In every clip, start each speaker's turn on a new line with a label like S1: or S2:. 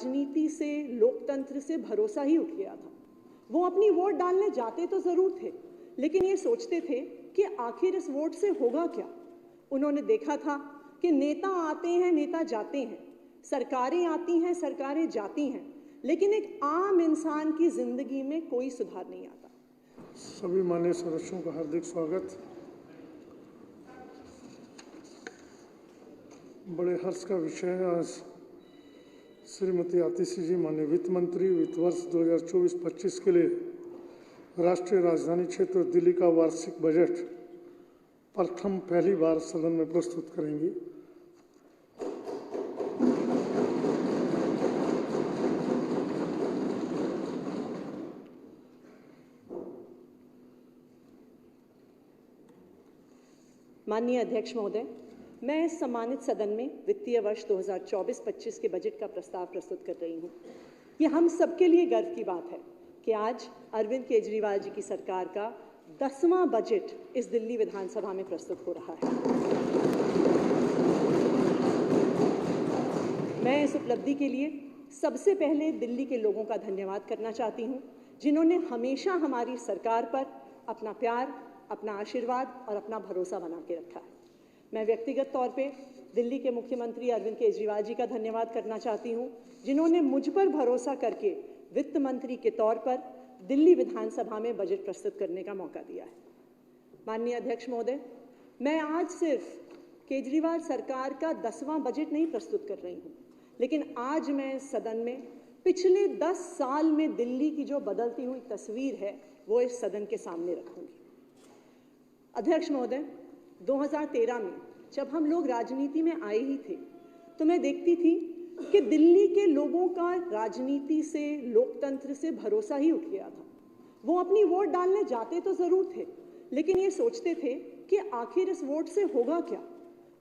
S1: राजनीति से, लोकतंत्र से भरोसा ही उठ गया था। वो अपनी वोट डालने जाते तो जरूर थे, लेकिन ये सोचते थे कि आखिर इस वोट से होगा क्या। उन्होंने देखा था कि नेता आते हैं, नेता जाते हैं, सरकारें आती हैं, सरकारें जाती हैं, लेकिन एक आम इंसान की जिंदगी में कोई सुधार नहीं आता।
S2: सभी माननीय सदस्यों का हार्दिक स्वागत। बड़े हर्ष का विषय है आज श्रीमती आतिशी जी, माननीय वित्त मंत्री, वित्त वर्ष 2024-25 के लिए राष्ट्रीय राजधानी क्षेत्र दिल्ली का वार्षिक बजट पहली बार सदन में प्रस्तुत करेंगी।
S1: माननीय अध्यक्ष महोदय, मैं इस सम्मानित सदन में वित्तीय वर्ष 2024-25 के बजट का प्रस्ताव प्रस्तुत कर रही हूँ। ये हम सबके लिए गर्व की बात है कि आज अरविंद केजरीवाल जी की सरकार का 10वां बजट इस दिल्ली विधानसभा में प्रस्तुत हो रहा है। मैं इस उपलब्धि के लिए सबसे पहले दिल्ली के लोगों का धन्यवाद करना चाहती हूँ, जिन्होंने हमेशा हमारी सरकार पर अपना प्यार, अपना आशीर्वाद और अपना भरोसा बना के रखा है। मैं व्यक्तिगत तौर पे दिल्ली के मुख्यमंत्री अरविंद केजरीवाल जी का धन्यवाद करना चाहती हूँ, जिन्होंने मुझ पर भरोसा करके वित्त मंत्री के तौर पर दिल्ली विधानसभा में बजट प्रस्तुत करने का मौका दिया है। माननीय अध्यक्ष महोदय, मैं आज सिर्फ केजरीवाल सरकार का 10वां बजट नहीं प्रस्तुत कर रही हूँ, लेकिन आज मैं सदन में पिछले 10 साल में दिल्ली की जो बदलती हुई तस्वीर है वो इस सदन के सामने रखूंगी। अध्यक्ष महोदय, 2013 में जब हम लोग राजनीति में आए ही थे तो मैं देखती थी कि दिल्ली के लोगों का राजनीति से, लोकतंत्र से भरोसा ही उठ गया था। वो अपनी वोट डालने जाते तो जरूर थे, लेकिन ये सोचते थे कि आखिर इस वोट से होगा क्या।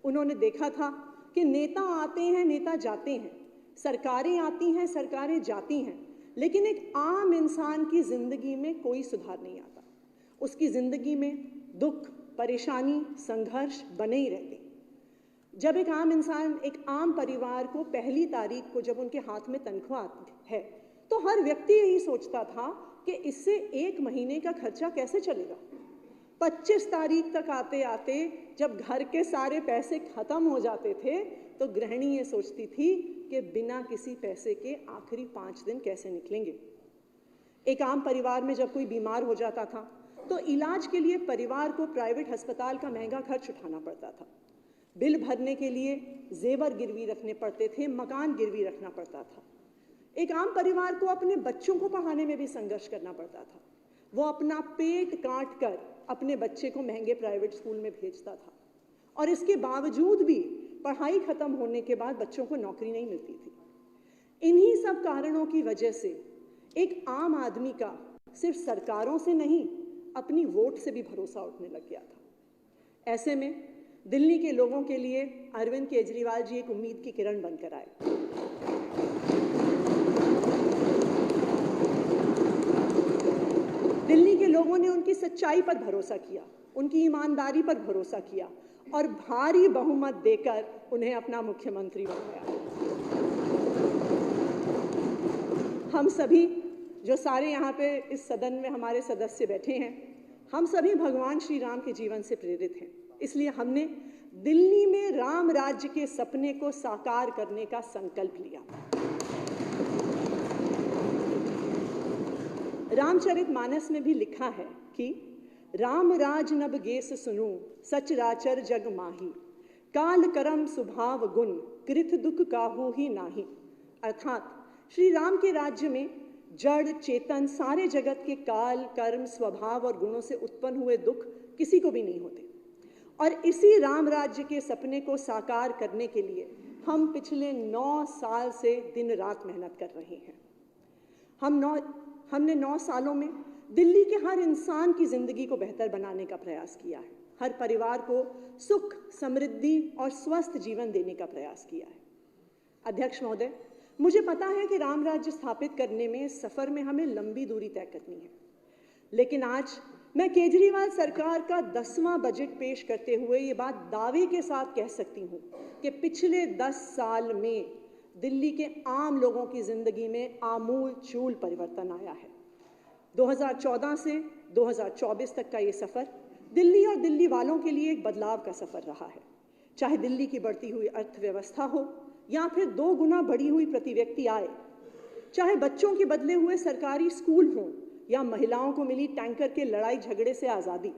S1: उन्होंने देखा था कि नेता आते हैं, नेता जाते हैं, सरकारें आती हैं, सरकारें जाती हैं, लेकिन एक आम इंसान की जिंदगी में कोई सुधार नहीं आता। उसकी जिंदगी में दुख, परेशानी, संघर्ष बने ही रहते। जब एक आम इंसान, एक आम परिवार को पहली तारीख को जब उनके हाथ में तनख्वाह आती है तो हर व्यक्ति यही सोचता था कि इससे 1 महीने का खर्चा कैसे चलेगा। 25 तारीख तक आते आते जब घर के सारे पैसे खत्म हो जाते थे तो गृहिणी ये सोचती थी कि बिना किसी पैसे के आखिरी 5 दिन कैसे निकलेंगे। एक आम परिवार में जब कोई बीमार हो जाता था तो इलाज के लिए परिवार को प्राइवेट अस्पताल का महंगा खर्च उठाना पड़ता था। बिल भरने के लिए जेवर गिरवी रखने पड़ते थे, मकान गिरवी रखना पड़ता था। एक आम परिवार को अपने बच्चों को पढ़ाने में भी संघर्ष करना पड़ता था। वो अपना पेट काट कर अपने बच्चे को महंगे प्राइवेट स्कूल में भेजता था, और इसके बावजूद भी पढ़ाई खत्म होने के बाद बच्चों को नौकरी नहीं मिलती थी। इन्हीं सब कारणों की वजह से एक आम आदमी का सिर्फ सरकारों से नहीं, अपनी वोट से भी भरोसा उठने लग गया था। ऐसे में दिल्ली के लोगों के लिए अरविंद केजरीवाल जी एक उम्मीद की किरण बनकर आए। दिल्ली के लोगों ने उनकी सच्चाई पर भरोसा किया, उनकी ईमानदारी पर भरोसा किया और भारी बहुमत देकर उन्हें अपना मुख्यमंत्री बनाया। हम सभी जो सारे यहाँ पे इस सदन में हमारे सदस्य बैठे हैं, हम सभी भगवान श्री राम के जीवन से प्रेरित हैं। इसलिए हमने दिल्ली में राम राज्य के सपने को साकार करने का संकल्प लिया। रामचरितमानस में भी लिखा है कि राम राज नब गेस सुनु, सचराचर जग माही, काल करम स्वभाव गुण, कृत दुख काहू ही नाही। अर्थात श्री राम के राज्य में जड़ चेतन सारे जगत के काल, कर्म, स्वभाव और गुणों से उत्पन्न हुए दुख किसी को भी नहीं होते। और इसी राम राज्य के सपने को साकार करने के लिए हम पिछले 9 साल से दिन रात मेहनत कर रहे हैं। हमने 9 सालों में दिल्ली के हर इंसान की जिंदगी को बेहतर बनाने का प्रयास किया है, हर परिवार को सुख, समृद्धि और स्वस्थ जीवन देने का प्रयास किया है। अध्यक्ष महोदय, मुझे पता है कि राम राज्य स्थापित करने में, सफर में हमें लंबी दूरी तय करनी है, लेकिन आज मैं केजरीवाल सरकार का 10वां बजट पेश करते हुए ये बात दावे के साथ कह सकती हूँ कि पिछले 10 साल में दिल्ली के आम लोगों की जिंदगी में आमूल चूल परिवर्तन आया है। 2014 से 2024 तक का ये सफर दिल्ली और दिल्ली वालों के लिए एक बदलाव का सफर रहा है। चाहे दिल्ली की बढ़ती हुई अर्थव्यवस्था हो या फिर 2 गुना बढ़ी हुई प्रति व्यक्ति आय, चाहे बच्चों के बदले हुए सरकारी स्कूल हों या महिलाओं को मिली टैंकर के लड़ाई झगड़े से आज़ादी,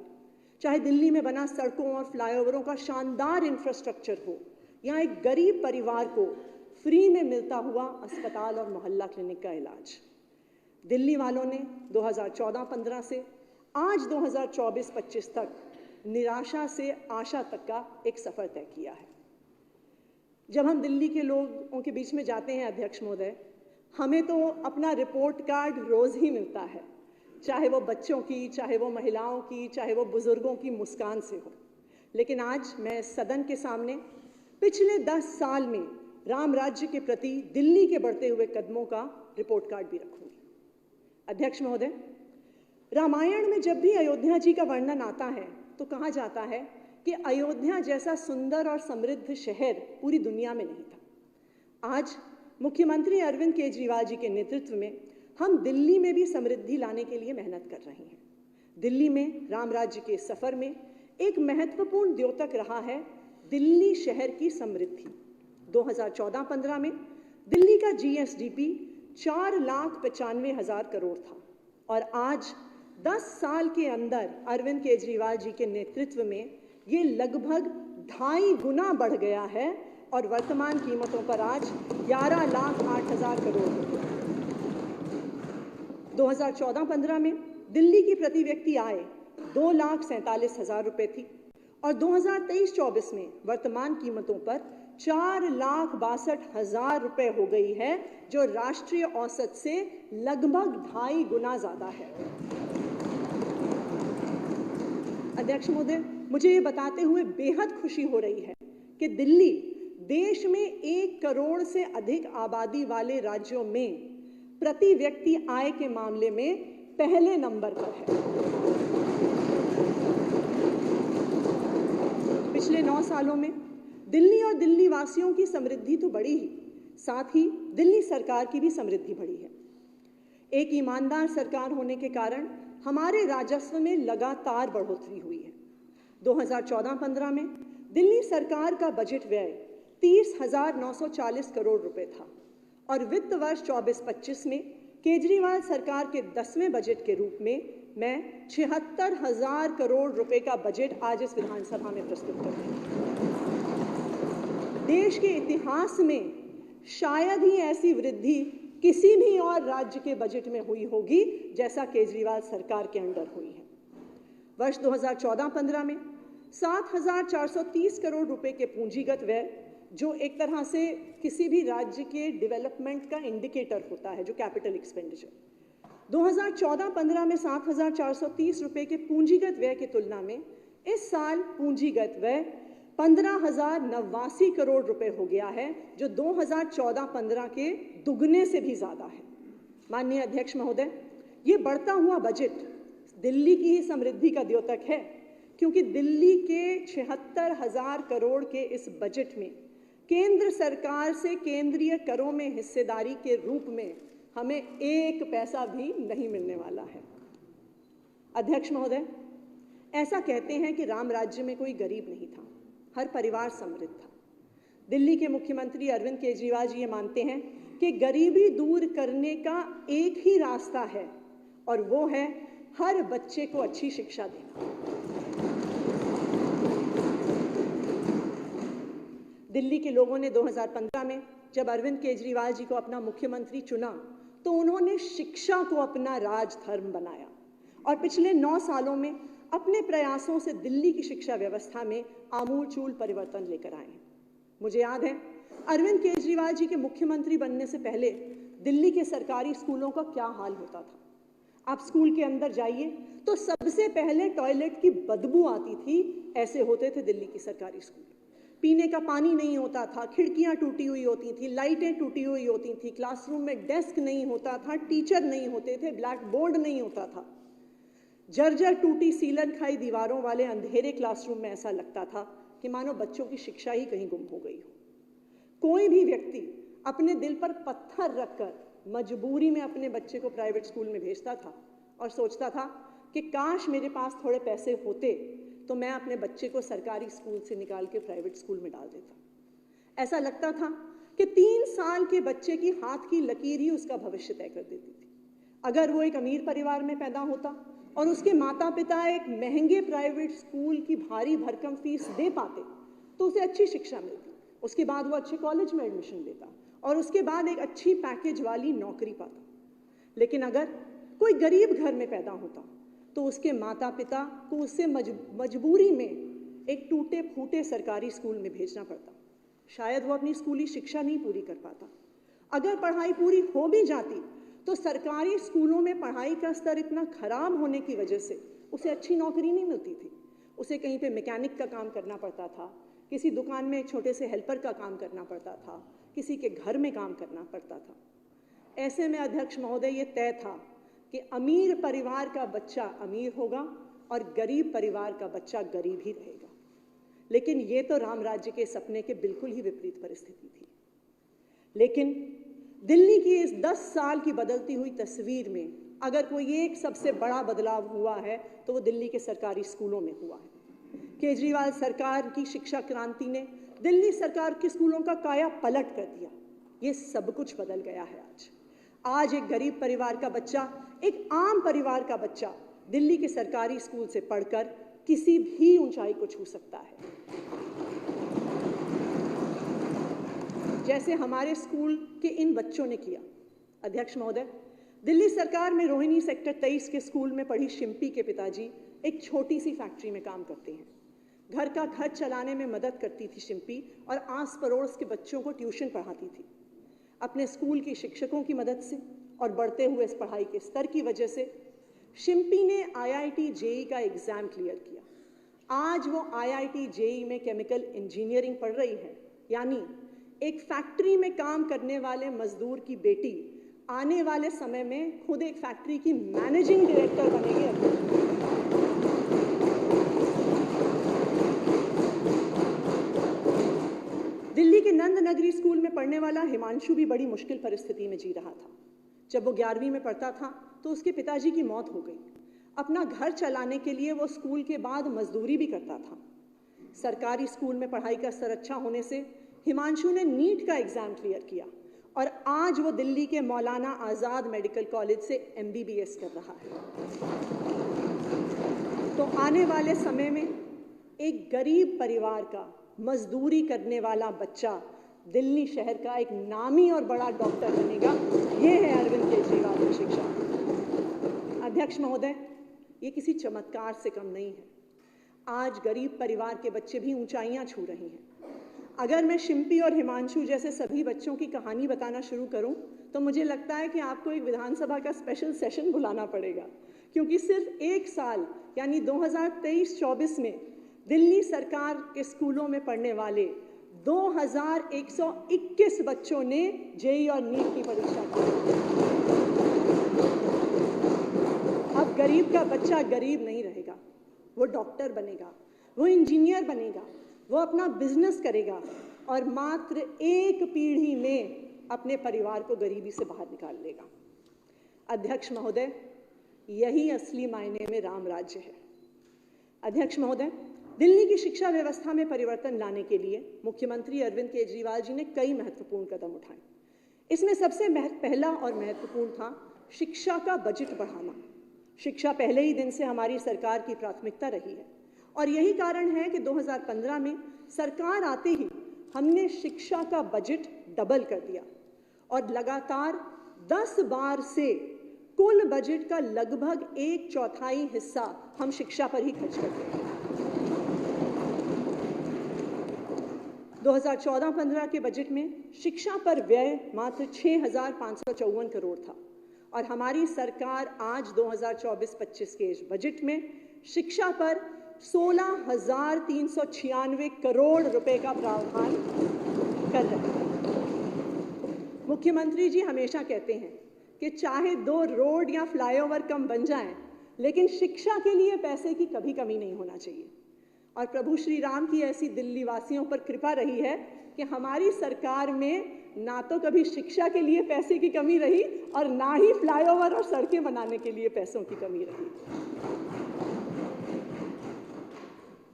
S1: चाहे दिल्ली में बना सड़कों और फ्लाईओवरों का शानदार इंफ्रास्ट्रक्चर हो या एक गरीब परिवार को फ्री में मिलता हुआ अस्पताल और मोहल्ला क्लिनिक का इलाज, दिल्ली वालों ने 2014-15 से आज 2024-25 तक निराशा से आशा तक का एक सफर तय किया है। जब हम दिल्ली के लोगों के बीच में जाते हैं अध्यक्ष महोदय, हमें तो अपना रिपोर्ट कार्ड रोज ही मिलता है, चाहे वो बच्चों की, चाहे वो महिलाओं की, चाहे वो बुजुर्गों की मुस्कान से हो। लेकिन आज मैं सदन के सामने पिछले 10 साल में राम राज्य के प्रति दिल्ली के बढ़ते हुए कदमों का रिपोर्ट कार्ड भी रखूंगी। अध्यक्ष महोदय, रामायण में जब भी अयोध्या जी का वर्णन आता है तो कहा जाता है कि अयोध्या जैसा सुंदर और समृद्ध शहर पूरी दुनिया में नहीं था। आज मुख्यमंत्री अरविंद केजरीवाल जी के नेतृत्व में हम दिल्ली में भी समृद्धि लाने के लिए मेहनत कर रहे हैं। दिल्ली में राम राज्य के सफर में एक महत्वपूर्ण द्योतक रहा है दिल्ली शहर की समृद्धि। 2014-15 में दिल्ली का जीएसडीपी 4,95,000 करोड़ था और आज 10 साल के अंदर अरविंद केजरीवाल जी के नेतृत्व में ये लगभग 2.5 गुना बढ़ गया है और वर्तमान कीमतों पर आज 11,08,000 करोड़ हो गया। 2014-15 में दिल्ली की प्रति व्यक्ति आय 2,47,000 रुपये थी और 2023-24 में वर्तमान कीमतों पर 4,62,000 रुपये हो गई है, जो राष्ट्रीय औसत से लगभग 2.5 गुना ज्यादा है। अध्यक्ष महोदय, मुझे ये बताते हुए बेहद खुशी हो रही है कि दिल्ली देश में 1 करोड़ से अधिक आबादी वाले राज्यों में प्रति व्यक्ति आय के मामले में पहले नंबर पर है। पिछले 9 सालों में दिल्ली और दिल्ली वासियों की समृद्धि तो बढ़ी ही, साथ ही दिल्ली सरकार की भी समृद्धि बढ़ी है। एक ईमानदार सरकार होने के कारण हमारे राजस्व में लगातार बढ़ोतरी हुई है। 2014-15 में दिल्ली सरकार का बजट व्यय 30,940 करोड़ रुपए था और वित्त वर्ष 24-25 में केजरीवाल सरकार के 10वें बजट के रूप में मैं 76,000 करोड़ रुपए का बजट आज इस विधानसभा में प्रस्तुत कर रही हूं। देश के इतिहास में शायद ही ऐसी वृद्धि किसी भी और राज्य के बजट में हुई होगी जैसा केजरीवाल सरकार के अंडर हुई है। वर्ष 2014-15 में 7,430 करोड़ रुपए के पूंजीगत व्यय, जो एक तरह से किसी भी राज्य के डेवलपमेंट का इंडिकेटर होता है, जो कैपिटल एक्सपेंडिचर, 2014-15 में 7,430 रुपए के पूंजीगत व्यय की तुलना में इस साल पूंजीगत व्यय 15,089 करोड़ रुपए हो गया है, जो 2014-15 के दुगने से भी ज्यादा है। माननीय अध्यक्ष महोदय, ये बढ़ता हुआ बजट दिल्ली की ही समृद्धि का द्योतक है, क्योंकि दिल्ली के 76,000 करोड़ के इस बजट में केंद्र सरकार से केंद्रीय करों में हिस्सेदारी के रूप में हमें 1 पैसा भी नहीं मिलने वाला है। अध्यक्ष महोदय, ऐसा कहते हैं कि राम राज्य में कोई गरीब नहीं था, हर परिवार समृद्ध था। दिल्ली के मुख्यमंत्री अरविंद केजरीवाल जी ये मानते हैं कि गरीबी दूर करने का एक ही रास्ता है और वो है हर बच्चे को अच्छी शिक्षा देना। दिल्ली के लोगों ने 2015 में जब अरविंद केजरीवाल जी को अपना मुख्यमंत्री चुना तो उन्होंने शिक्षा को अपना राजधर्म बनाया और पिछले 9 सालों में अपने प्रयासों से दिल्ली की शिक्षा व्यवस्था में आमूलचूल परिवर्तन लेकर आए। मुझे याद है अरविंद केजरीवाल जी के मुख्यमंत्री बनने से पहले दिल्ली के सरकारी स्कूलों का क्या हाल होता था। आप स्कूल के अंदर जाइए तो सबसे पहले टॉयलेट की बदबू आती थी, ऐसे होते थे दिल्ली की सरकारी स्कूल। पीने का पानी नहीं होता था, खिड़कियां टूटी हुई होती थी, लाइटें टूटी हुई होती थी, क्लासरूम में डेस्क नहीं होता था, टीचर नहीं होते थे, ब्लैक बोर्ड नहीं होता था। जर्जर टूटी सीलन खाई दीवारों वाले अंधेरे क्लासरूम में ऐसा लगता था कि मानो बच्चों की शिक्षा ही कहीं गुम हो गई हो। कोई भी व्यक्ति अपने दिल पर पत्थर रखकर मजबूरी में अपने बच्चे को प्राइवेट स्कूल में भेजता था और सोचता था कि काश मेरे पास थोड़े पैसे होते तो मैं अपने बच्चे को सरकारी स्कूल से निकाल के प्राइवेट स्कूल में डाल देता। ऐसा लगता था कि 3 साल के बच्चे की हाथ की लकीर ही उसका भविष्य तय कर देती थी। अगर वो एक अमीर परिवार में पैदा होता और उसके माता पिता एक महंगे प्राइवेट स्कूल की भारी भरकम फीस दे पाते तो उसे अच्छी शिक्षा मिलती, उसके बाद वो अच्छे कॉलेज में एडमिशन लेता और उसके बाद एक अच्छी पैकेज वाली नौकरी पाता। लेकिन अगर कोई गरीब घर में पैदा होता तो उसके माता पिता को उससे मजबूरी में एक टूटे फूटे सरकारी स्कूल में भेजना पड़ता। शायद वो अपनी स्कूली शिक्षा नहीं पूरी कर पाता। अगर पढ़ाई पूरी हो भी जाती तो सरकारी स्कूलों में पढ़ाई का स्तर इतना खराब होने की वजह से उसे अच्छी नौकरी नहीं मिलती थी। उसे कहीं पे मैकेनिक का काम करना पड़ता था, किसी दुकान में एक छोटे से हेल्पर का काम करना पड़ता था, किसी के घर में काम करना पड़ता था। ऐसे में अध्यक्ष महोदय ये तय था कि अमीर परिवार का बच्चा अमीर होगा और गरीब परिवार का बच्चा गरीब ही रहेगा। लेकिन ये तो राम राज्य के सपने के बिल्कुल ही विपरीत परिस्थिति थी। लेकिन दिल्ली की इस 10 साल की बदलती हुई तस्वीर में अगर कोई एक सबसे बड़ा बदलाव हुआ है तो वो दिल्ली के सरकारी स्कूलों में हुआ है। केजरीवाल सरकार की शिक्षा क्रांति ने दिल्ली सरकार के स्कूलों का काया पलट कर दिया। ये सब कुछ बदल गया है। आज एक गरीब परिवार का बच्चा, एक आम परिवार का बच्चा दिल्ली के सरकारी स्कूल से पढ़कर किसी भी ऊंचाई को छू सकता है। जैसे हमारे स्कूल के इन बच्चों ने किया। अध्यक्ष महोदय, दिल्ली सरकार में रोहिणी सेक्टर 23 के स्कूल में पढ़ी शिम्पी के पिताजी एक छोटी सी फैक्ट्री में काम करते हैं। घर का खर्च चलाने में मदद करती थी शिम्पी और आस पड़ोस के बच्चों को ट्यूशन पढ़ाती थी। अपने स्कूल के शिक्षकों की मदद से और बढ़ते हुए इस पढ़ाई के स्तर की वजह से शिम्पी ने IIT JEE का एग्जाम क्लियर किया। आज वो IIT JEE में केमिकल इंजीनियरिंग पढ़ रही है। यानी एक फैक्ट्री में काम करने वाले मजदूर की बेटी आने वाले समय में खुद एक फैक्ट्री की मैनेजिंग डायरेक्टर बनेगी। दिल्ली के नंद नगरी स्कूल में पढ़ने वाला हिमांशु भी बड़ी मुश्किल परिस्थिति में जी रहा था। जब वो 11वीं में पढ़ता था तो उसके पिताजी की मौत हो गई। अपना घर चलाने के लिए वो स्कूल के बाद मजदूरी भी करता था। सरकारी स्कूल में पढ़ाई का स्तर अच्छा होने से हिमांशु ने नीट का एग्जाम क्लियर किया और आज वो दिल्ली के मौलाना आज़ाद मेडिकल कॉलेज से MBBS कर रहा है। तो आने वाले समय में एक गरीब परिवार का मजदूरी करने वाला बच्चा दिल्ली शहर का एक नामी और बड़ा डॉक्टर बनेगा। ये है अरविंद केजरीवाल की शिक्षा। अध्यक्ष महोदय, ये किसी चमत्कार से कम नहीं है। आज गरीब परिवार के बच्चे भी ऊंचाइयां छू रहे हैं। अगर मैं शिम्पी और हिमांशु जैसे सभी बच्चों की कहानी बताना शुरू करूं तो मुझे लगता है कि आपको एक विधानसभा का स्पेशल सेशन बुलाना पड़ेगा, क्योंकि सिर्फ एक साल यानी 2023-24 में दिल्ली सरकार के स्कूलों में पढ़ने वाले 2121 बच्चों ने JEE और नीट की परीक्षा की। अब गरीब का बच्चा गरीब नहीं रहेगा, वो डॉक्टर बनेगा, वो इंजीनियर बनेगा, वो अपना बिजनेस करेगा और मात्र एक पीढ़ी में अपने परिवार को गरीबी से बाहर निकाल लेगा। अध्यक्ष महोदय, यही असली मायने में राम राज्य है। अध्यक्ष महोदय, दिल्ली की शिक्षा व्यवस्था में परिवर्तन लाने के लिए मुख्यमंत्री अरविंद केजरीवाल जी ने कई महत्वपूर्ण कदम उठाए। इसमें सबसे पहला और महत्वपूर्ण था शिक्षा का बजट बढ़ाना। शिक्षा पहले ही दिन से हमारी सरकार की प्राथमिकता रही है और यही कारण है कि 2015 में सरकार आते ही हमने शिक्षा का बजट डबल कर दिया और लगातार 10 बार से कुल बजट का लगभग 1/4 हिस्सा हम शिक्षा पर ही खर्च करते हैं। 2014-15 के बजट में शिक्षा पर व्यय मात्र 6,554 करोड़ था और हमारी सरकार आज 2024-25 के इस बजट में शिक्षा पर 16,396 करोड़ रुपए का प्रावधान कर रहे हैं। मुख्यमंत्री जी हमेशा कहते हैं कि चाहे 2 रोड या फ्लाईओवर कम बन जाएं, लेकिन शिक्षा के लिए पैसे की कभी कमी नहीं होना चाहिए। और प्रभु श्री राम की ऐसी दिल्ली वासियों पर कृपा रही है कि हमारी सरकार में ना तो कभी शिक्षा के लिए पैसे की कमी रही और ना ही फ्लाईओवर और सड़कें बनाने के लिए पैसों की कमी रही।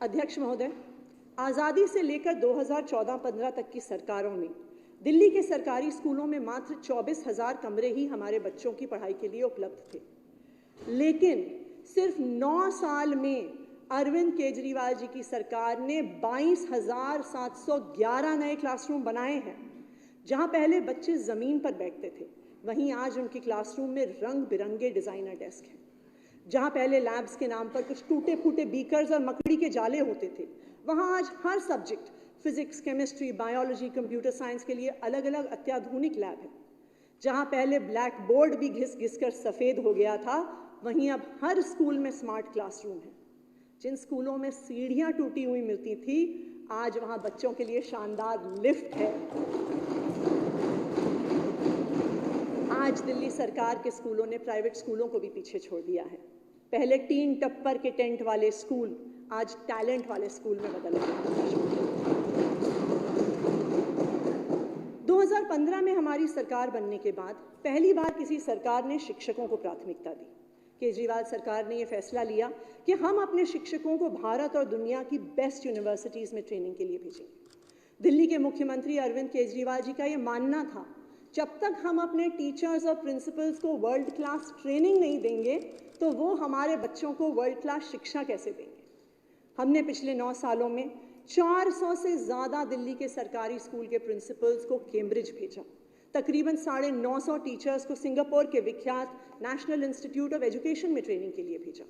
S1: अध्यक्ष महोदय, आज़ादी से लेकर 2014-15 तक की सरकारों में दिल्ली के सरकारी स्कूलों में मात्र 24,000 कमरे ही हमारे बच्चों की पढ़ाई के लिए उपलब्ध थे। लेकिन सिर्फ 9 साल में अरविंद केजरीवाल जी की सरकार ने 22,711 नए क्लासरूम बनाए हैं। जहां पहले बच्चे जमीन पर बैठते थे, वहीं आज उनके क्लासरूम में रंग बिरंगे डिजाइनर डेस्क हैं। जहां पहले लैब्स के नाम पर कुछ टूटे फूटे बीकर्स और मकड़ी के जाले होते थे, वहां आज हर subject physics, chemistry, biology, computer science के लिए अलग अलग अत्याधुनिक लैब है। जहां पहले ब्लैक बोर्ड भी घिस घिस कर सफेद हो गया था, वहीं अब हर स्कूल में स्मार्ट क्लासरूम है। जिन स्कूलों में सीढ़ियां टूटी हुई मिलती थी, आज वहां बच्चों के लिए शानदार लिफ्ट है। आज दिल्ली सरकार के स्कूलों ने प्राइवेट स्कूलों को भी पीछे छोड़ दिया है। पहले टीन टप्पर के टेंट वाले स्कूल आज टैलेंट वाले स्कूल में बदल गए। 2015 में हमारी सरकार बनने के बाद पहली बार किसी सरकार ने शिक्षकों को प्राथमिकता दी। केजरीवाल सरकार ने यह फैसला लिया कि हम अपने शिक्षकों को भारत और दुनिया की बेस्ट यूनिवर्सिटीज़ में ट्रेनिंग के लिए भेजेंगे। दिल्ली के मुख्यमंत्री अरविंद केजरीवाल जी का यह मानना था, जब तक हम अपने टीचर्स और प्रिंसिपल्स को वर्ल्ड क्लास ट्रेनिंग नहीं देंगे, तो वो हमारे बच्चों को वर्ल्ड क्लास शिक्षा कैसे देंगे। हमने पिछले 9 सालों में 400 से ज़्यादा दिल्ली के सरकारी स्कूल के प्रिंसिपल्स को कैम्ब्रिज भेजा, तकरीबन 950 टीचर्स को सिंगापुर के विख्यात नेशनल इंस्टीट्यूट ऑफ एजुकेशन में ट्रेनिंग के लिए भेजा,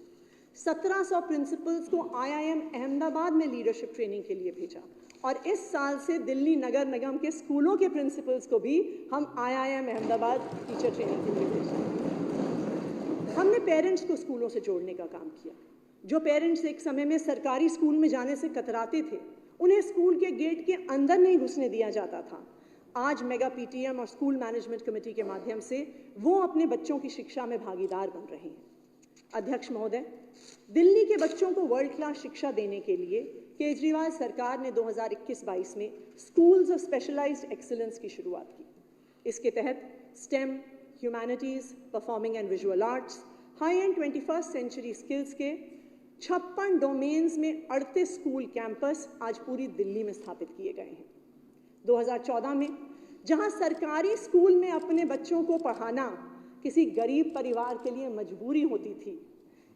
S1: 1700 प्रिंसिपल्स को IIM अहमदाबाद में लीडरशिप ट्रेनिंग के लिए भेजा, और इस साल से दिल्ली नगर निगम के स्कूलों के प्रिंसिपल्स को भी हम IIM अहमदाबाद टीचर ट्रेनिंग के लिए भेजा। हमने पेरेंट्स को स्कूलों से जोड़ने का काम किया। जो पेरेंट्स एक समय में सरकारी स्कूल में जाने से कतराते थे, उन्हें स्कूल के गेट के अंदर नहीं घुसने दिया जाता था। आज मेगा PTM और स्कूल मैनेजमेंट कमेटी के माध्यम से वो अपने बच्चों की शिक्षा में भागीदार बन रहे हैं। अध्यक्ष महोदय, दिल्ली के बच्चों को वर्ल्ड क्लास शिक्षा देने के लिए केजरीवाल सरकार ने 2021-22 में स्कूल्स ऑफ स्पेशलाइज्ड एक्सीलेंस की शुरुआत की। इसके तहत STEM, humanities, performing and visual arts, high end 21st century skills के 56 डोमेन्स में 38 स्कूल कैंपस आज पूरी दिल्ली में स्थापित किए गए हैं। 2014 में जहां सरकारी स्कूल में अपने बच्चों को पढ़ाना किसी गरीब परिवार के लिए मजबूरी होती थी,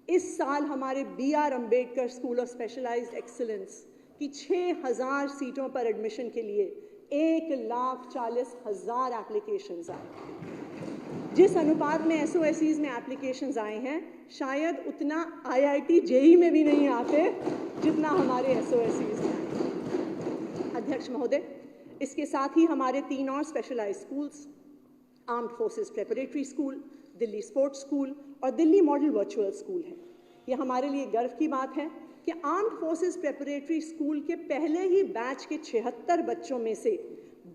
S1: इस साल हमारे BR Ambedkar school of specialised excellence की 6,000 सीटों पर एडमिशन के लिए 1,40,000 एप्लीकेशंस आए। जिस अनुपात में SOSEs में एप्लीकेशंस आए हैं, शायद उतना IIT JEE में भी नहीं आते जितना हमारे SOSEs में आए। अध्यक्ष महोदय, इसके साथ ही हमारे 3 और specialised schools, armed forces preparatory school, Delhi sports school और दिल्ली मॉडल वर्चुअल स्कूल है। यह हमारे लिए गर्व की बात है कि आर्म्ड फोर्सेस प्रेपरेटरी स्कूल के पहले ही बैच के 76 बच्चों में से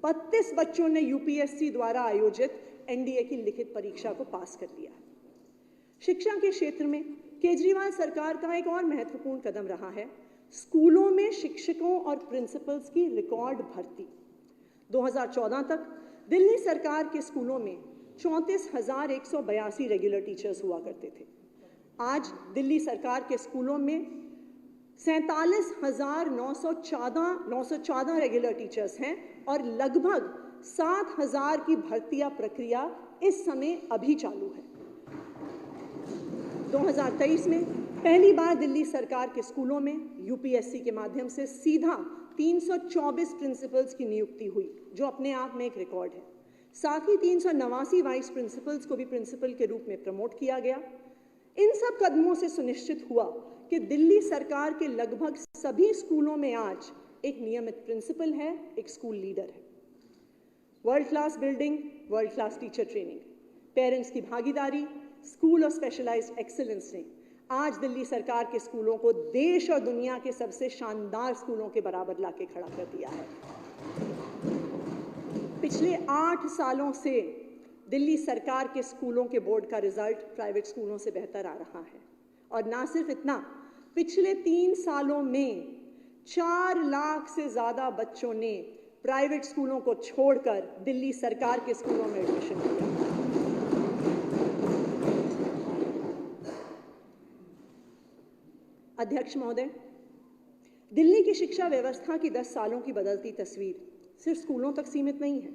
S1: 32 बच्चों ने UPSC द्वारा आयोजित NDA की लिखित परीक्षा को पास कर लिया है। शिक्षा के क्षेत्र में केजरीवाल सरकार का एक और महत्वपूर्ण कदम रहा है स्कूलों में शिक्षकों और प्रिंसिपल्स की रिकॉर्ड भर्ती। 2014 तक दिल्ली सरकार के स्कूलों में 34,182 रेगुलर टीचर्स हुआ करते थे। आज दिल्ली सरकार के स्कूलों में 47,914 रेगुलर टीचर्स हैं और लगभग 7,000 की भर्तियां प्रक्रिया इस समय अभी चालू है। 2023 में पहली बार दिल्ली सरकार के स्कूलों में UPSC के माध्यम से सीधा 324 प्रिंसिपल्स की नियुक्ति हुई, जो अपने आप में एक रिकॉर्ड है। साथ ही 389 वाइस प्रिंसिपल्स को भी प्रिंसिपल के रूप में प्रमोट किया गया। इन सब कदमों से सुनिश्चित हुआ कि दिल्ली सरकार के लगभग सभी स्कूलों में आज एक नियमित प्रिंसिपल है, एक स्कूल लीडर है। World class building, world class teacher training, parents की भागीदारी, स्कूल ऑफ स्पेशलाइज्ड एक्सीलेंस ने आज दिल्ली सरकार के स्कूलों को देश और दुनिया के सबसे शानदार स्कूलों के बराबर लाके खड़ा कर दिया है। पिछले 8 सालों से दिल्ली सरकार के स्कूलों के बोर्ड का रिजल्ट प्राइवेट स्कूलों से बेहतर आ रहा है। और ना सिर्फ इतना, पिछले 3 सालों में 4 लाख से ज़्यादा बच्चों ने प्राइवेट स्कूलों को छोड़कर दिल्ली सरकार के स्कूलों में एडमिशन किया। अध्यक्ष महोदय, दिल्ली की शिक्षा व्यवस्था की 10 सालों की बदलती तस्वीर सिर्फ स्कूलों तक सीमित नहीं है,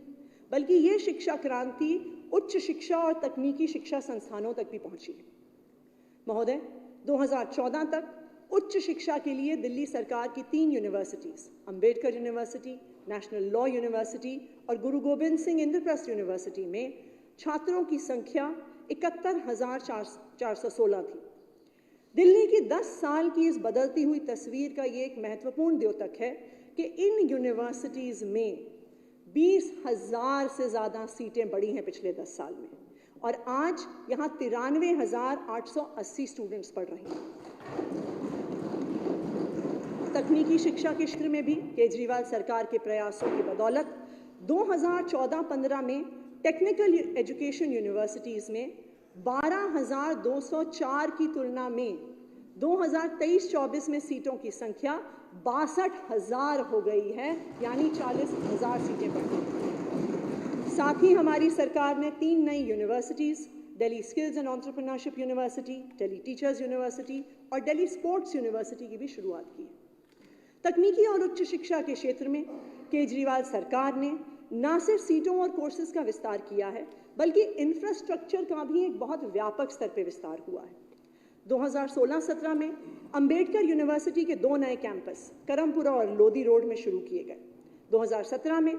S1: बल्कि ये शिक्षा क्रांति उच्च शिक्षा और तकनीकी शिक्षा संस्थानों तक भी पहुंची है। महोदय, 2014 तक उच्च शिक्षा के लिए दिल्ली सरकार की 3 universities, Ambedkar university, national law university और गुरु गोबिंद सिंह इंद्रप्रस्थ यूनिवर्सिटी में छात्रों की संख्या 71,416 थी। दिल्ली की 10 साल की इस बदलती हुई तस्वीर का ये एक महत्वपूर्ण द्योतक है कि इन यूनिवर्सिटीज में 20,000 से ज़्यादा सीटें बढ़ी हैं पिछले 10 साल में, और आज यहाँ 93,880 स्टूडेंट्स पढ़ रहे हैं। तकनीकी शिक्षा के क्षेत्र में भी केजरीवाल सरकार के प्रयासों की बदौलत 2014-15 में टेक्निकल एजुकेशन यूनिवर्सिटीज़ में 12,204 की तुलना में 2023-24 में सीटों की संख्या 62,000 हो गई है, यानी 40,000 सीटें बढ़ गई। साथ ही हमारी सरकार ने 3 नई universities, Delhi skills and entrepreneurship university, Delhi teachers university और दिल्ली स्पोर्ट्स यूनिवर्सिटी की भी शुरुआत की है। तकनीकी और उच्च शिक्षा के क्षेत्र में केजरीवाल सरकार ने न सिर्फ सीटों और कोर्सेज का विस्तार किया है, बल्कि इंफ्रास्ट्रक्चर का भी एक बहुत व्यापक स्तर पर विस्तार हुआ है। 2016-17 में अंबेडकर यूनिवर्सिटी के 2 नए कैंपस करमपुरा और लोधी रोड में शुरू किए गए। 2017 में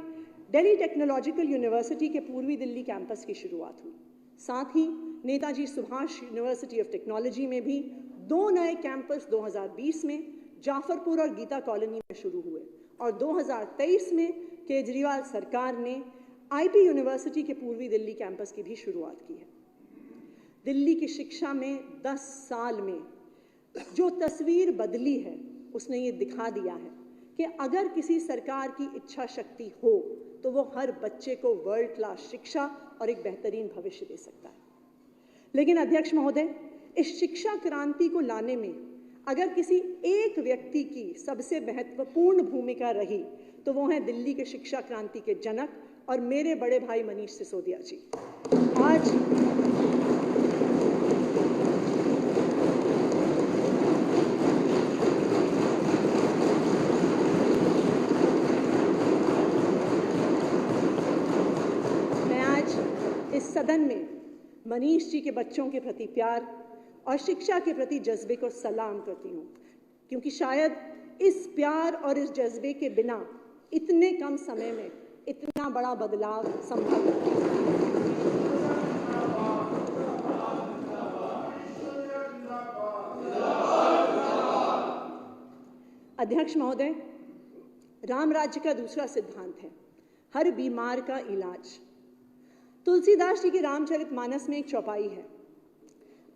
S1: दिल्ली टेक्नोलॉजिकल यूनिवर्सिटी के पूर्वी दिल्ली कैंपस की शुरुआत हुई। साथ ही Netaji Subhash university of technology में भी 2 नए कैंपस 2020 में जाफरपुर और गीता कॉलोनी में शुरू हुए, और 2023 में केजरीवाल सरकार ने आईपी यूनिवर्सिटी के पूर्वी दिल्ली कैंपस की भी शुरुआत की है। दिल्ली की शिक्षा में 10 साल में जो तस्वीर बदली है, उसने ये दिखा दिया है कि अगर किसी सरकार की इच्छा शक्ति हो तो वो हर बच्चे को वर्ल्ड क्लास शिक्षा और एक बेहतरीन भविष्य दे सकता है। लेकिन अध्यक्ष महोदय, इस शिक्षा क्रांति को लाने में अगर किसी एक व्यक्ति की सबसे महत्वपूर्ण भूमिका रही तो वो है दिल्ली के शिक्षा क्रांति के जनक और मेरे बड़े भाई मनीष सिसोदिया जी। इस सदन में मनीष जी के बच्चों के प्रति प्यार और शिक्षा के प्रति जज्बे को सलाम करती हूँ, क्योंकि शायद इस प्यार और इस जज्बे के बिना इतने कम समय में इतना बड़ा बदलाव संभव नहीं है। अध्यक्ष महोदय, राम राज्य का दूसरा सिद्धांत है हर बीमार का इलाज। तुलसीदास जी की रामचरितमानस में एक चौपाई है,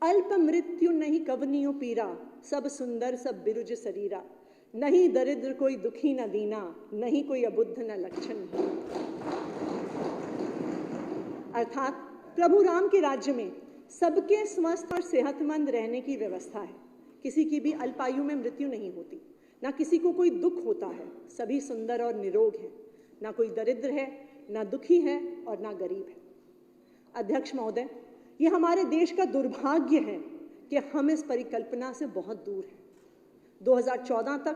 S1: अल्प मृत्यु नहीं कवनियो पीरा, सब सुंदर सब बिरुज शरीरा, नहीं दरिद्र कोई दुखी न दीना, नहीं कोई अबुद्ध न लक्षण। अर्थात प्रभु राम के राज्य में सबके स्वस्थ और सेहतमंद रहने की व्यवस्था है। किसी की भी अल्पायु में मृत्यु नहीं होती, ना किसी को कोई दुख होता है, सभी सुंदर और निरोग हैं, ना कोई दरिद्र है, ना दुखी है और ना गरीब है। अध्यक्ष महोदय, ये हमारे देश का दुर्भाग्य है कि हम इस परिकल्पना से बहुत दूर हैं। 2014 तक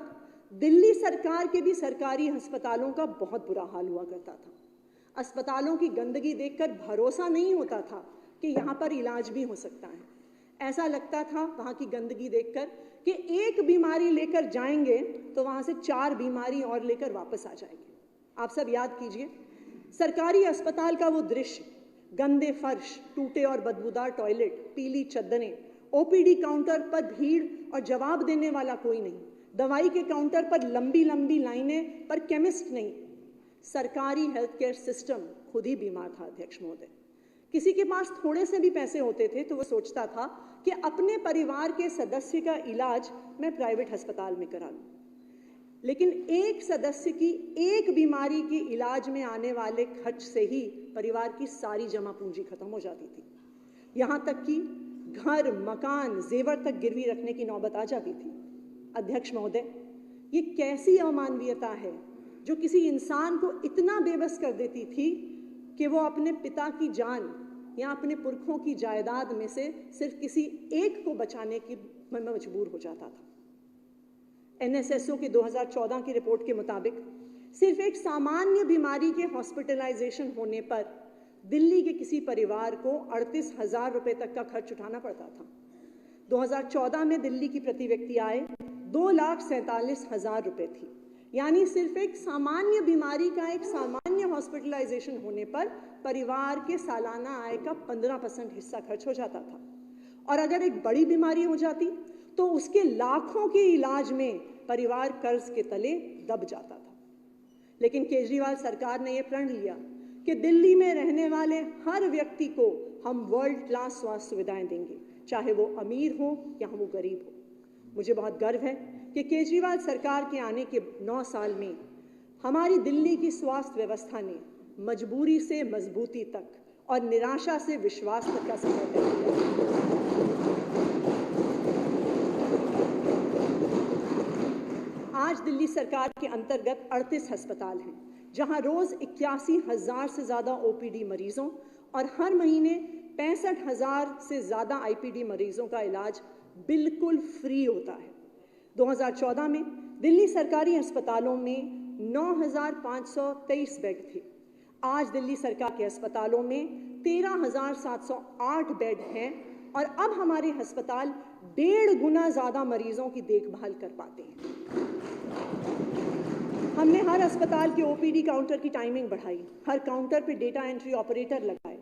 S1: दिल्ली सरकार के भी सरकारी अस्पतालों का बहुत बुरा हाल हुआ करता था। अस्पतालों की गंदगी देखकर भरोसा नहीं होता था कि यहाँ पर इलाज भी हो सकता है। ऐसा लगता था वहाँ की गंदगी देखकर कि एक बीमारी लेकर जाएंगे तो वहाँ से 4 बीमारी और लेकर वापस आ जाएंगे। आप सब याद कीजिए, सरकारी अस्पताल का वो दृश्य, गंदे फर्श, टूटे और बदबूदार टॉयलेट, पीली चद्दरें, ओपीडी काउंटर पर भीड़ और जवाब देने वाला कोई नहीं, दवाई के काउंटर पर लंबी लंबी लाइनें पर केमिस्ट नहीं। सरकारी हेल्थ केयर सिस्टम खुद ही बीमार था। अध्यक्ष महोदय, किसी के पास थोड़े से भी पैसे होते थे तो वो सोचता था कि अपने परिवार के सदस्य का इलाज मैं प्राइवेट अस्पताल में करा लूं, लेकिन एक सदस्य की एक बीमारी के इलाज में आने वाले खर्च से ही परिवार की सारी जमा पूंजी खत्म हो जाती थी। यहाँ तक कि घर, मकान, जेवर तक गिरवी रखने की नौबत आ जाती थी। अध्यक्ष महोदय, ये कैसी अमानवीयता है जो किसी इंसान को इतना बेबस कर देती थी कि वो अपने पिता की जान या अपने पुरखों की जायदाद में से सिर्फ किसी एक को बचाने की में मजबूर हो जाता था। NSSO की 2014 की रिपोर्ट के मुताबिक सिर्फ एक सामान्य बीमारी के हॉस्पिटलाइजेशन होने पर दिल्ली के किसी परिवार को 38,000 रुपए तक का खर्च उठाना पड़ता था। 2014 में दिल्ली की प्रति व्यक्ति आय 2,47,000 रुपए थी, यानी सिर्फ एक सामान्य बीमारी का एक सामान्य हॉस्पिटलाइजेशन होने पर परिवार के सालाना आय का 15% हिस्सा खर्च हो जाता था। और अगर एक बड़ी बीमारी हो जाती तो उसके लाखों के इलाज में परिवार कर्ज के तले दब जाता था। लेकिन केजरीवाल सरकार ने यह प्रण लिया कि दिल्ली में रहने वाले हर व्यक्ति को हम वर्ल्ड क्लास स्वास्थ्य सुविधाएं देंगे, चाहे वो अमीर हो या वो गरीब हो। मुझे बहुत गर्व है कि केजरीवाल सरकार के आने के 9 साल में हमारी दिल्ली की स्वास्थ्य व्यवस्था ने मजबूरी से मजबूती तक और निराशा से विश्वास तक का सफर तय किया। आज दिल्ली सरकार के अंतर्गत 38 अस्पताल हैं, जहां रोज 81,000 से ज्यादा OPD मरीजों और हर महीने 65,000 से ज्यादा IPD मरीजों का इलाज बिल्कुल फ्री होता है। 2014 में दिल्ली सरकारी अस्पतालों में 9,523 बेड थे। आज दिल्ली सरकार के अस्पतालों में 13,708 बेड हैं और अब हमारे अस्पताल 1.5 गुना ज्यादा मरीजों की देखभाल कर पाते हैं। हमने हर अस्पताल के OPD काउंटर की टाइमिंग बढ़ाई, हर काउंटर पे डेटा एंट्री ऑपरेटर लगाए,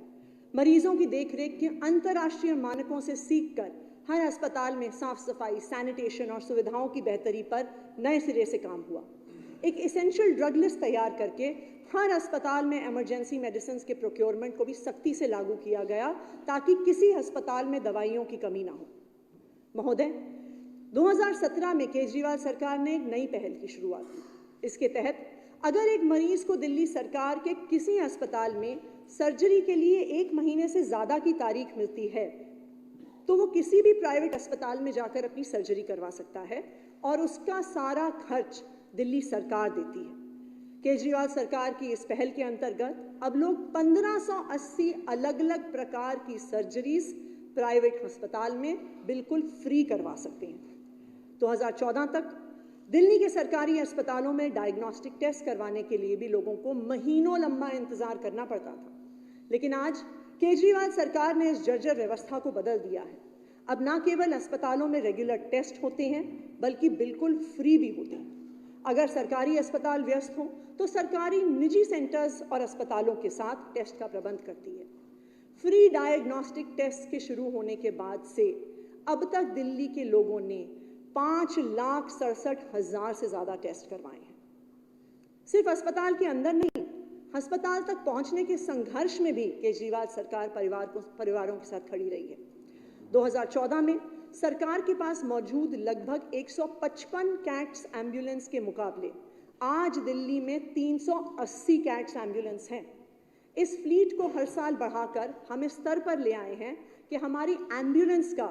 S1: मरीजों की देखरेख के अंतर्राष्ट्रीय मानकों से सीखकर हर अस्पताल में साफ सफाई, सैनिटेशन और सुविधाओं की बेहतरी पर नए सिरे से काम हुआ। एक एसेंशियल ड्रग लिस्ट तैयार करके हर अस्पताल में इमरजेंसी मेडिसिन के प्रोक्योरमेंट को भी सख्ती से लागू किया गया ताकि किसी अस्पताल में दवाइयों की कमी ना हो। महोदय, 2017 में केजरीवाल सरकार ने एक नई पहल की शुरुआत की। इसके तहत अगर एक मरीज को दिल्ली सरकार के किसी अस्पताल में सर्जरी के लिए 1 महीने से ज्यादा की तारीख मिलती है तो वो किसी भी प्राइवेट अस्पताल में जाकर अपनी सर्जरी करवा सकता है और उसका सारा खर्च दिल्ली सरकार देती है। केजरीवाल सरकार की इस पहल के अंतर्गत अब लोग 1580 अलग अलग प्रकार की सर्जरीज प्राइवेट अस्पताल में बिल्कुल फ्री करवा सकते हैं। 2014 तक दिल्ली के सरकारी अस्पतालों में डायग्नोस्टिक टेस्ट करवाने के लिए भी लोगों को महीनों लंबा इंतजार करना पड़ता था, लेकिन आज केजरीवाल सरकार ने इस जर्जर व्यवस्था को बदल दिया है। अब ना केवल अस्पतालों में रेगुलर टेस्ट होते हैं बल्कि बिल्कुल फ्री भी होते हैं। अगर सरकारी अस्पताल व्यस्त हो तो सरकारी निजी सेंटर्स और अस्पतालों के साथ टेस्ट का प्रबंध करती है। फ्री डायग्नोस्टिक टेस्ट के शुरू होने के बाद से अब तक दिल्ली के लोगों ने 5,67,000 से ज्यादा टेस्ट करवाए हैं। सिर्फ अस्पताल के अंदर नहीं, अस्पताल तक पहुंचने के संघर्ष में भी केजरीवाल सरकार परिवारों के साथ खड़ी रही है। 2014 में सरकार के पास मौजूद लगभग 155 कैट्स एम्बुलेंस के मुकाबले आज दिल्ली में 380 कैट्स एम्बुलेंस हैं। इस फ्लीट को हर साल बढ़ाकर हम इस स्तर पर ले आए हैं कि हमारी एम्बुलेंस का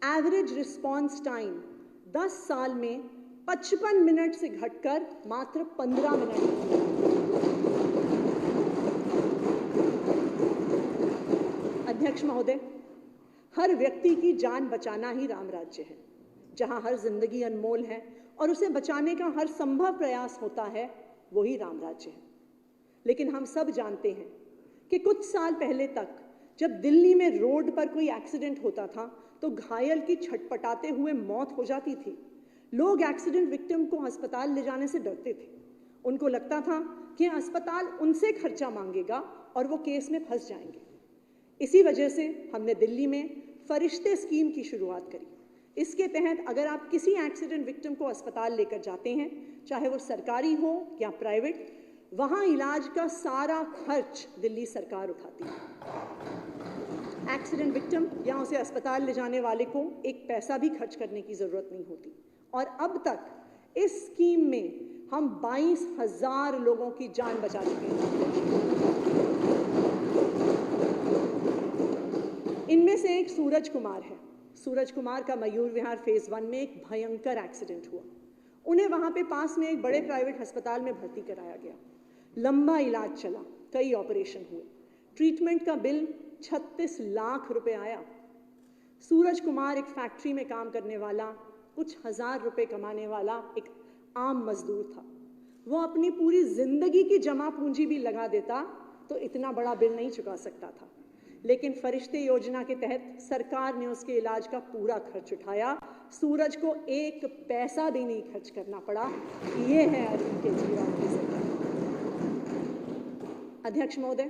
S1: एवरेज रिस्पॉन्स टाइम 10 साल में 55 मिनट से घटकर मात्र 15 मिनट। अध्यक्ष महोदय, हर व्यक्ति की जान बचाना ही राम राज्य है। जहां हर जिंदगी अनमोल है और उसे बचाने का हर संभव प्रयास होता है, वही राम राज्य है। लेकिन हम सब जानते हैं कि कुछ साल पहले तक जब दिल्ली में रोड पर कोई एक्सीडेंट होता था तो घायल की छटपटाते हुए मौत हो जाती थी। लोग एक्सीडेंट विक्टिम को अस्पताल ले जाने से डरते थे। उनको लगता था कि अस्पताल उनसे खर्चा मांगेगा और वो केस में फंस जाएंगे। इसी वजह से हमने दिल्ली में फरिश्ते स्कीम की शुरुआत करी। इसके तहत अगर आप किसी एक्सीडेंट विक्टिम को अस्पताल लेकर जाते हैं, चाहे वो सरकारी हो या प्राइवेट, वहां इलाज का सारा खर्च दिल्ली सरकार उठाती है। एक्सीडेंट विक्टिम या उसे अस्पताल ले जाने वाले को एक पैसा भी खर्च करने की जरूरत नहीं होती। और अब तक इस स्कीम में हम 22,000 लोगों की जान बचा चुके हैं। इनमें से एक सूरज कुमार है। सूरज कुमार का मयूर विहार फेज 1 में एक भयंकर एक्सीडेंट हुआ। उन्हें वहाँ पे पास में एक बड़े प्राइवेट अस्पताल में भर्ती कराया गया। लंबा इलाज चला, कई ऑपरेशन हुए, ट्रीटमेंट का बिल 36 लाख रुपए आया। सूरज कुमार एक फैक्ट्री में काम करने वाला, कुछ हजार रुपए कमाने वाला एक आम मजदूर था। वो अपनी पूरी जिंदगी की जमा पूंजी भी लगा देता तो इतना बड़ा बिल नहीं चुका सकता था, लेकिन फरिश्ते योजना के तहत सरकार ने उसके इलाज का पूरा खर्च उठाया। सूरज को एक पैसा भी नहीं खर्च करना पड़ा। ये है अरविंद केजरीवाल की सरकार। अध्यक्ष महोदय,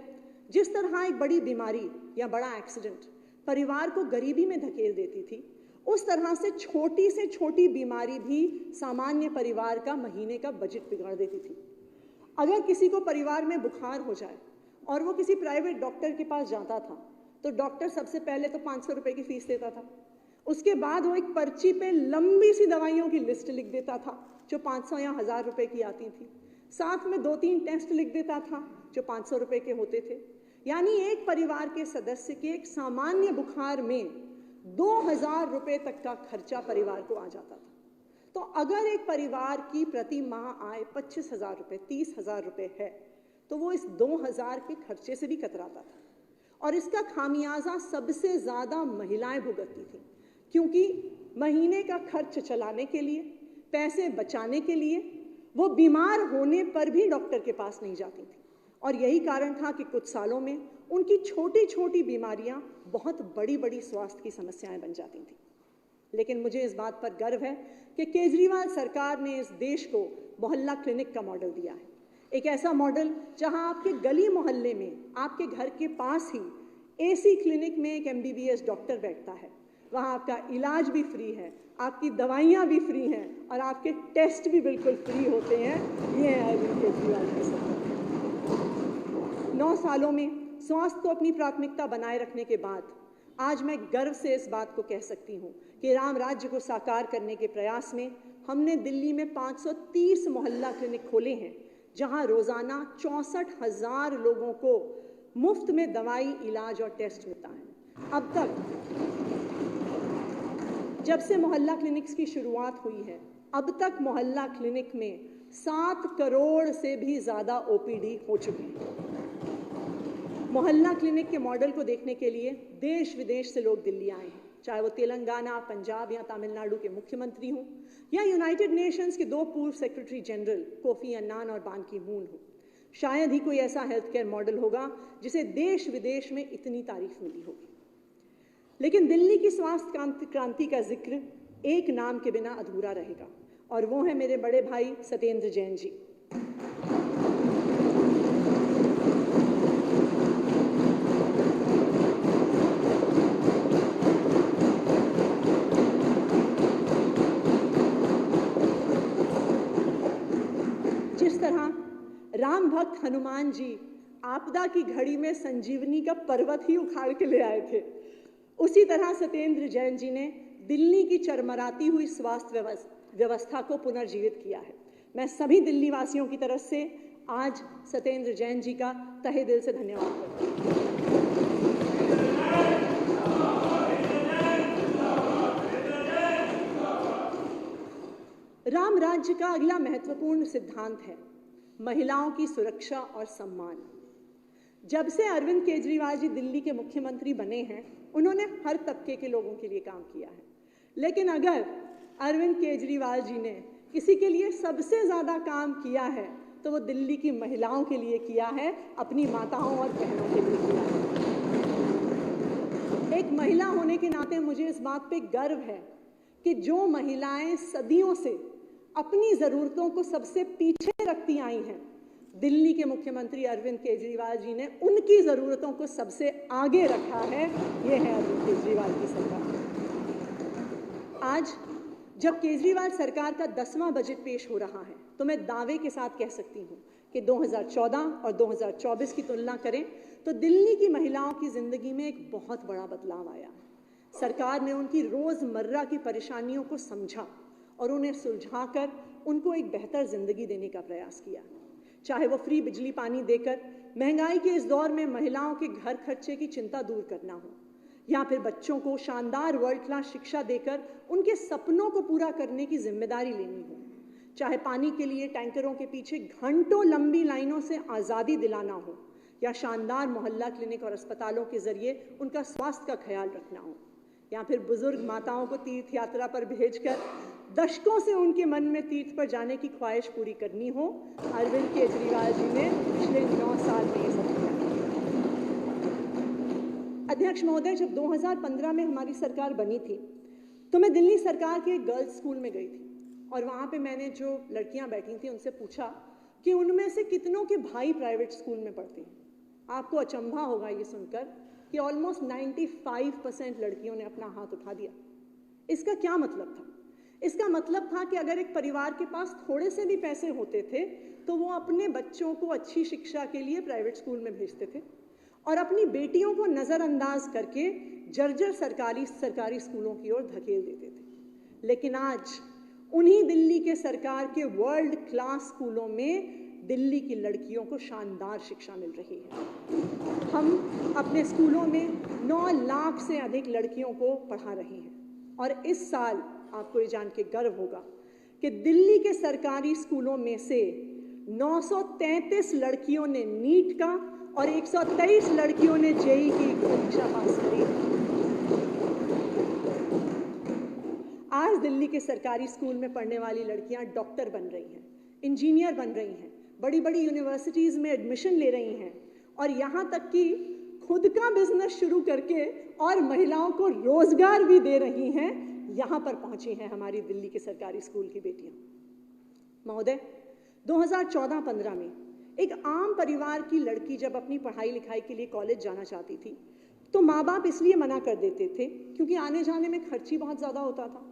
S1: जिस तरह एक बड़ी बीमारी या बड़ा एक्सीडेंट परिवार को गरीबी में धकेल देती थी, उस तरह से छोटी बीमारी भी सामान्य परिवार का महीने का बजट बिगाड़ देती थी। अगर किसी को परिवार में बुखार हो जाए और वो किसी प्राइवेट डॉक्टर के पास जाता था तो डॉक्टर सबसे पहले तो 500 रुपए की फीस देता था। उसके बाद वो एक पर्ची पे लंबी सी दवाइयों की लिस्ट लिख देता था जो 500 या 1000 रुपए की आती थी। साथ में 2-3 टेस्ट लिख देता था जो 500 रुपए के होते थे। यानी एक परिवार के सदस्य के एक सामान्य बुखार में 2000 रुपए तक का खर्चा परिवार को आ जाता था। तो अगर एक परिवार की प्रति माह आय 25,000 रुपए, 30,000 रुपए है तो वो इस 2000 के खर्चे से भी कतराता था। और इसका खामियाजा सबसे ज्यादा महिलाएं भुगतती थी, क्योंकि महीने का खर्च चलाने के लिए, पैसे बचाने के लिए वो बीमार होने पर भी डॉक्टर के पास नहीं जाती थी। और यही कारण था कि कुछ सालों में उनकी छोटी छोटी बीमारियां बहुत बड़ी बड़ी स्वास्थ्य की समस्याएं बन जाती थी। लेकिन मुझे इस बात पर गर्व है कि केजरीवाल सरकार ने इस देश को मोहल्ला क्लिनिक का मॉडल दिया है। एक ऐसा मॉडल जहां आपके गली मोहल्ले में, आपके घर के पास ही एसी क्लिनिक में एक MBBS डॉक्टर बैठता है। वहां आपका इलाज भी फ्री है, आपकी दवाइयां भी फ्री हैं और आपके टेस्ट भी बिल्कुल फ्री होते हैं। ये है अरविंद केजरीवाल की सरकार। 9 सालों में स्वास्थ्य को अपनी प्राथमिकता बनाए रखने के बाद आज मैं गर्व से इस बात को कह सकती हूँ कि राम राज्य को साकार करने के प्रयास में हमने दिल्ली में 530 मोहल्ला क्लिनिक खोले हैं, जहां रोजाना 64,000 लोगों को मुफ्त में दवाई, इलाज और टेस्ट मिलता है। अब तक जब से मोहल्ला क्लिनिक्स की शुरुआत हुई है, अब तक मोहल्ला क्लिनिक में 7 करोड़ से भी ज्यादा OPD हो चुके हैं। मोहल्ला क्लिनिक के मॉडल को देखने के लिए देश विदेश से लोग दिल्ली आए हैं, चाहे वो तेलंगाना, पंजाब या तमिलनाडु के मुख्यमंत्री हों या यूनाइटेड नेशंस के 2 पूर्व सेक्रेटरी जनरल कोफी अन्नान और बान की मून हो। शायद ही कोई ऐसा हेल्थ केयर मॉडल होगा जिसे देश विदेश में इतनी तारीफ मिली होगी। लेकिन दिल्ली की स्वास्थ्य क्रांति का जिक्र एक नाम के बिना अधूरा रहेगा, और वो है मेरे बड़े भाई सत्येंद्र जैन जी। जिस तरह राम भक्त हनुमान जी आपदा की घड़ी में संजीवनी का पर्वत ही उखाड़ के ले आए थे, उसी तरह सत्येंद्र जैन जी ने दिल्ली की चरमराती हुई स्वास्थ्य व्यवस्था को पुनर्जीवित किया है। मैं सभी दिल्ली वासियों की तरफ से आज सत्येंद्र जैन जी का तहे दिल से धन्यवाद करती हूँ। राम राज्य का अगला महत्वपूर्ण सिद्धांत है महिलाओं की सुरक्षा और सम्मान। जब से अरविंद केजरीवाल जी दिल्ली के मुख्यमंत्री बने हैं, उन्होंने हर तबके के लोगों के लिए काम किया है। लेकिन अगर अरविंद केजरीवाल जी ने किसी के लिए सबसे ज्यादा काम किया है तो वो दिल्ली की महिलाओं के लिए किया है, अपनी माताओं और बहनों के लिए किया है। एक महिला होने के नाते मुझे इस बात पे गर्व है कि जो महिलाएं सदियों से अपनी जरूरतों को सबसे पीछे रखती आई हैं, दिल्ली के मुख्यमंत्री अरविंद केजरीवाल जी ने उनकी जरूरतों को सबसे आगे रखा है। ये है अरविंद केजरीवाल की सरकार। आज जब केजरीवाल सरकार का 10वां बजट पेश हो रहा है तो मैं दावे के साथ कह सकती हूँ कि 2014 और 2024 की तुलना करें तो दिल्ली की महिलाओं की जिंदगी में एक बहुत बड़ा बदलाव आया है। सरकार ने उनकी रोजमर्रा की परेशानियों को समझा और उन्हें सुलझाकर उनको एक बेहतर जिंदगी देने का प्रयास किया। चाहे वो फ्री बिजली पानी देकर महंगाई के इस दौर में महिलाओं के घर खर्चे की चिंता दूर करना हो, या फिर बच्चों को शानदार वर्ल्ड क्लास शिक्षा देकर उनके सपनों को पूरा करने की जिम्मेदारी लेनी हो, चाहे पानी के लिए टैंकरों के पीछे घंटों लंबी लाइनों से आज़ादी दिलाना हो, या शानदार मोहल्ला क्लिनिक और अस्पतालों के जरिए उनका स्वास्थ्य का ख्याल रखना हो, या फिर बुजुर्ग माताओं को तीर्थ यात्रा पर भेजकर दशकों से उनके मन में तीर्थ पर जाने की ख्वाहिश पूरी करनी हो, अरविंद केजरीवाल जी ने पिछले 9 साल में ये सब किया। अध्यक्ष महोदय, जब 2015 में हमारी सरकार बनी थी तो मैं दिल्ली सरकार के एक गर्ल्स स्कूल में गई थी और वहाँ पे मैंने जो लड़कियाँ बैठी थी उनसे पूछा कि उनमें से कितनों के भाई प्राइवेट स्कूल में पढ़ते हैं। आपको अचंभा होगा ये सुनकर कि ऑलमोस्ट 95% लड़कियों ने अपना हाथ उठा दिया। इसका क्या मतलब था? इसका मतलब था कि अगर एक परिवार के पास थोड़े से भी पैसे होते थे तो वो अपने बच्चों को अच्छी शिक्षा के लिए प्राइवेट स्कूल में भेजते थे और अपनी बेटियों को नज़रअंदाज करके जर्जर सरकारी स्कूलों की ओर धकेल देते थे। लेकिन आज उन्हीं दिल्ली के सरकार के वर्ल्ड क्लास स्कूलों में दिल्ली की लड़कियों को शानदार शिक्षा मिल रही है। हम अपने स्कूलों में 9 लाख से अधिक लड़कियों को पढ़ा रहे हैं और इस साल आपको ये जान के गर्व होगा कि दिल्ली के सरकारी स्कूलों में से 933 लड़कियों ने नीट का और 123 लड़कियों ने जेईई की परीक्षा पास करी। आज दिल्ली के सरकारी स्कूल में पढ़ने वाली लड़कियां डॉक्टर बन रही हैं, इंजीनियर बन रही हैं, बड़ी बड़ी यूनिवर्सिटीज़ में एडमिशन ले रही हैं और यहाँ तक कि खुद का बिजनेस शुरू करके और महिलाओं को रोजगार भी दे रही हैं। यहाँ पर पहुँची हैं हमारी दिल्ली के सरकारी स्कूल की बेटियाँ। महोदय, 2014-15 में एक आम परिवार की लड़की जब अपनी पढ़ाई लिखाई के लिए कॉलेज जाना चाहती थी तो माँ बाप इसलिए मना कर देते थे क्योंकि आने जाने में खर्च ही बहुत ज़्यादा होता था।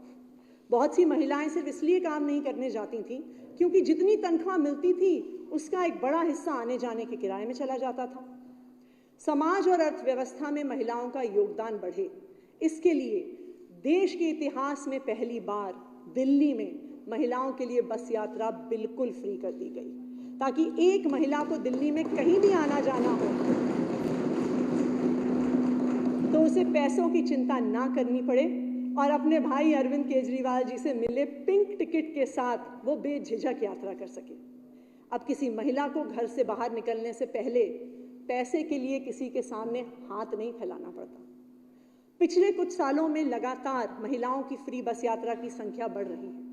S1: बहुत सी महिलाएं सिर्फ इसलिए काम नहीं करने जाती थीं क्योंकि जितनी तनख्वाह मिलती थी उसका एक बड़ा हिस्सा आने जाने के किराए में चला जाता था। समाज और अर्थव्यवस्था में महिलाओं का योगदान बढ़े, इसके लिए देश के इतिहास में पहली बार दिल्ली में महिलाओं के लिए बस यात्रा बिल्कुल फ्री कर दी गई ताकि एक महिला को दिल्ली में कहीं भी आना जाना हो तो उसे पैसों की चिंता ना करनी पड़े और अपने भाई अरविंद केजरीवाल जी से मिले पिंक टिकट के साथ वो बेझिझक यात्रा कर सके। अब किसी महिला को घर से बाहर निकलने से पहले पैसे के लिए किसी के सामने हाथ नहीं फैलाना पड़ता। पिछले कुछ सालों में लगातार महिलाओं की फ्री बस यात्रा की संख्या बढ़ रही है।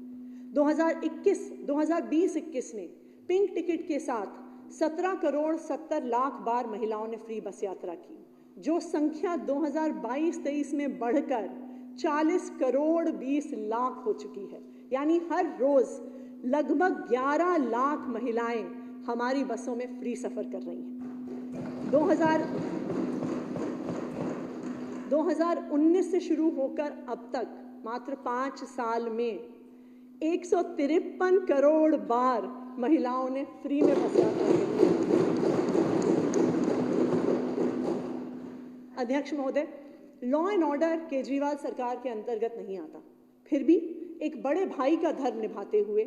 S1: 2020-21 में पिंक टिकट के साथ 17 करोड़ 70 लाख बार महिलाओं ने फ्री बस यात्रा की, जो संख्या 2022-23 में बढ़कर 40 करोड़ 20 लाख हो चुकी है। यानी हर रोज लगभग 11 लाख महिलाएं हमारी बसों में फ्री सफर कर रही हैं। 2019 से शुरू होकर अब तक मात्र 5 साल में 153 करोड़ बार महिलाओं ने फ्री में बस यात्रा की। अध्यक्ष महोदय, लॉ एंड ऑर्डर केजरीवाल सरकार के अंतर्गत नहीं आता, फिर भी एक बड़े भाई का धर्म निभाते हुए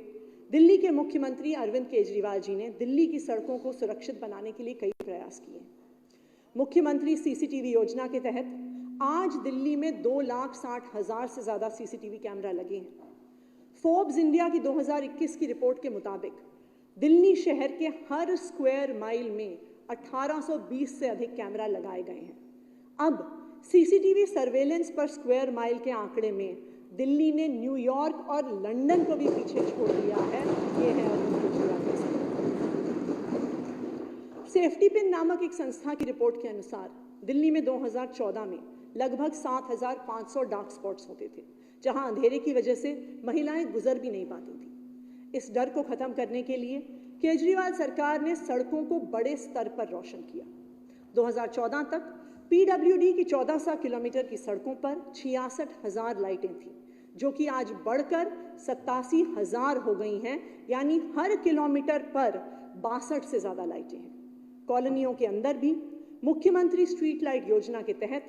S1: दिल्ली के मुख्यमंत्री अरविंद केजरीवाल जी ने दिल्ली की सड़कों को सुरक्षित बनाने के लिए कई प्रयास किए। मुख्यमंत्री सीसीटीवी योजना के तहत आज दिल्ली में 2,60,000 से ज़्यादा सीसीटीवी कैमरा लगे हैं। फोर्ब्स इंडिया की 2021 की रिपोर्ट के मुताबिक दिल्ली शहर के हर स्क्वायर माइल में 1820 से अधिक कैमरा लगाए गए हैं। अब सीसीटीवी सर्वेलेंस पर स्क्वायर माइल के आंकड़े में दिल्ली ने न्यूयॉर्क और लंदन को भी पीछे छोड़ दिया है। ये है सेफ्टी पिन नामक एक संस्था की रिपोर्ट के अनुसार दिल्ली में 2014 में लगभग 7,500 डार्क स्पॉट्स होते थे, जहां अंधेरे की वजह से महिलाएं गुजर भी नहीं पाती थी। इस डर को खत्म करने के लिए केजरीवाल सरकार ने सड़कों को बड़े स्तर पर रोशन किया। 2014 तक पीडब्ल्यूडी की 1400 किलोमीटर की सड़कों पर 66,000 लाइटें थीं, जो कि आज बढ़कर 87,000 हो गई हैं। यानी हर किलोमीटर पर 62 से ज़्यादा लाइटें हैं। कॉलोनियों के अंदर भी मुख्यमंत्री स्ट्रीट लाइट योजना के तहत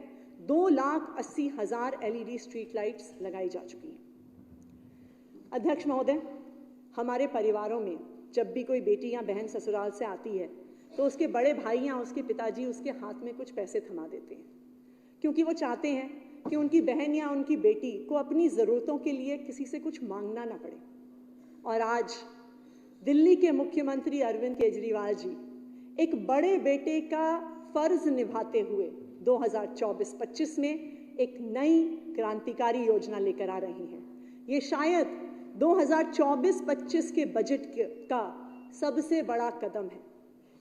S1: 2,80,000 LED स्ट्रीट लाइट्स लगाई जा चुकी हैं। अध्यक्ष महोदय, हमारे परिवारों में जब भी कोई बेटी या बहन ससुराल से आती है तो उसके बड़े भाई या उसके पिताजी उसके हाथ में कुछ पैसे थमा देते हैं, क्योंकि वो चाहते हैं कि उनकी बहन या उनकी बेटी को अपनी ज़रूरतों के लिए किसी से कुछ मांगना ना पड़े। और आज दिल्ली के मुख्यमंत्री अरविंद केजरीवाल जी एक बड़े बेटे का फर्ज निभाते हुए 2024-25 में एक नई क्रांतिकारी योजना लेकर आ रही हैं। ये शायद 2024-25 के बजट का सबसे बड़ा कदम है।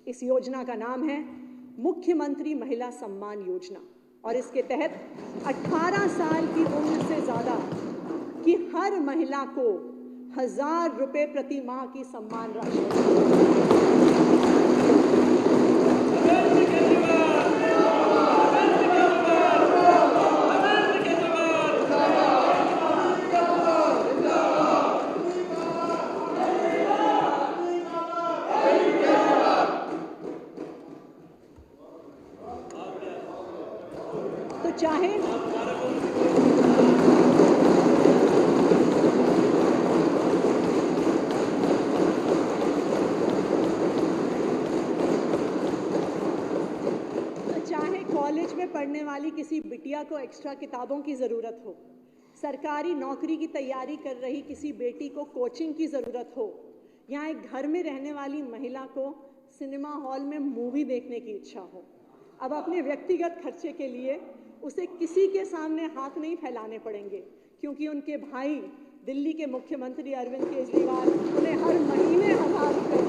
S1: इस योजना का नाम है मुख्यमंत्री महिला सम्मान योजना और इसके तहत 18 साल की उम्र से ज़्यादा की हर महिला को 1000 रुपये प्रति माह की सम्मान राशि। तो चाहे कॉलेज में पढ़ने वाली किसी बिटिया को एक्स्ट्रा किताबों की ज़रूरत हो, सरकारी नौकरी की तैयारी कर रही किसी बेटी को कोचिंग की ज़रूरत हो, या एक घर में रहने वाली महिला को सिनेमा हॉल में मूवी देखने की इच्छा हो, अब अपने व्यक्तिगत खर्चे के लिए उसे किसी के सामने हाथ नहीं फैलाने पड़ेंगे, क्योंकि उनके भाई दिल्ली के मुख्यमंत्री अरविंद केजरीवाल उन्हें हर महीने 1000 रुपये।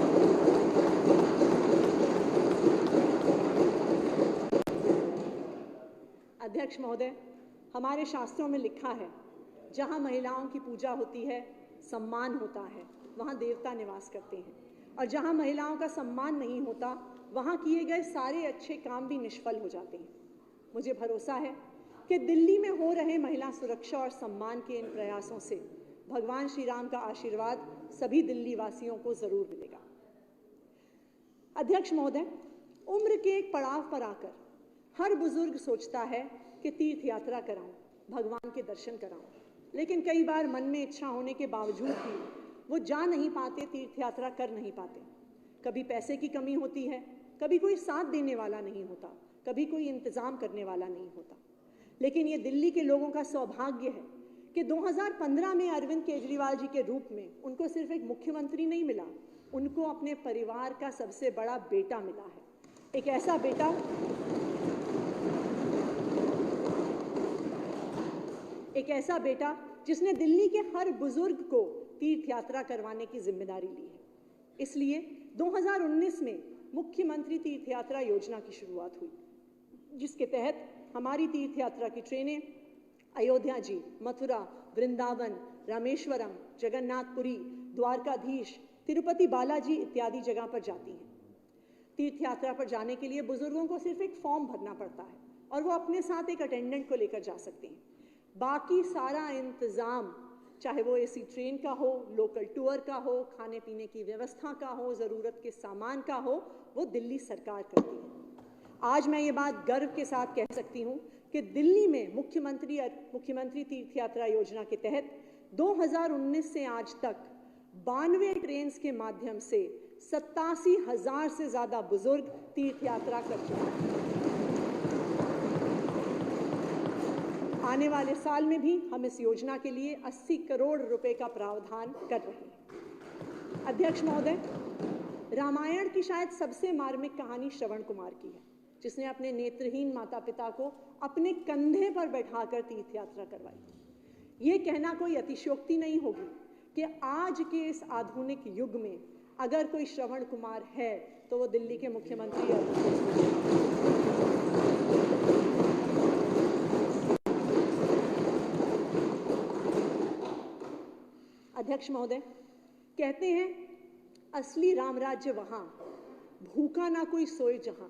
S1: अध्यक्ष महोदय, हमारे शास्त्रों में लिखा है, जहां महिलाओं की पूजा होती है, सम्मान होता है, वहां देवता निवास करते हैं, और जहां महिलाओं का सम्मान नहीं होता, वहां किए गए सारे अच्छे काम भी निष्फल हो जाते हैं। मुझे भरोसा है कि दिल्ली में हो रहे महिला सुरक्षा और सम्मान के इन प्रयासों से भगवान श्री राम का आशीर्वाद सभी दिल्ली वासियों को जरूर मिलेगा। अध्यक्ष महोदय, उम्र के एक पड़ाव पर आकर हर बुजुर्ग सोचता है कि तीर्थ यात्रा कराऊं, भगवान के दर्शन कराऊं, लेकिन कई बार मन में इच्छा होने के बावजूद भी वो जा नहीं पाते, तीर्थ यात्रा कर नहीं पाते। कभी पैसे की कमी होती है, कभी कोई साथ देने वाला नहीं होता, कभी कोई इंतजाम करने वाला नहीं होता। लेकिन ये दिल्ली के लोगों का सौभाग्य है कि 2015 में अरविंद केजरीवाल जी के रूप में उनको सिर्फ एक मुख्यमंत्री नहीं मिला, उनको अपने परिवार का सबसे बड़ा बेटा मिला है। एक ऐसा बेटा जिसने दिल्ली के हर बुजुर्ग को तीर्थ यात्रा करवाने की जिम्मेदारी ली है। इसलिए 2019 में मुख्यमंत्री तीर्थ यात्रा योजना की शुरुआत हुई, जिसके तहत हमारी तीर्थ यात्रा की ट्रेनें अयोध्या जी, मथुरा, वृंदावन, रामेश्वरम, जगन्नाथपुरी, द्वारकाधीश, तिरुपति बालाजी इत्यादि जगह पर जाती हैं। तीर्थ यात्रा पर जाने के लिए बुजुर्गों को सिर्फ एक फॉर्म भरना पड़ता है और वो अपने साथ एक अटेंडेंट को लेकर जा सकते हैं। बाकी सारा इंतज़ाम, चाहे वो एसी ट्रेन का हो, लोकल टूर का हो, खाने पीने की व्यवस्था का हो, ज़रूरत के सामान का हो, वो दिल्ली सरकार करती है। आज मैं ये बात गर्व के साथ कह सकती हूँ कि दिल्ली में मुख्यमंत्री तीर्थ यात्रा योजना के तहत 2019 से आज तक 92 ट्रेन के माध्यम से 87,000 से ज़्यादा बुजुर्ग तीर्थ यात्रा कर चुके हैं। आने वाले साल में भी हम इस योजना के लिए 80 करोड़ रुपए का प्रावधान कर रहे हैं। अध्यक्ष महोदय, रामायण की शायद सबसे मार्मिक कहानी श्रवण कुमार की है, जिसने अपने नेत्रहीन माता पिता को अपने कंधे पर बैठाकर तीर्थ यात्रा करवाई। ये कहना कोई अतिशयोक्ति नहीं होगी कि आज के इस आधुनिक युग में अगर कोई श्रवण कुमार है तो वो दिल्ली के मुख्यमंत्री अध्यक्ष महोदय, कहते हैं असली राम राज्य वहां, भूखा ना कोई सोए जहां।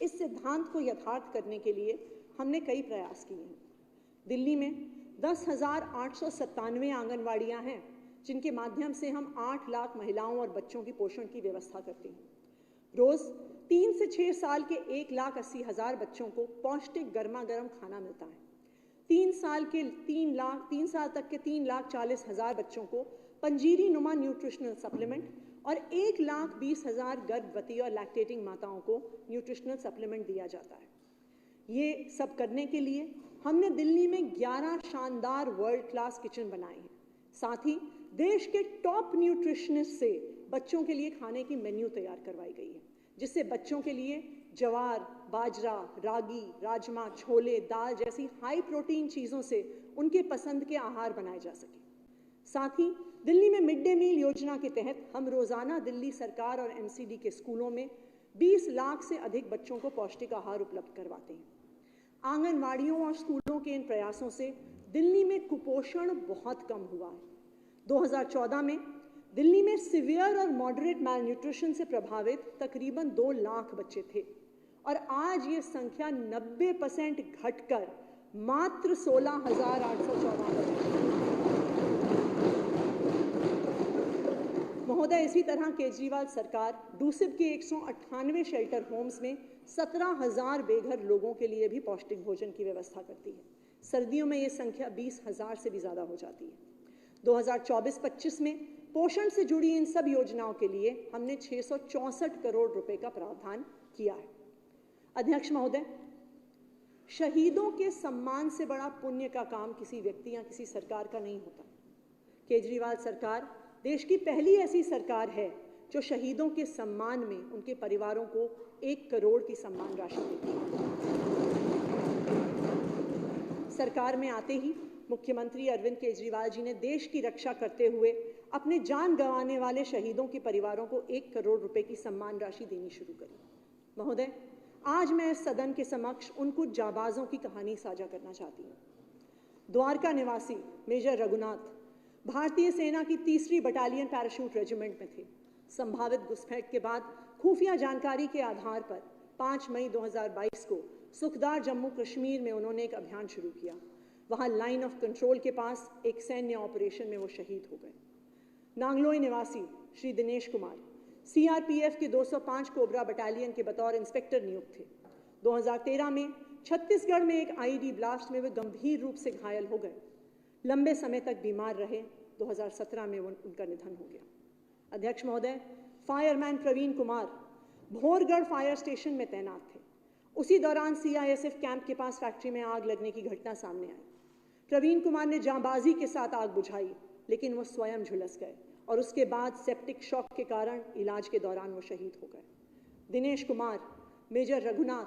S1: इस सिद्धांत को यथार्थ करने के लिए हमने कई प्रयास किए हैं। दिल्ली में 10,897 आंगनवाड़ियां हैं, जिनके माध्यम से हम 8 लाख महिलाओं और बच्चों की पोषण की व्यवस्था करते हैं। रोज 3 से 6 साल के 1,80,000 बच्चों को पौष्टिक गर्मा गर्म खाना मिलता है। 3 साल तक के 3,40,000 बच्चों को पंजीरी नुमा न्यूट्रिशनल सप्लीमेंट और 1,20,000 गर्भवती और लैक्टेटिंग माताओं को न्यूट्रिशनल सप्लीमेंट दिया जाता है। ये सब करने के लिए हमने दिल्ली में 11 शानदार वर्ल्ड क्लास किचन बनाए हैं। साथ ही देश के टॉप न्यूट्रिशनिस्ट से बच्चों के लिए खाने की मेन्यू तैयार करवाई गई है, जिससे बच्चों के लिए ज्वार, बाजरा, रागी, राजमा, छोले, दाल जैसी हाई प्रोटीन चीज़ों से उनके पसंद के आहार बनाए जा सके। साथ ही दिल्ली में मिड डे मील योजना के तहत हम रोज़ाना दिल्ली सरकार और एमसीडी के स्कूलों में 20 लाख से अधिक बच्चों को पौष्टिक आहार उपलब्ध करवाते हैं। आंगनवाड़ियों और स्कूलों के इन प्रयासों से दिल्ली में कुपोषण बहुत कम हुआ है। 2014 में दिल्ली में सीवियर और मॉडरेट मैलन्यूट्रिशन से प्रभावित तकरीबन 2 लाख बच्चे थे और आज ये संख्या 90% घटकर मात्र 16,814 महोदय। इसी तरह केजरीवाल सरकार डूसिब के 198 शेल्टर होम्स में 17,000 बेघर लोगों के लिए भी पौष्टिक भोजन की व्यवस्था करती है। सर्दियों में ये संख्या 20,000 से भी ज़्यादा हो जाती है। 2024-25 में पोषण से जुड़ी इन सब योजनाओं के लिए हमने 664 करोड़ रुपए का प्रावधान किया है। अध्यक्ष महोदय, शहीदों के सम्मान से बड़ा पुण्य का काम किसी व्यक्ति या किसी सरकार का नहीं होता। केजरीवाल सरकार देश की पहली ऐसी सरकार है जो शहीदों के सम्मान में उनके परिवारों को 1 करोड़ की सम्मान राशि देती है। सरकार में आते ही मुख्यमंत्री अरविंद केजरीवाल जी ने देश की रक्षा करते हुए अपने जान गंवाने वाले शहीदों के परिवारों को 1 करोड़ रुपए की सम्मान राशि देनी शुरू करी। महोदय, आज मैं इस सदन के समक्ष उन कुछ जाबाजों की कहानी साझा करना चाहती हूँ। द्वारका निवासी मेजर रघुनाथ भारतीय सेना की 3री बटालियन पैराशूट रेजिमेंट में थे। संभावित घुसपैठ के बाद खुफिया जानकारी के आधार पर 5 मई 2022 को सुखदार जम्मू कश्मीर में उन्होंने एक अभियान शुरू किया। वहां लाइन ऑफ कंट्रोल के पास एक सैन्य ऑपरेशन में वो शहीद हो गए। नांगलोई निवासी श्री दिनेश कुमार सीआरपीएफ के 205 कोबरा बटालियन के बतौर इंस्पेक्टर नियुक्त थे। 2013 में छत्तीसगढ़ में एक आईईडी ब्लास्ट में वे गंभीर रूप से घायल हो गए। लंबे समय तक बीमार रहे। 2017 में उनका निधन हो गया। अध्यक्ष महोदय, fireman Praveen Kumar Bhorgarh fire station में तैनात थे। उसी दौरान सीआईएसएफ कैंप के पास फैक्ट्री में आग लगने की घटना सामने आई। प्रवीण कुमार ने जांबाजी के साथ आग बुझाई, लेकिन वो स्वयं झुलस गए और उसके बाद सेप्टिक शॉक के कारण इलाज के दौरान वो शहीद हो गए। दिनेश कुमार, मेजर रघुनाथ,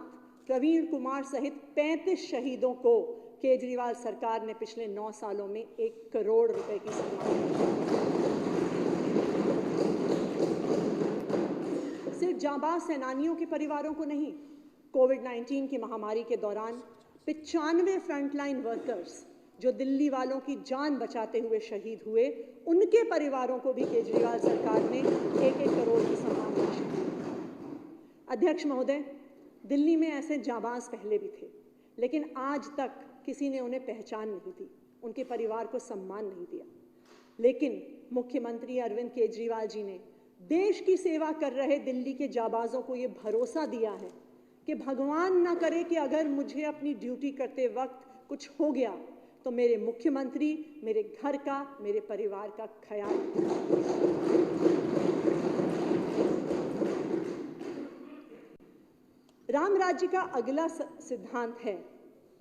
S1: प्रवीण कुमार सहित 35 शहीदों को केजरीवाल सरकार ने पिछले 9 सालों में 1 करोड़ रुपए की सम्मान। सिर्फ जांबाज सेनानियों के परिवारों को नहीं, कोविड-19 की महामारी के दौरान 95 फ्रंटलाइन वर्कर्स जो दिल्ली वालों की जान बचाते हुए शहीद हुए, उनके परिवारों को भी केजरीवाल सरकार ने 1-1 करोड़ की सम्मान राशि दी। अध्यक्ष महोदय, दिल्ली में ऐसे जांबाज पहले भी थे, लेकिन आज तक किसी ने उन्हें पहचान नहीं दी, उनके परिवार को सम्मान नहीं दिया। लेकिन मुख्यमंत्री अरविंद केजरीवाल जी ने देश की सेवा कर रहे दिल्ली के जांबाजों को ये भरोसा दिया है कि भगवान न करे कि अगर मुझे अपनी ड्यूटी करते वक्त कुछ हो गया तो मेरे मुख्यमंत्री मेरे घर का, मेरे परिवार का ख्याल। राम राज्य का अगला सिद्धांत है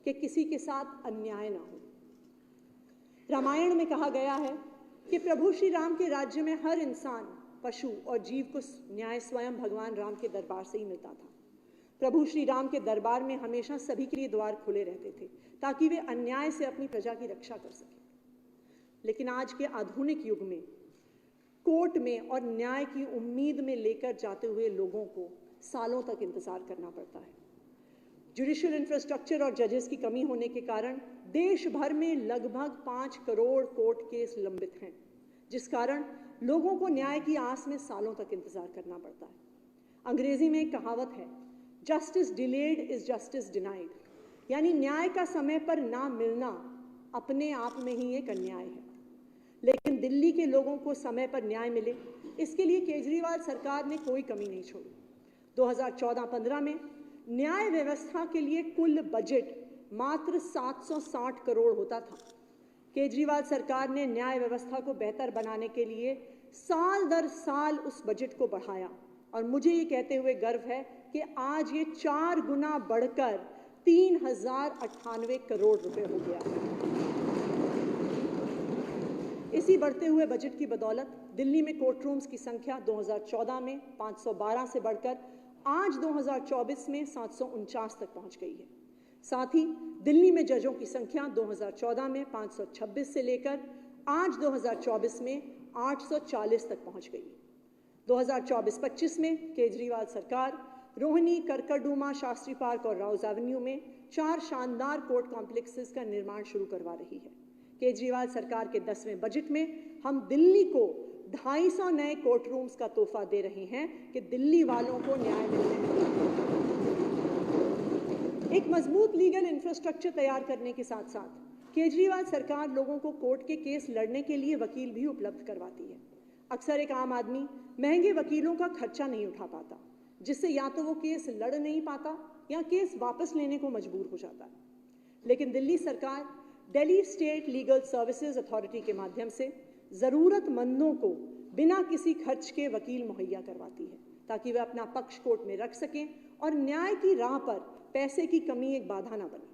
S1: कि किसी के साथ अन्याय ना हो। रामायण में कहा गया है कि प्रभु श्री राम के राज्य में हर इंसान, पशु और जीव को न्याय स्वयं भगवान राम के दरबार से ही मिलता था। प्रभु श्री राम के दरबार में हमेशा सभी के लिए द्वार खुले रहते थे ताकि वे अन्याय से अपनी प्रजा की रक्षा कर सकें। लेकिन आज के आधुनिक युग में कोर्ट में और न्याय की उम्मीद में लेकर जाते हुए लोगों को सालों तक इंतजार करना पड़ता है। जुडिशियल इंफ्रास्ट्रक्चर और जजेस की कमी होने के कारण देश भर में लगभग 5 करोड़ कोर्ट केस लंबित हैं, जिस कारण लोगों को न्याय की आस में सालों तक इंतजार करना पड़ता है। अंग्रेजी में एक कहावत है, justice delayed is justice denied, यानी न्याय का समय पर ना मिलना अपने आप में ही एक अन्याय है। लेकिन दिल्ली के लोगों को समय पर न्याय मिले, इसके लिए केजरीवाल सरकार ने कोई कमी नहीं छोड़ी। 2014-15 में न्याय व्यवस्था के लिए कुल बजट मात्र 760 करोड़ होता था। केजरीवाल सरकार ने न्याय व्यवस्था को बेहतर बनाने के लिए साल दर साल उस बजट को बढ़ाया और मुझे ये कहते हुए गर्व है कि आज ये 4 गुना बढ़कर 3098 करोड़ रुपए हो गया। इसी बढ़ते हुए बजट की बदौलत दिल्ली में कोर्ट रूम्स की संख्या 2014 में 512 से बढ़कर आज 2024 में 749 तक पहुंच गई है। साथ ही दिल्ली में जजों की संख्या 2014 में 526 से लेकर आज 2024 में 840 तक पहुंच गई। 2024-25 में केजरीवाल सरकार रोहिणी, करकरडूमा, शास्त्री पार्क और राउज एवेन्यू में 4 शानदार कोर्ट कॉम्प्लेक्सेस का निर्माण शुरू करवा रही है। केजरीवाल सरकार के 10वें बजट में हम दिल्ली को 250 नए कोर्ट रूम्स का तोहफा दे रहे हैं कि दिल्ली वालों को न्याय मिलने में एक मजबूत लीगल इंफ्रास्ट्रक्चर तैयार करने के साथ साथ केजरीवाल सरकार लोगों को कोर्ट के केस लड़ने के लिए वकील भी उपलब्ध करवाती है। अक्सर एक आम आदमी महंगे वकीलों का खर्चा नहीं उठा पाता, जिससे या तो वो केस लड़ नहीं पाता या केस वापस लेने को मजबूर हो जाता है। लेकिन दिल्ली सरकार Delhi state legal services authority के माध्यम से ज़रूरतमंदों को बिना किसी खर्च के वकील मुहैया करवाती है, ताकि वे अपना पक्ष कोर्ट में रख सकें और न्याय की राह पर पैसे की कमी एक बाधा न बने।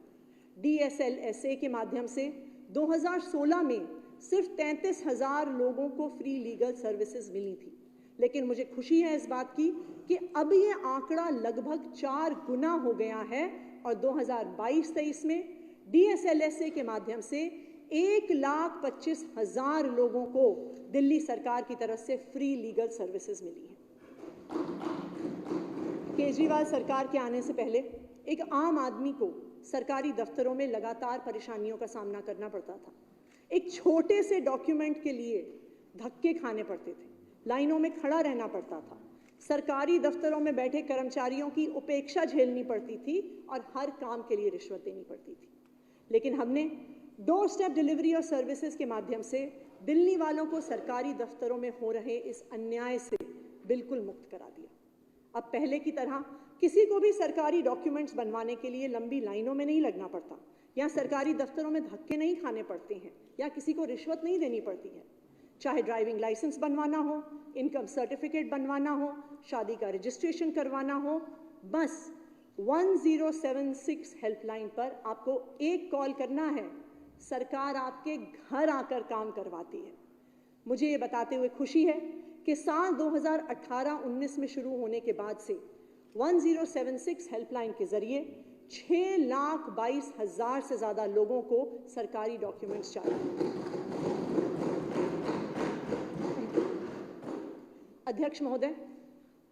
S1: DSLSA के माध्यम से 2016 में सिर्फ 33,000 लोगों को फ्री लीगल सर्विसेज मिली थी, लेकिन मुझे खुशी है इस बात की कि अब ये आंकड़ा लगभग 4 गुना हो गया है और 2022-23 में DSLSA के माध्यम से 1,25,000 लोगों को दिल्ली सरकार की तरफ से फ्री लीगल सर्विसेज मिली है। केजरीवाल सरकार के आने से पहले एक आम आदमी को सरकारी दफ्तरों में लगातार परेशानियों का सामना करना पड़ता था। एक छोटे से डॉक्यूमेंट के लिए धक्के खाने पड़ते थे, लाइनों में खड़ा रहना पड़ता था, सरकारी दफ्तरों में बैठे कर्मचारियों की उपेक्षा झेलनी पड़ती थी और हर काम के लिए रिश्वत देनी पड़ती थी। लेकिन हमने डोर स्टेप डिलीवरी और सर्विसेज के माध्यम से दिल्ली वालों को सरकारी दफ्तरों में हो रहे इस अन्याय से बिल्कुल मुक्त करा दिया। अब पहले की तरह किसी को भी सरकारी डॉक्यूमेंट्स बनवाने के लिए लंबी लाइनों में नहीं लगना पड़ता, या सरकारी दफ्तरों में धक्के नहीं खाने पड़ते हैं, या किसी को रिश्वत नहीं देनी पड़ती है। चाहे ड्राइविंग लाइसेंस बनवाना हो, इनकम सर्टिफिकेट बनवाना हो, शादी का रजिस्ट्रेशन करवाना हो, बस 1076 हेल्पलाइन पर आपको एक कॉल करना है, सरकार आपके घर आकर काम करवाती है। मुझे ये बताते हुए खुशी है कि साल 2018-19 में शुरू होने के बाद से 1076 हेल्पलाइन के जरिए 6,22,000 से ज़्यादा लोगों को सरकारी डॉक्यूमेंट्स चाहिए। अध्यक्ष महोदय,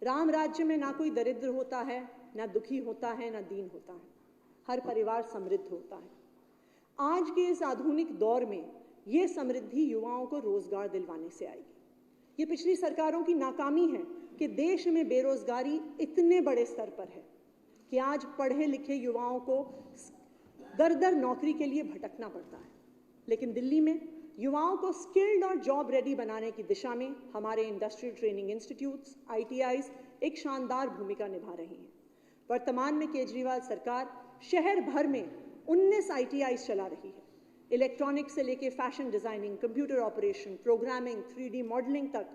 S1: राम राज्य में ना कोई दरिद्र होता है, ना दुखी होता है, ना दीन होता है। हर परिवार समृद्ध होता है। आज के इस आधुनिक दौर में ये समृद्धि युवाओं को रोजगार दिलवाने से आएगी। ये पिछली सरकारों की नाकामी है कि देश में बेरोजगारी इतने बड़े स्तर पर है कि आज पढ़े लिखे युवाओं को दर दर नौकरी के लिए भटकना पड़ता है। लेकिन दिल्ली में युवाओं को स्किल्ड और जॉब रेडी बनाने की दिशा में हमारे इंडस्ट्रियल ट्रेनिंग इंस्टीट्यूट्स ITIs एक शानदार भूमिका निभा रही हैं। वर्तमान में केजरीवाल सरकार शहर भर में 19 ITIs चला रही है। इलेक्ट्रॉनिक्स से लेकर fashion designing, computer operation, programming, 3D modelling तक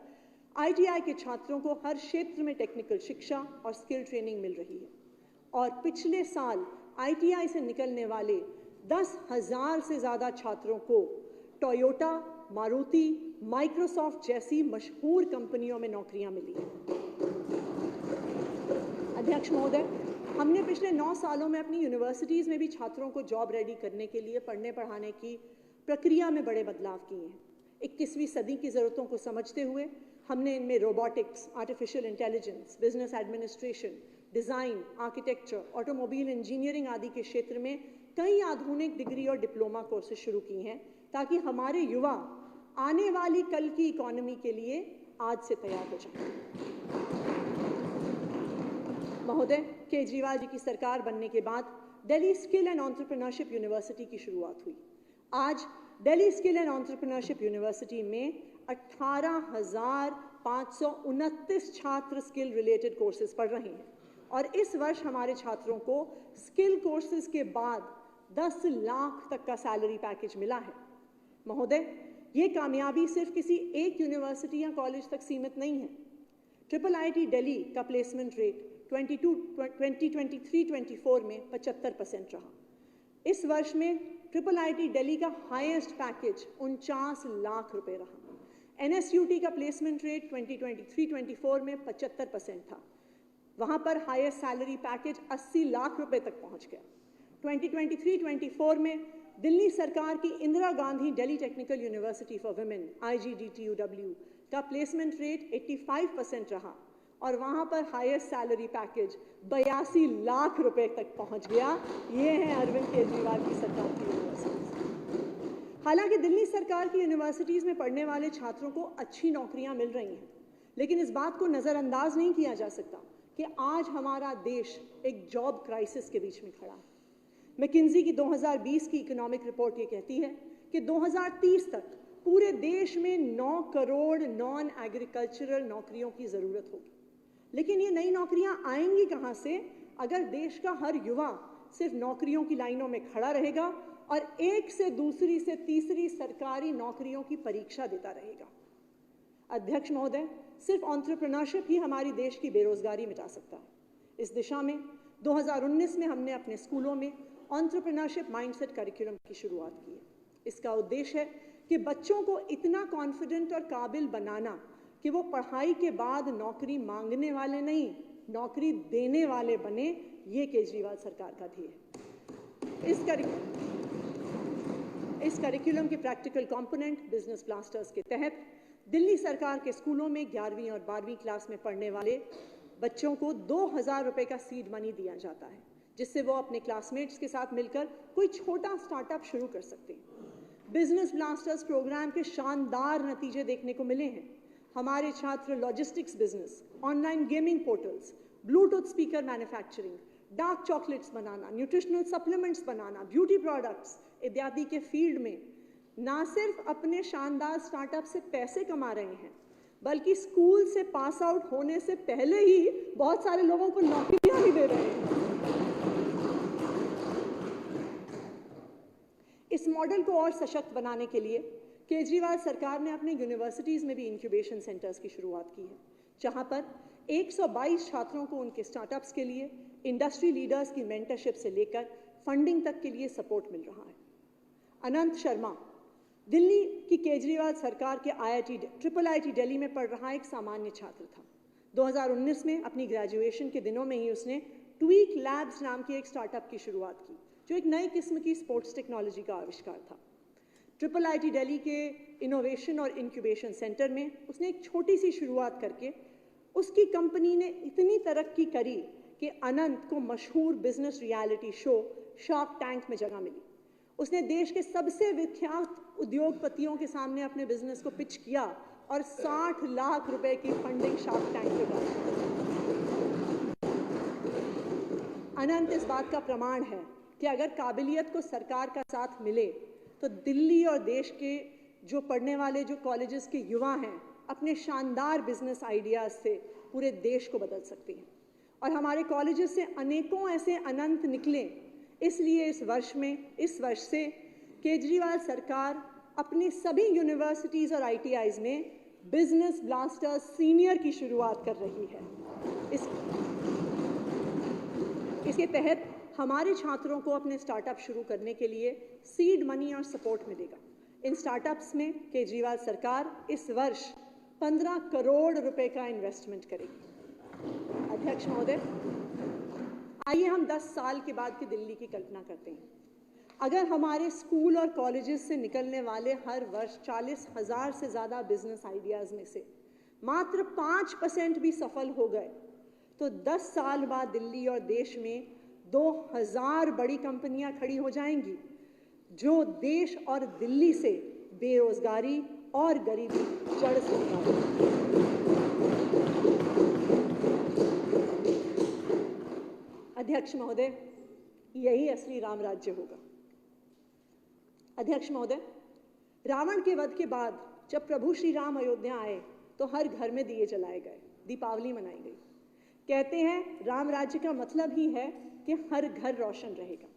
S1: ITI के छात्रों को हर क्षेत्र में टेक्निकल शिक्षा और स्किल ट्रेनिंग मिल रही है। और पिछले साल ITI से निकलने वाले 10,000 से ज़्यादा छात्रों को टोयोटा, मारुति, माइक्रोसॉफ्ट जैसी मशहूर कंपनियों में नौकरियां मिली हैं। अध्यक्ष महोदय, हमने पिछले 9 सालों में अपनी यूनिवर्सिटीज़ में भी छात्रों को जॉब रेडी करने के लिए पढ़ने पढ़ाने की प्रक्रिया में बड़े बदलाव किए हैं। 21वीं सदी की ज़रूरतों को समझते हुए हमने इनमें robotics, artificial intelligence, business administration, design, architecture, automobile engineering आदि के क्षेत्र में कई आधुनिक डिग्री और डिप्लोमा कोर्सेज शुरू किए हैं, ताकि हमारे युवा आने वाली कल की इकोनॉमी के लिए आज से तैयार हो जाएं। महोदय, केजरीवाल जी की सरकार बनने के बाद Delhi skill and entrepreneurship university की शुरुआत हुई। आज Delhi skill and entrepreneurship university में 18,529 छात्र स्किल रिलेटेड कोर्सेज पढ़ रहे हैं और इस वर्ष हमारे छात्रों को स्किल कोर्सेज के बाद 10 लाख तक का सैलरी पैकेज मिला है। महोदय, ये कामयाबी सिर्फ किसी एक यूनिवर्सिटी या कॉलेज तक सीमित नहीं है। IIIT दिल्ली का प्लेसमेंट रेट 2023-24 में 75% रहा। इस वर्ष में IIT दिल्ली का हाईएस्ट पैकेज 49 लाख रुपए रहा। NSUT का प्लेसमेंट रेट 2023-24 में 75% था। वहां पर हाईएस्ट सैलरी पैकेज 80 लाख रुपए तक पहुंच गया। 2023-24 में दिल्ली सरकार की Indira Gandhi Delhi technical university for women IGDTUW का प्लेसमेंट रेट 85% रहा और वहां पर हाईएस्ट सैलरी पैकेज 82 लाख रुपए तक पहुंच गया। ये है अरविंद केजरीवाल की सरकार की यूनिवर्सिटीज। हालांकि दिल्ली सरकार की यूनिवर्सिटीज में पढ़ने वाले छात्रों को अच्छी नौकरियां मिल रही हैं, लेकिन इस बात को नज़रअंदाज नहीं किया जा सकता कि आज हमारा देश एक जॉब क्राइसिस के बीच में खड़ा है। मैकिन्जी की 2020 की इकोनॉमिक रिपोर्ट ये कहती है कि 2030 तक पूरे देश में 9 करोड़ नॉन एग्रीकल्चरल नौकरियों की ज़रूरत होगी। लेकिन ये नई नौकरियां आएंगी कहां से अगर देश का हर युवा सिर्फ नौकरियों की लाइनों में खड़ा रहेगा और एक से दूसरी से तीसरी सरकारी नौकरियों की परीक्षा देता रहेगा। अध्यक्ष महोदय, सिर्फ एंटरप्रेन्योरशिप ही हमारी देश की बेरोजगारी मिटा सकता है। इस दिशा में 2019 में हमने अपने स्कूलों में एंटरप्रेन्योरशिप माइंडसेट करिकुलम की शुरुआत की है। इसका उद्देश्य है कि बच्चों को इतना कॉन्फिडेंट और काबिल बनाना कि वो पढ़ाई के बाद नौकरी मांगने वाले नहीं, नौकरी देने वाले बने। ये केजरीवाल सरकार का ध्येय है। इस करिकुलम के प्रैक्टिकल कंपोनेंट बिजनेस ब्लास्टर्स के तहत दिल्ली सरकार के स्कूलों में 11वीं और 12वीं क्लास में पढ़ने वाले बच्चों को 2000 रुपए का सीड मनी दिया जाता है, जिससे वो अपने क्लासमेट्स के साथ मिलकर कोई छोटा स्टार्टअप शुरू कर सकते हैं। बिजनेस ब्लास्टर्स प्रोग्राम के शानदार नतीजे देखने को मिले हैं। हमारे छात्र logistics business, online gaming portals, bluetooth speaker manufacturing, dark chocolates बनाना, न्यूट्रिशनल सप्लीमेंट्स बनाना, ब्यूटी प्रोडक्ट्स इत्यादि के फील्ड में ना सिर्फ अपने शानदार स्टार्टअप से पैसे कमा रहे हैं, बल्कि स्कूल से पास आउट होने से पहले ही बहुत सारे लोगों को नौकरियां भी दे रहे हैं। इस मॉडल को और सशक्त बनाने के लिए केजरीवाल सरकार ने अपने यूनिवर्सिटीज़ में भी इंक्यूबेशन सेंटर्स की शुरुआत की है, जहां पर 122 छात्रों को उनके स्टार्टअप्स के लिए इंडस्ट्री लीडर्स की मेंटरशिप से लेकर फंडिंग तक के लिए सपोर्ट मिल रहा है। अनंत शर्मा दिल्ली की केजरीवाल सरकार के IIT दिल्ली में पढ़ रहा एक सामान्य छात्र था। 2019 में अपनी ग्रेजुएशन के दिनों में ही उसने ट्वीक लैब्स नाम की एक स्टार्टअप की शुरुआत की, जो एक नई किस्म की स्पोर्ट्स टेक्नोलॉजी का आविष्कार था। IIT दिल्ली के इनोवेशन और इंक्यूबेशन सेंटर में उसने एक छोटी सी शुरुआत करके उसकी कंपनी ने इतनी तरक्की करी कि अनंत को मशहूर business reality show shark tank में जगह मिली। उसने देश के सबसे विख्यात उद्योगपतियों के सामने अपने बिजनेस को पिच किया और 60 लाख रुपए की फंडिंग शार्क टैंक के बाद। अनंत इस बात का प्रमाण है कि अगर काबिलियत को सरकार का साथ मिले तो दिल्ली और देश के जो पढ़ने वाले जो कॉलेजेस के युवा हैं अपने शानदार बिजनेस आइडियाज से पूरे देश को बदल सकते हैं। और हमारे कॉलेजेस से अनेकों ऐसे अनंत निकले। इसलिए इस वर्ष से केजरीवाल सरकार अपनी सभी यूनिवर्सिटीज़ और ITIs में बिजनेस ब्लास्टर्स सीनियर की शुरुआत कर रही है। इसके तहत हमारे छात्रों को अपने स्टार्टअप शुरू करने के लिए सीड मनी और सपोर्ट मिलेगा। इन स्टार्टअप्स में केजरीवाल सरकार इस वर्ष 15 करोड़ रुपए का इन्वेस्टमेंट करेगी। अध्यक्ष महोदय, आइए हम 10 साल के बाद की दिल्ली की कल्पना करते हैं। अगर हमारे स्कूल और कॉलेजेस से निकलने वाले हर वर्ष 40,000 से ज़्यादा बिजनेस आइडियाज़ में से मात्र 5% भी सफल हो गए, तो 10 साल बाद दिल्ली और देश में 2000 बड़ी कंपनियां खड़ी हो जाएंगी, जो देश और दिल्ली से बेरोजगारी और गरीबी जड़ से निकालेंगी। अध्यक्ष महोदय, यही असली राम राज्य होगा। अध्यक्ष महोदय, रावण के वध के बाद जब प्रभु श्री राम अयोध्या आए तो हर घर में दिए जलाए गए, दीपावली मनाई गई। कहते हैं राम राज्य का मतलब ही है कि हर घर रोशन रहेगा।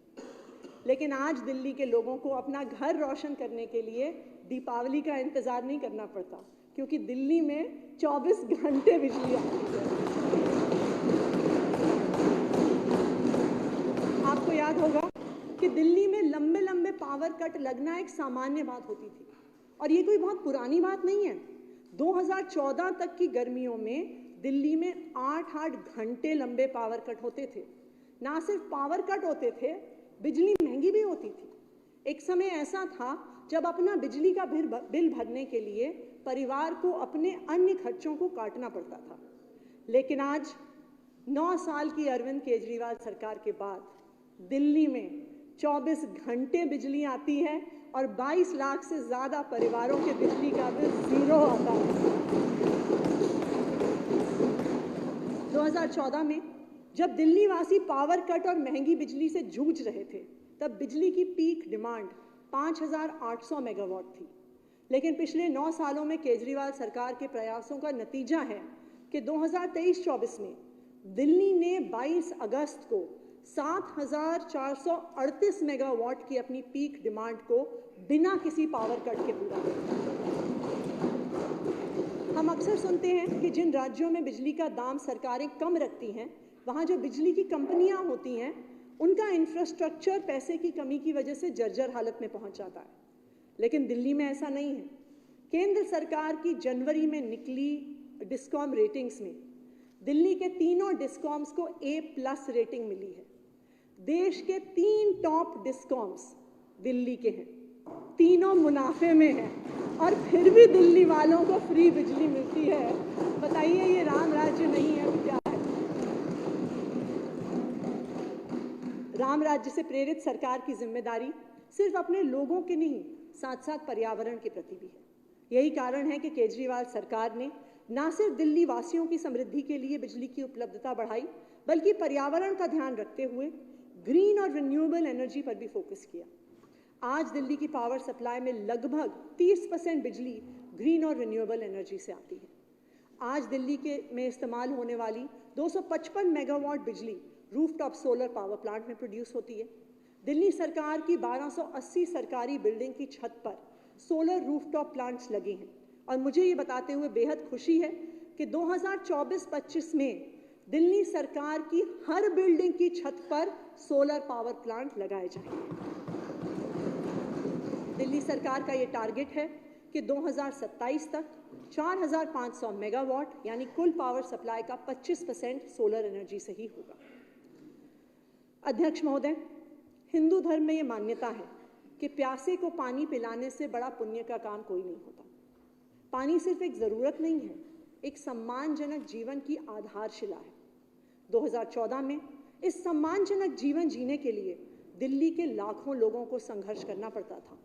S1: लेकिन आज दिल्ली के लोगों को अपना घर रोशन करने के लिए दीपावली का इंतजार नहीं करना पड़ता, क्योंकि दिल्ली में 24 घंटे बिजली आती है। आपको याद होगा कि दिल्ली में लंबे लंबे पावर कट लगना एक सामान्य बात होती थी और ये कोई बहुत पुरानी बात नहीं है। 2014 तक की गर्मियों में दिल्ली में 8-8 घंटे लंबे पावर कट होते थे। ना सिर्फ पावर कट होते थे, बिजली महंगी भी होती थी। एक समय ऐसा था जब अपना बिजली का बिल भरने के लिए परिवार को अपने अन्य खर्चों को काटना पड़ता था। लेकिन आज 9 साल की अरविंद केजरीवाल सरकार के बाद दिल्ली में 24 घंटे बिजली आती है और 22 लाख से ज़्यादा परिवारों के बिजली का बिल जीरो आता है। 2014 में जब दिल्ली वासी पावर कट और महंगी बिजली से जूझ रहे थे, तब बिजली की पीक डिमांड 5,800 मेगावाट थी। लेकिन पिछले 9 सालों में केजरीवाल सरकार के प्रयासों का नतीजा है कि 2023-24 में दिल्ली ने 22 अगस्त को 7,438 मेगावाट की अपनी पीक डिमांड को बिना किसी पावर कट के पूरा किया। हम अक्सर सुनते हैं कि जिन राज्यों में बिजली का दाम सरकारें कम रखती हैं, वहाँ जो बिजली की कंपनियाँ होती हैं, उनका इंफ्रास्ट्रक्चर पैसे की कमी की वजह से जर्जर हालत में पहुँच जाता है। लेकिन दिल्ली में ऐसा नहीं है। केंद्र सरकार की जनवरी में निकली डिस्कॉम रेटिंग्स में दिल्ली के तीनों डिस्कॉम्स को A+ रेटिंग मिली है। देश के 3 टॉप डिस्कॉम्स दिल्ली के हैं, तीनों मुनाफे में हैं और फिर भी दिल्ली वालों को फ्री बिजली मिलती है। बताइए, ये राम राज्य नहीं है तो क्या है? राम राज्य से प्रेरित सरकार की जिम्मेदारी सिर्फ अपने लोगों के नहीं, साथ साथ पर्यावरण के प्रति भी है। यही कारण है कि केजरीवाल सरकार ने न सिर्फ दिल्ली वासियों की समृद्धि के लिए बिजली की उपलब्धता बढ़ाई, बल्कि पर्यावरण का ध्यान रखते हुए ग्रीन और रिन्यूएबल एनर्जी पर भी फोकस किया। आज दिल्ली की पावर सप्लाई में लगभग 30% बिजली ग्रीन और रिन्यूएबल एनर्जी से आती है। आज दिल्ली में इस्तेमाल होने वाली 255 मेगावाट बिजली रूफटॉप सोलर पावर प्लांट में प्रोड्यूस होती है। दिल्ली सरकार की 1280 सरकारी बिल्डिंग की छत पर सोलर रूफटॉप प्लांट्स लगे हैं और मुझे ये बताते हुए बेहद खुशी है कि 2024-25 में दिल्ली सरकार की हर बिल्डिंग की छत पर सोलर पावर प्लांट लगाए जाएंगे। दिल्ली सरकार का ये टारगेट है कि 2027 तक 4,500 मेगावाट यानी कुल पावर सप्लाई का 25% सोलर एनर्जी से ही होगा। अध्यक्ष महोदय, हिंदू धर्म में ये मान्यता है कि प्यासे को पानी पिलाने से बड़ा पुण्य का काम कोई नहीं होता। पानी सिर्फ एक ज़रूरत नहीं है, एक सम्मानजनक जीवन की आधारशिला है। 2014 में इस सम्मानजनक जीवन जीने के लिए दिल्ली के लाखों लोगों को संघर्ष करना पड़ता था।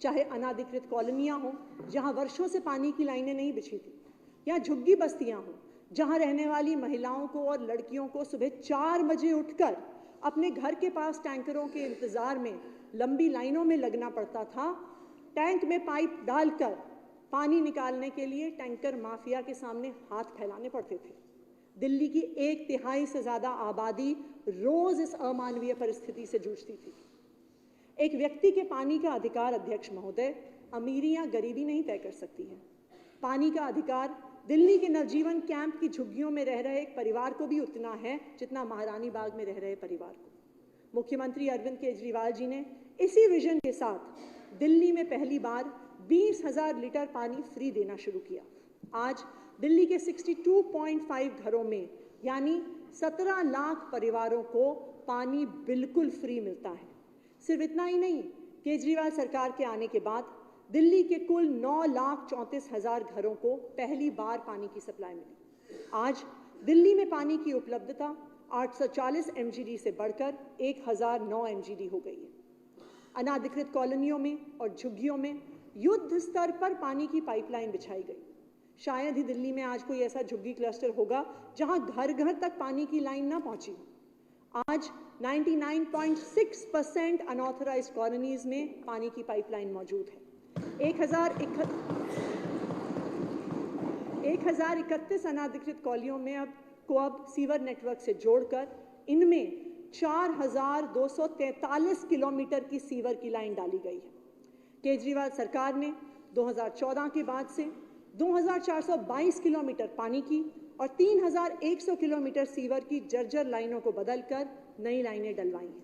S1: चाहे अनाधिकृत कॉलोनियाँ हों जहाँ वर्षों से पानी की लाइनें नहीं बिछी थी, या झुग्गी बस्तियाँ हों जहाँ रहने वाली महिलाओं को और लड़कियों को सुबह 4 बजे उठकर अपने घर के पास टैंकरों के इंतज़ार में लंबी लाइनों में लगना पड़ता था। टैंक में पाइप डालकर पानी निकालने के लिए टैंकर माफिया के सामने हाथ फैलाने पड़ते थे। दिल्ली की 1/3 से ज़्यादा आबादी रोज़ इस अमानवीय परिस्थिति से जूझती थी। एक व्यक्ति के पानी का अधिकार, अध्यक्ष महोदय, अमीरी या गरीबी नहीं तय कर सकती है। पानी का अधिकार दिल्ली के नवजीवन कैंप की झुग्गियों में रह रहे एक परिवार को भी उतना है जितना महारानी बाग में रह रहे परिवार को। मुख्यमंत्री अरविंद केजरीवाल जी ने इसी विजन के साथ दिल्ली में पहली बार 20,000 लीटर पानी फ्री देना शुरू किया। आज दिल्ली के 62.5 घरों में यानी 17 लाख परिवारों को पानी बिल्कुल फ्री मिलता है। सिर्फ इतना ही नहीं, केजरीवाल सरकार के आने के बाद दिल्ली के कुल 9,34,000 घरों को पहली बार पानी की सप्लाई मिली। आज दिल्ली में पानी की उपलब्धता 840 MGD से बढ़कर 1,009 MGD हो गई है। अनाधिकृत कॉलोनियों में और झुग्गियों में युद्ध स्तर पर पानी की पाइपलाइन बिछाई गई। शायद ही दिल्ली में आज कोई ऐसा झुग्गी क्लस्टर होगा जहां घर घर तक पानी की लाइन ना पहुंची। आज 99.6% अनऑथराइज्ड कॉलोनीज में पानी की पाइपलाइन मौजूद है। 1,031 अनाधिकृत कॉलोनियों में अब सीवर नेटवर्क से जोड़कर इनमें 4,243 किलोमीटर की सीवर की लाइन डाली गई है। केजरीवाल सरकार ने 2014 के बाद से 2,422 किलोमीटर पानी की और 3,100 किलोमीटर सीवर की जर्जर लाइनों को बदलकर नई लाइनें डलवाई हैं।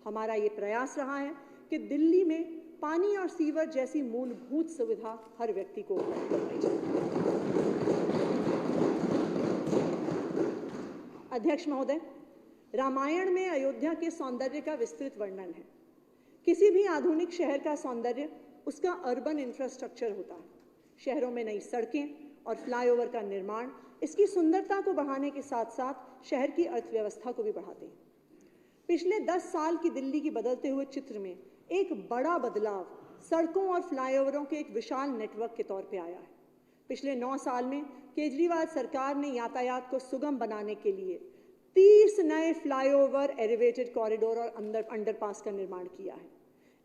S1: हमारा ये प्रयास रहा है कि दिल्ली में पानी और सीवर जैसी मूलभूत सुविधा हर व्यक्ति को उपलब्ध कराई जाए। अध्यक्ष महोदय, रामायण में अयोध्या के सौंदर्य का विस्तृत वर्णन है। किसी भी आधुनिक शहर का सौंदर्य उसका अर्बन इंफ्रास्ट्रक्चर होता है। शहरों में नई सड़कें और फ्लाईओवर का निर्माण इसकी सुंदरता को बढ़ाने के साथ साथ शहर की अर्थव्यवस्था को भी बढ़ाते हैं। पिछले 10 साल की दिल्ली की बदलते हुए चित्र में एक बड़ा बदलाव सड़कों और फ्लाईओवरों के एक विशाल नेटवर्क के तौर पे आया है। पिछले 9 साल में केजरीवाल सरकार ने यातायात को सुगम बनाने के लिए 30 नए फ्लाईओवर, एलिवेटेड कॉरिडोर और अंडरपास का निर्माण किया है।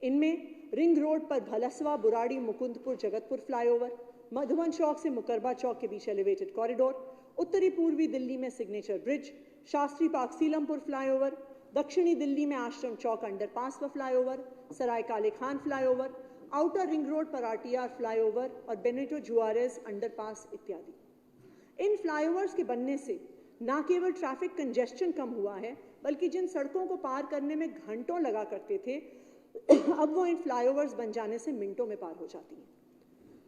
S1: इनमें रिंग रोड पर भलसवा, बुराड़ी, मुकुंदपुर, जगतपुर फ्लाईओवर, मधुबन चौक से मुकरबा चौक के बीच एलिवेटेड कॉरिडोर, उत्तरी पूर्वी दिल्ली में signature bridge, Shastri park Seelampur flyover, दक्षिणी दिल्ली में आश्रम चौक अंडरपास व फ्लाईओवर, सराय काले Khan flyover, outer ring road पर आरटीआर फ्लाईओवर और बेनेटो जुआरेज अंडरपास इत्यादि। इन फ्लाईओवर्स के बनने से न केवल ट्रैफिक कंजेस्शन कम हुआ है, बल्कि जिन सड़कों को पार करने में घंटों लगा करते थे, अब वो इन फ्लाईओवर्स बन जाने से मिनटों में पार हो जाती हैं।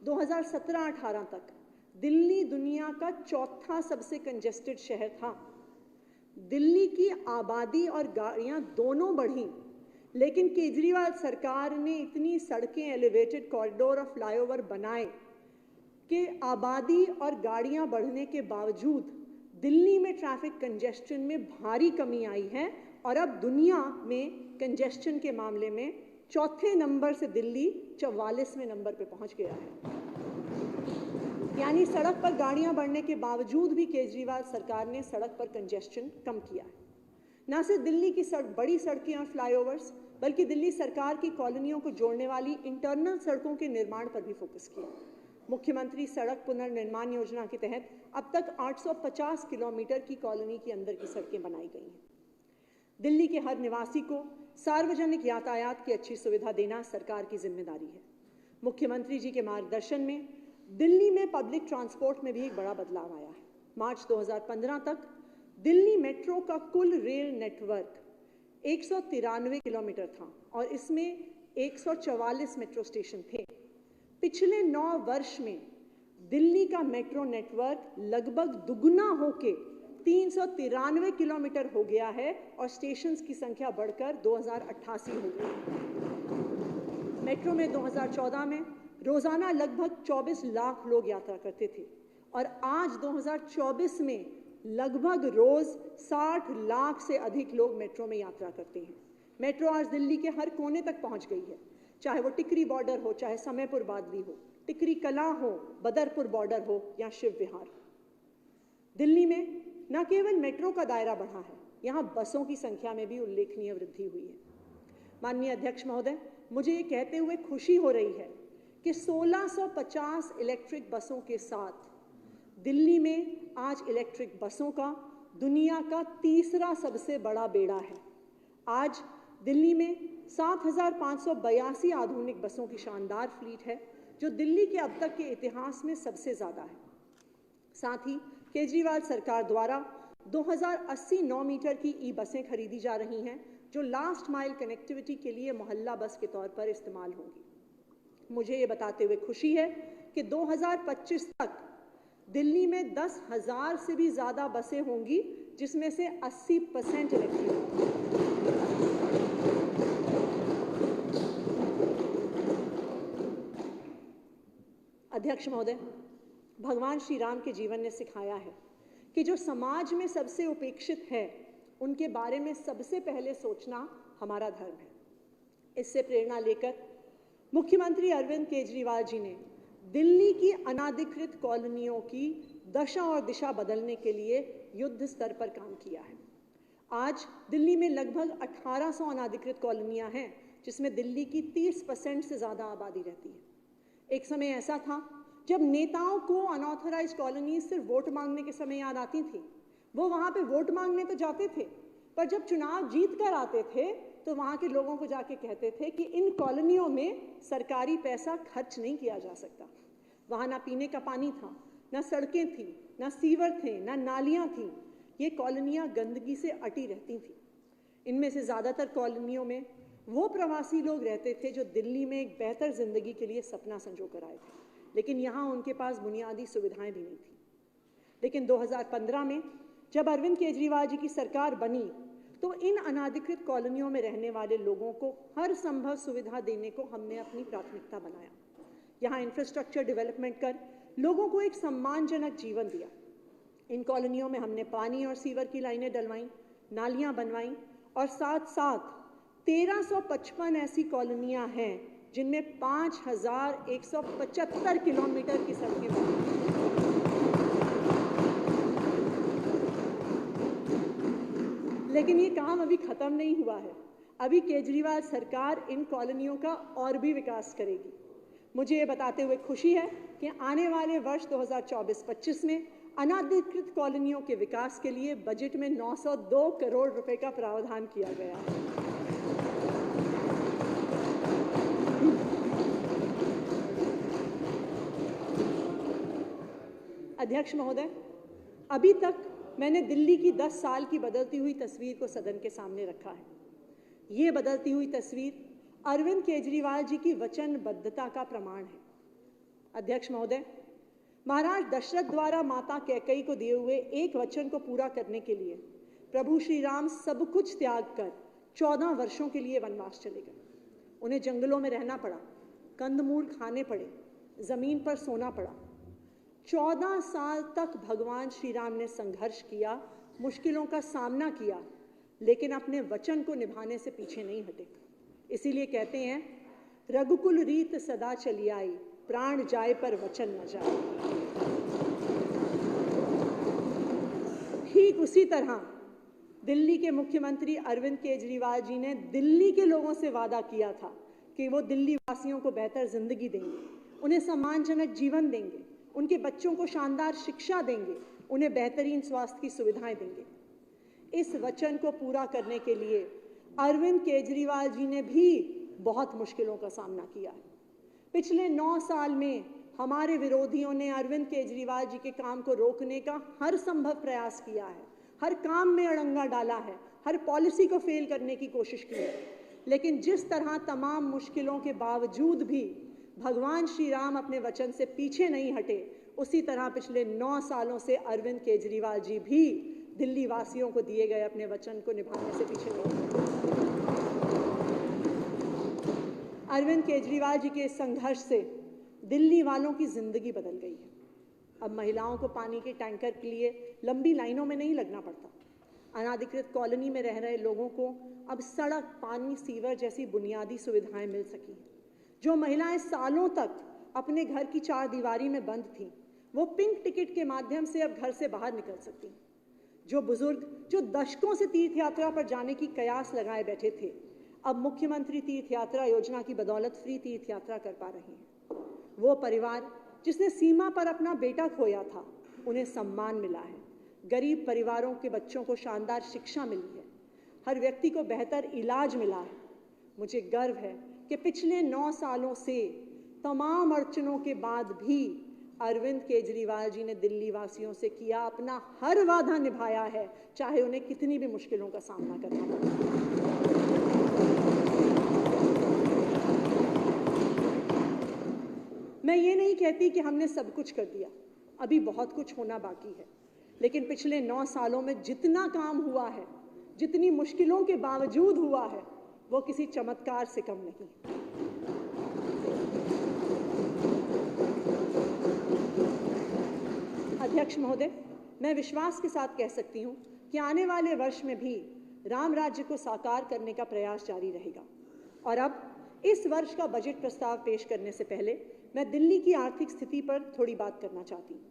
S1: 2017-18 तक दिल्ली दुनिया का चौथा सबसे कंजेस्टेड शहर था। दिल्ली की आबादी और गाड़ियां दोनों बढ़ी, लेकिन केजरीवाल सरकार ने इतनी सड़कें, एलिवेटेड कॉरिडोर और फ्लाईओवर बनाए कि आबादी और गाड़ियां बढ़ने के बावजूद दिल्ली में ट्रैफिक कंजेस्शन में भारी कमी आई है और अब दुनिया में कंजेस्शन के मामले में चौथे नंबर से दिल्ली 44वें नंबर पे पहुंच गया है। यानी सड़क पर गाड़ियां बढ़ने के बावजूद भी केजरीवाल सरकार ने सड़क पर कंजेस्शन कम किया है। न सिर्फ दिल्ली की बड़ी सड़कें और फ्लाईओवर्स, बल्कि दिल्ली सरकार की कॉलोनियों को जोड़ने वाली इंटरनल सड़कों के निर्माण पर भी फोकस किया। मुख्यमंत्री सड़क पुनर्निर्माण योजना के तहत अब तक 850 किलोमीटर की कॉलोनी के अंदर की सड़कें बनाई गई हैं। दिल्ली के हर निवासी को सार्वजनिक यातायात की अच्छी सुविधा देना सरकार की जिम्मेदारी है। मुख्यमंत्री जी के मार्गदर्शन में दिल्ली में पब्लिक ट्रांसपोर्ट में भी एक बड़ा बदलाव आया है। मार्च 2015 तक दिल्ली मेट्रो का कुल रेल नेटवर्क 193 किलोमीटर था और इसमें 144 मेट्रो स्टेशन थे। पिछले 9 वर्ष में दिल्ली का मेट्रो नेटवर्क लगभग दुगना होके 393 किलोमीटर हो गया है और स्टेशंस की संख्या बढ़कर 2088 हो गई। मेट्रो में 2014 में रोजाना लगभग 24 लाख लोग यात्रा करते थे और आज 2024 में लगभग रोज 60 लाख से अधिक लोग मेट्रो में यात्रा करते हैं। मेट्रो आज दिल्ली के हर कोने तक पहुंच गई है, चाहे वो टिकरी बॉर्डर हो, चाहे समयपुर बादली हो, टिकरी कला हो, बदरपुर बॉर्डर हो या शिव विहार। दिल्ली में न केवल मेट्रो का दायरा बढ़ा है, यहाँ बसों की संख्या में भी उल्लेखनीय वृद्धि हुई है। माननीय अध्यक्ष महोदय, मुझे ये कहते हुए खुशी हो रही है कि 1650 इलेक्ट्रिक बसों के साथ दिल्ली में आज इलेक्ट्रिक बसों का दुनिया का तीसरा सबसे बड़ा बेड़ा है। आज दिल्ली में 7582 आधुनिक बसों की शानदार फ्लीट है, जो दिल्ली के अब तक के इतिहास में सबसे ज़्यादा है। साथ ही केजरीवाल सरकार द्वारा 2080 9 मीटर की ई बसें खरीदी जा रही हैं, जो लास्ट माइल कनेक्टिविटी के लिए मोहल्ला बस के तौर पर इस्तेमाल होंगी। मुझे ये बताते हुए खुशी है कि 2025 तक दिल्ली में 10,000 से भी ज़्यादा बसें होंगी, जिसमें से 80% इलेक्ट्रिक होंगी। अध्यक्ष महोदय, भगवान श्री राम के जीवन ने सिखाया है कि जो समाज में सबसे उपेक्षित है, उनके बारे में सबसे पहले सोचना हमारा धर्म है। इससे प्रेरणा लेकर मुख्यमंत्री अरविंद केजरीवाल जी ने दिल्ली की अनाधिकृत कॉलोनियों की दशा और दिशा बदलने के लिए युद्ध स्तर पर काम किया है। आज दिल्ली में लगभग 1800 अनाधिकृत कॉलोनियां हैं, जिसमें दिल्ली की 30% से ज़्यादा आबादी रहती है। एक समय ऐसा था जब नेताओं को अनऑथराइज कॉलोनी सिर्फ वोट मांगने के समय याद आती थी। वो वहाँ पे वोट मांगने तो जाते थे, पर जब चुनाव जीत कर आते थे तो वहाँ के लोगों को जाके कहते थे कि इन कॉलोनियों में सरकारी पैसा खर्च नहीं किया जा सकता। वहाँ ना पीने का पानी था, ना सड़कें थी, ना सीवर थे, ना नालियाँ थीं। ये कॉलोनियाँ गंदगी से अटी रहती थीं। इनमें से ज़्यादातर कॉलोनियों में वो प्रवासी लोग रहते थे जो दिल्ली में एक बेहतर जिंदगी के लिए सपना संजो कर आए थे, लेकिन यहाँ उनके पास बुनियादी सुविधाएं भी नहीं थी। लेकिन 2015 में जब अरविंद केजरीवाल जी की सरकार बनी तो इन अनाधिकृत कॉलोनियों में रहने वाले लोगों को हर संभव सुविधा देने को हमने अपनी प्राथमिकता बनाया। यहाँ इंफ्रास्ट्रक्चर डेवलपमेंट कर लोगों को एक सम्मानजनक जीवन दिया। इन कॉलोनियों में हमने पानी और सीवर की लाइनें डलवाईं, नालियां बनवाईं और साथ साथ 1355 ऐसी कॉलोनियां हैं जिनमें 5175 किलोमीटर की सड़कें बनी। लेकिन ये काम अभी खत्म नहीं हुआ है। अभी केजरीवाल सरकार इन कॉलोनियों का और भी विकास करेगी। मुझे ये बताते हुए खुशी है कि आने वाले वर्ष 2024-25 में अनाधिकृत कॉलोनियों के विकास के लिए बजट में 902 करोड़ रुपए का प्रावधान किया गया है। अध्यक्ष महोदय, अभी तक मैंने दिल्ली की 10 साल की बदलती हुई तस्वीर को सदन के सामने रखा है। ये बदलती हुई तस्वीर अरविंद केजरीवाल जी की वचनबद्धता का प्रमाण है। अध्यक्ष महोदय, महाराज दशरथ द्वारा माता कैकेयी को दिए हुए एक वचन को पूरा करने के लिए प्रभु श्री राम सब कुछ त्याग कर 14 वर्षों के लिए वनवास चले गए। उन्हें जंगलों में रहना पड़ा, कंदमूल खाने पड़े, जमीन पर सोना पड़ा। 14 साल तक भगवान श्री राम ने संघर्ष किया, मुश्किलों का सामना किया, लेकिन अपने वचन को निभाने से पीछे नहीं हटे। इसीलिए कहते हैं, रघुकुल रीत सदा चली आई, प्राण जाए पर वचन न जाए। ठीक उसी तरह दिल्ली के मुख्यमंत्री अरविंद केजरीवाल जी ने दिल्ली के लोगों से वादा किया था कि वो दिल्ली वासियों को बेहतर जिंदगी देंगे, उन्हें सम्मानजनक जीवन देंगे, उनके बच्चों को शानदार शिक्षा देंगे, उन्हें बेहतरीन स्वास्थ्य की सुविधाएं देंगे। इस वचन को पूरा करने के लिए अरविंद केजरीवाल जी ने भी बहुत मुश्किलों का सामना किया है। पिछले 9 साल में हमारे विरोधियों ने अरविंद केजरीवाल जी के काम को रोकने का हर संभव प्रयास किया है, हर काम में अड़ंगा डाला है, हर पॉलिसी को फेल करने की कोशिश की है। लेकिन जिस तरह तमाम मुश्किलों के बावजूद भी भगवान श्री राम अपने वचन से पीछे नहीं हटे, उसी तरह पिछले 9 सालों से अरविंद केजरीवाल जी भी दिल्ली वासियों को दिए गए अपने वचन को निभाने से पीछे नहीं हटे। अरविंद केजरीवाल जी के इस संघर्ष से दिल्ली वालों की जिंदगी बदल गई है। अब महिलाओं को पानी के टैंकर के लिए लंबी लाइनों में नहीं लगना पड़ता। अनाधिकृत कॉलोनी में रह रहे लोगों को अब सड़क, पानी, सीवर जैसी बुनियादी सुविधाएं मिल सकी हैं। जो महिलाएं सालों तक अपने घर की 4 दीवारी में बंद थीं, वो पिंक टिकट के माध्यम से अब घर से बाहर निकल सकती हैं। जो बुजुर्ग जो दशकों से तीर्थ यात्रा पर जाने की कयास लगाए बैठे थे, अब मुख्यमंत्री तीर्थ यात्रा योजना की बदौलत फ्री तीर्थ यात्रा कर पा रहे हैं। वो परिवार जिसने सीमा पर अपना बेटा खोया था, उन्हें सम्मान मिला है। गरीब परिवारों के बच्चों को शानदार शिक्षा मिली है। हर व्यक्ति को बेहतर इलाज मिला है। मुझे गर्व है कि पिछले 9 सालों से तमाम अड़चनों के बाद भी अरविंद केजरीवाल जी ने दिल्ली वासियों से किया अपना हर वादा निभाया है, चाहे उन्हें कितनी भी मुश्किलों का सामना करना पड़े। मैं ये नहीं कहती कि हमने सब कुछ कर दिया, अभी बहुत कुछ होना बाकी है, लेकिन पिछले 9 सालों में जितना काम हुआ है, जितनी मुश्किलों के बावजूद हुआ है, वो किसी चमत्कार से कम नहीं। अध्यक्ष महोदय, मैं विश्वास के साथ कह सकती हूँ कि आने वाले वर्ष में भी राम राज्य को साकार करने का प्रयास जारी रहेगा। और अब इस वर्ष का बजट प्रस्ताव पेश करने से पहले मैं दिल्ली की आर्थिक स्थिति पर थोड़ी बात करना चाहती हूँ।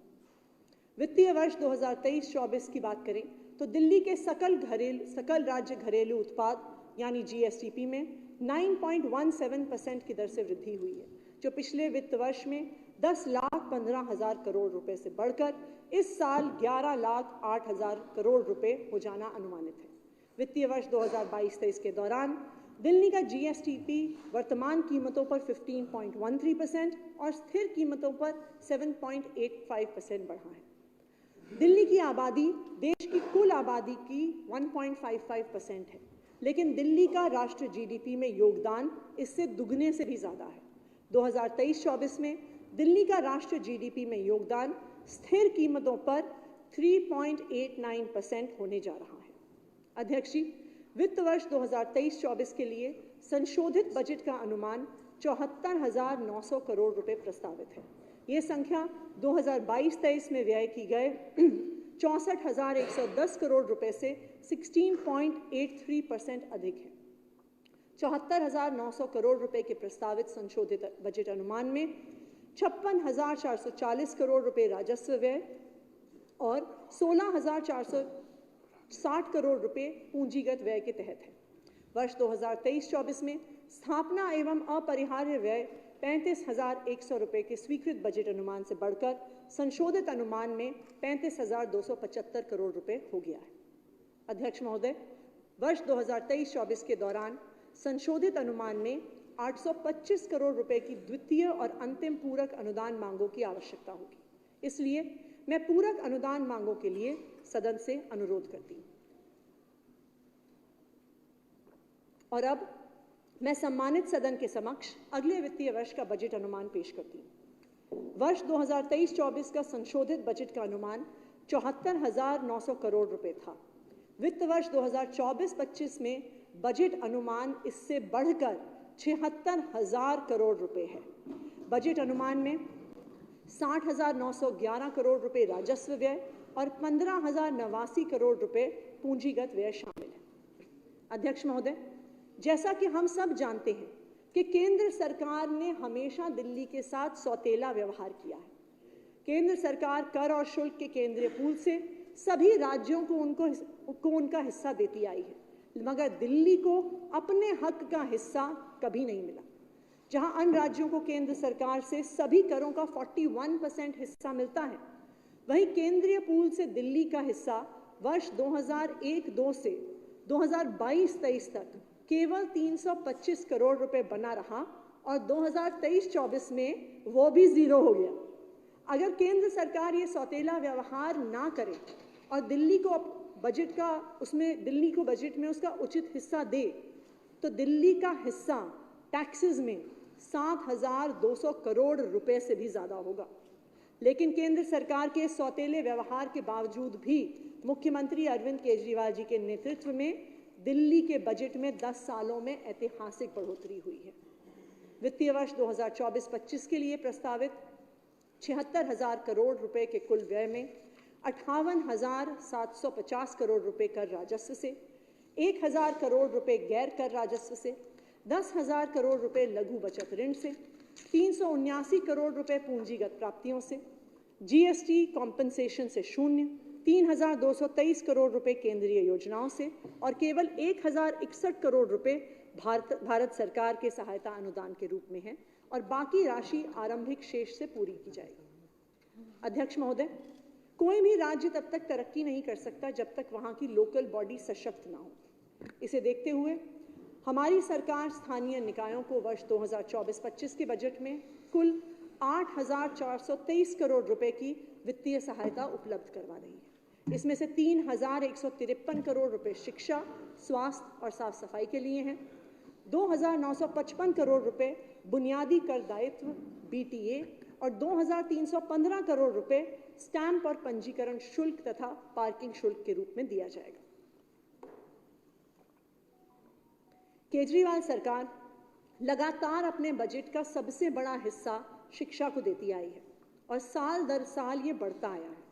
S1: वित्तीय वर्ष 2023-24 की बात करें तो दिल्ली के सकल राज्य घरेलू उत्पाद यानी GSTP में 9.17% की दर से वृद्धि हुई है, जो पिछले वित्त वर्ष में 10,15,000 करोड़ रुपए से बढ़कर इस साल 11,08,000 करोड़ रुपए हो जाना अनुमानित है। वित्तीय वर्ष 2022-23 के दौरान दिल्ली का GSTP वर्तमान कीमतों पर 15.13% और स्थिर कीमतों पर 7.85% बढ़ा है। दिल्ली की आबादी देश की कुल आबादी की 1.55% है, लेकिन दिल्ली का राष्ट्र जीडीपी में योगदान इससे दुगने से भी ज़्यादा है। 2023-24 में दिल्ली का राष्ट्र जीडीपी में योगदान स्थिर कीमतों पर 3.89% होने जा रहा है। अध्यक्ष जी, वित्त वर्ष 2023-24 के लिए संशोधित बजट का अनुमान 74,900 करोड़ रुपए प्रस्तावित है। ये संख्या 2022-23 में व्यय की गए 64,110 करोड़ रुपए से 16.83% अधिक है। 74,900 करोड़ रुपए के प्रस्तावित संशोधित बजट अनुमान में 56,440 करोड़ रुपए राजस्व व्यय और 16,460 करोड़ रुपए पूंजीगत व्यय के तहत है। वर्ष 2023-24 में स्थापना एवं अपरिहार्य व्यय 35,100 रुपए के स्वीकृत बजट अनुमान से बढ़कर संशोधित अनुमान में 35,275 करोड़ रुपए हो गया है। अध्यक्ष महोदय, वर्ष 2023-24 के दौरान संशोधित अनुमान में 825 करोड़ रुपए की द्वितीय और अंतिम पूरक अनुदान मांगों की आवश्यकता होगी। इसलिए मैं पूरक अनुदान मांगों के लिए सदन से अनुरोध करती हूं। और अब मैं सम्मानित सदन के समक्ष अगले वित्तीय वर्ष का बजट अनुमान पेश करती हूं। वर्ष 2023-24 का संशोधित बजट का अनुमान 74,900 करोड़ रुपए था। वित्त वर्ष 2024-25 में बजट अनुमान इससे बढ़कर 76,000 करोड़ रुपए है। बजट अनुमान में 60,911 करोड़ रुपए राजस्व व्यय और 15,089 करोड़ रुपए पूंजीगत व्यय शामिल है। अध्यक्ष महोदय, जैसा कि हम सब जानते हैं कि केंद्र सरकार ने हमेशा दिल्ली के साथ सौतेला व्यवहार किया है। केंद्र सरकार कर और शुल्क के केंद्रीय पूल से सभी राज्यों को उनका हिस्सा देती आई है, मगर दिल्ली को अपने हक का हिस्सा कभी नहीं मिला। जहां अन्य राज्यों को केंद्र सरकार से सभी करों का 41% हिस्सा मिलता है, वहीं केंद्रीय पूल से दिल्ली का हिस्सा वर्ष 2001-2 से 2022-23 तक केवल 325 करोड़ रुपए बना रहा और 2023-24 में वो भी जीरो हो गया। अगर केंद्र सरकार ये सौतेला व्यवहार ना करे और दिल्ली को बजट में उसका उचित हिस्सा दे, तो दिल्ली का हिस्सा टैक्सेस में 7,200 करोड़ रुपए से भी ज्यादा होगा। लेकिन केंद्र सरकार के सौतेले व्यवहार के बावजूद भी मुख्यमंत्री अरविंद केजरीवाल जी के नेतृत्व में दिल्ली के बजट में 10 सालों में ऐतिहासिक बढ़ोतरी हुई है। वित्तीय वर्ष 2024-25 के लिए प्रस्तावित 76,000 करोड़ रुपए के कुल व्यय में 58,750 करोड़ रुपए कर राजस्व से, 1,000 करोड़ रुपए गैर कर राजस्व से, 10,000 करोड़ रुपए लघु बचत ऋण से, 379 करोड़ रुपए पूंजीगत प्राप्तियों से, जीएसटी कॉम्पनसेशन से शून्य, 3,223 करोड़ रुपए केंद्रीय योजनाओं से और केवल 1,061 करोड़ रुपए भारत सरकार के सहायता अनुदान के रूप में है और बाकी राशि आरंभिक शेष से पूरी की जाएगी। अध्यक्ष महोदय, कोई भी राज्य तब तक तरक्की नहीं कर सकता जब तक वहां की लोकल बॉडी सशक्त ना हो। इसे देखते हुए हमारी सरकार स्थानीय निकायों को वर्ष 2024-25 के बजट में कुल 8,423 करोड़ रुपए की वित्तीय सहायता उपलब्ध करवा रही है। इसमें से 3,153 करोड़ रुपए शिक्षा, स्वास्थ्य और साफ सफाई के लिए हैं, 2,955 करोड़ रुपए बुनियादी कर दायित्व BTA और 2,315 करोड़ रुपए स्टैंप और पंजीकरण शुल्क तथा पार्किंग शुल्क के रूप में दिया जाएगा। केजरीवाल सरकार लगातार अपने बजट का सबसे बड़ा हिस्सा शिक्षा को देती आई है और साल दर साल ये बढ़ता आया है।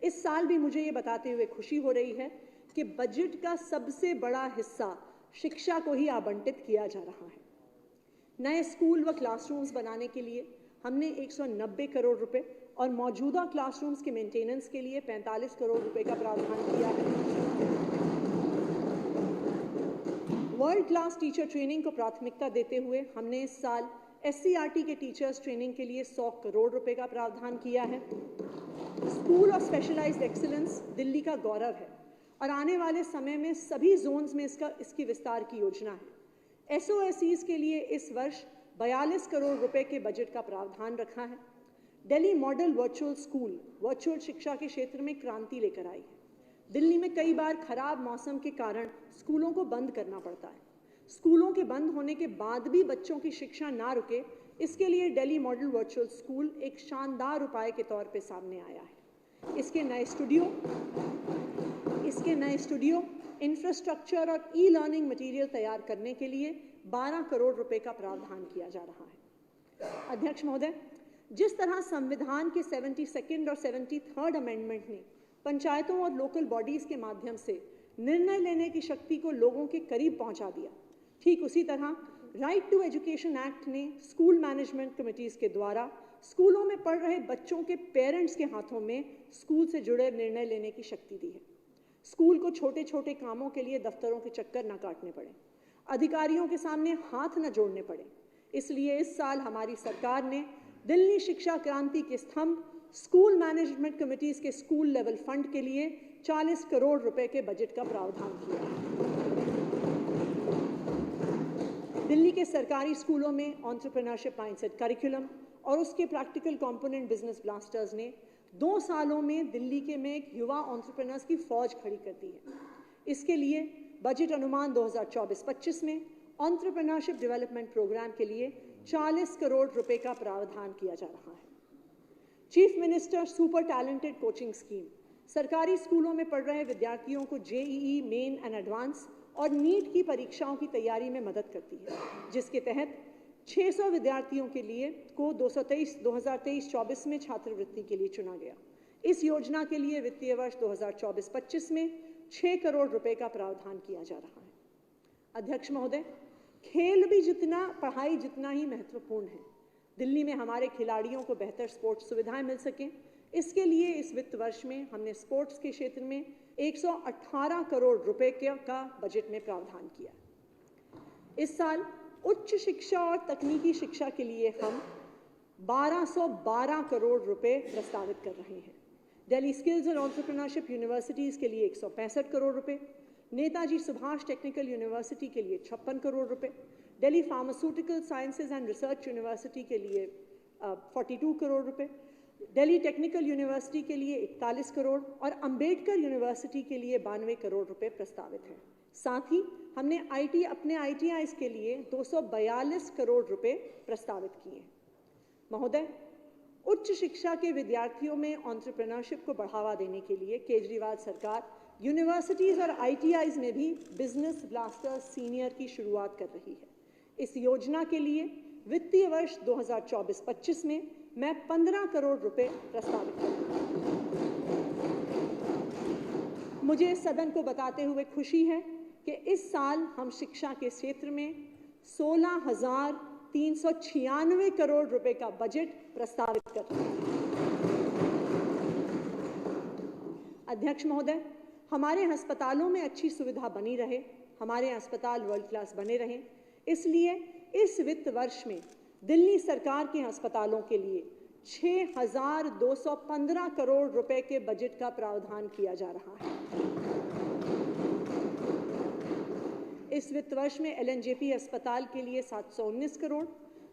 S1: इस साल भी मुझे ये बताते हुए खुशी हो रही है कि बजट का सबसे बड़ा हिस्सा शिक्षा को ही आवंटित किया जा रहा है। नए स्कूल व क्लासरूम्स बनाने के लिए हमने 190 करोड़ रुपए और मौजूदा क्लासरूम्स के मेंटेनेंस के लिए 45 करोड़ रुपए का प्रावधान किया है। वर्ल्ड क्लास टीचर ट्रेनिंग को प्राथमिकता देते हुए हमने इस साल SCRT के टीचर्स ट्रेनिंग के लिए 100 करोड़ रुपए का प्रावधान किया है। School of specialised excellence Delhi का गौरव है और आने वाले समय में सभी जोन्स में इसकी विस्तार की योजना है। SOSEs के लिए इस वर्ष 42 करोड़ रुपए के बजट का प्रावधान रखा है। Delhi model virtual school virtual शिक्षा के क्षेत्र में क्रांति लेकर आई है। दिल्ली में कई बार खराब मौसम के कारण स्कूलों को बंद करना पड़ता है। स्कूलों के बंद होने के बाद भी बच्चों की शिक्षा ना रुके, इसके लिए दिल्ली मॉडल वर्चुअल स्कूल एक शानदार उपाय के तौर पे सामने आया है। इसके नए स्टूडियो, इंफ्रास्ट्रक्चर और ई लर्निंग मटेरियल तैयार करने के लिए 12 करोड़ रुपए का प्रावधान किया जा रहा है। अध्यक्ष महोदय, जिस तरह संविधान के 72nd और 73rd अमेंडमेंट ने पंचायतों और लोकल बॉडीज के माध्यम से निर्णय लेने की शक्ति को लोगों के करीब पहुंचा दिया, ठीक उसी तरह राइट टू एजुकेशन एक्ट ने स्कूल मैनेजमेंट कमिटीज के द्वारा स्कूलों में पढ़ रहे बच्चों के पेरेंट्स के हाथों में स्कूल से जुड़े निर्णय लेने की शक्ति दी है। स्कूल को छोटे छोटे कामों के लिए दफ्तरों के चक्कर न काटने पड़े, अधिकारियों के सामने हाथ न जोड़ने पड़े। इसलिए इस साल हमारी सरकार ने दिल्ली शिक्षा क्रांति के स्तंभ स्कूल मैनेजमेंट कमिटीज के स्कूल लेवल फंड के लिए 40 करोड़ रुपए के बजट का प्रावधान किया। दिल्ली के सरकारी स्कूलों में एंटरप्रेन्योरशिप माइंडसेट करिकुलम और उसके प्रैक्टिकल कंपोनेंट बिजनेस ब्लास्टर्स ने 2 सालों में दिल्ली के में एक युवा एंटरप्रेन्योर्स की फौज खड़ी कर दी है। इसके लिए बजट अनुमान 2024-25 में एंटरप्रेन्योरशिप डेवलपमेंट प्रोग्राम के लिए 40 करोड़ रुपए का प्रावधान किया जा रहा है। Chief minister super talented coaching scheme सरकारी स्कूलों में पढ़ रहे विद्यार्थियों को जेईई मेन एंड एडवांस और नीट की परीक्षाओं की तैयारी में मदद करती है, जिसके तहत 600 विद्यार्थियों के लिए को 2023-24 में छात्रवृत्ति के लिए चुना गया। इस योजना के लिए वित्तीय वर्ष 2024-25 में 6 करोड़ रुपए का प्रावधान किया जा रहा है। अध्यक्ष महोदय, खेल भी पढ़ाई जितना ही महत्वपूर्ण है। दिल्ली में हमारे खिलाड़ियों को बेहतर स्पोर्ट्स सुविधाएं मिल सकें, इसके लिए इस वित्त वर्ष में हमने स्पोर्ट्स के क्षेत्र में 118 करोड़ रुपए का बजट में प्रावधान किया। इस साल उच्च शिक्षा और तकनीकी शिक्षा के लिए हम 1212 करोड़ रुपए प्रस्तावित कर रहे हैं। दिल्ली स्किल्स और एंटरप्रेन्योरशिप यूनिवर्सिटीज के लिए 165 करोड़ रुपए, नेताजी सुभाष टेक्निकल यूनिवर्सिटी के लिए 56 करोड़ रुपए, Delhi pharmaceutical sciences and research university के लिए 42 करोड़ रुपए, दिल्ली टेक्निकल यूनिवर्सिटी के लिए 41 करोड़ और अंबेडकर यूनिवर्सिटी के लिए 92 करोड़ रुपए प्रस्तावित हैं। साथ ही हमने अपने ITIs के लिए 242 करोड़ रुपए प्रस्तावित किए। महोदय, उच्च शिक्षा के विद्यार्थियों में एंटरप्रेन्योरशिप को बढ़ावा देने के लिए केजरीवाल सरकार यूनिवर्सिटीज और ITIs में भी बिजनेस ब्लास्टर सीनियर की शुरुआत कर रही है। इस योजना के लिए वित्तीय वर्ष 2024-25 में मैं 15 करोड़ रुपए प्रस्तावित करूंगा। मुझे सदन को बताते हुए खुशी है कि इस साल हम शिक्षा के क्षेत्र में 16,396 करोड़ रुपए का बजट प्रस्तावित कर रहे हैं। अध्यक्ष महोदय, हमारे अस्पतालों में अच्छी सुविधा बनी रहे, हमारे अस्पताल वर्ल्ड क्लास बने रहें, इसलिए इस वित्त वर्ष में दिल्ली सरकार के अस्पतालों के लिए 6,215 करोड़ रुपए के बजट का प्रावधान किया जा रहा है। इस वित्त वर्ष में LNJP अस्पताल के लिए 719 करोड़,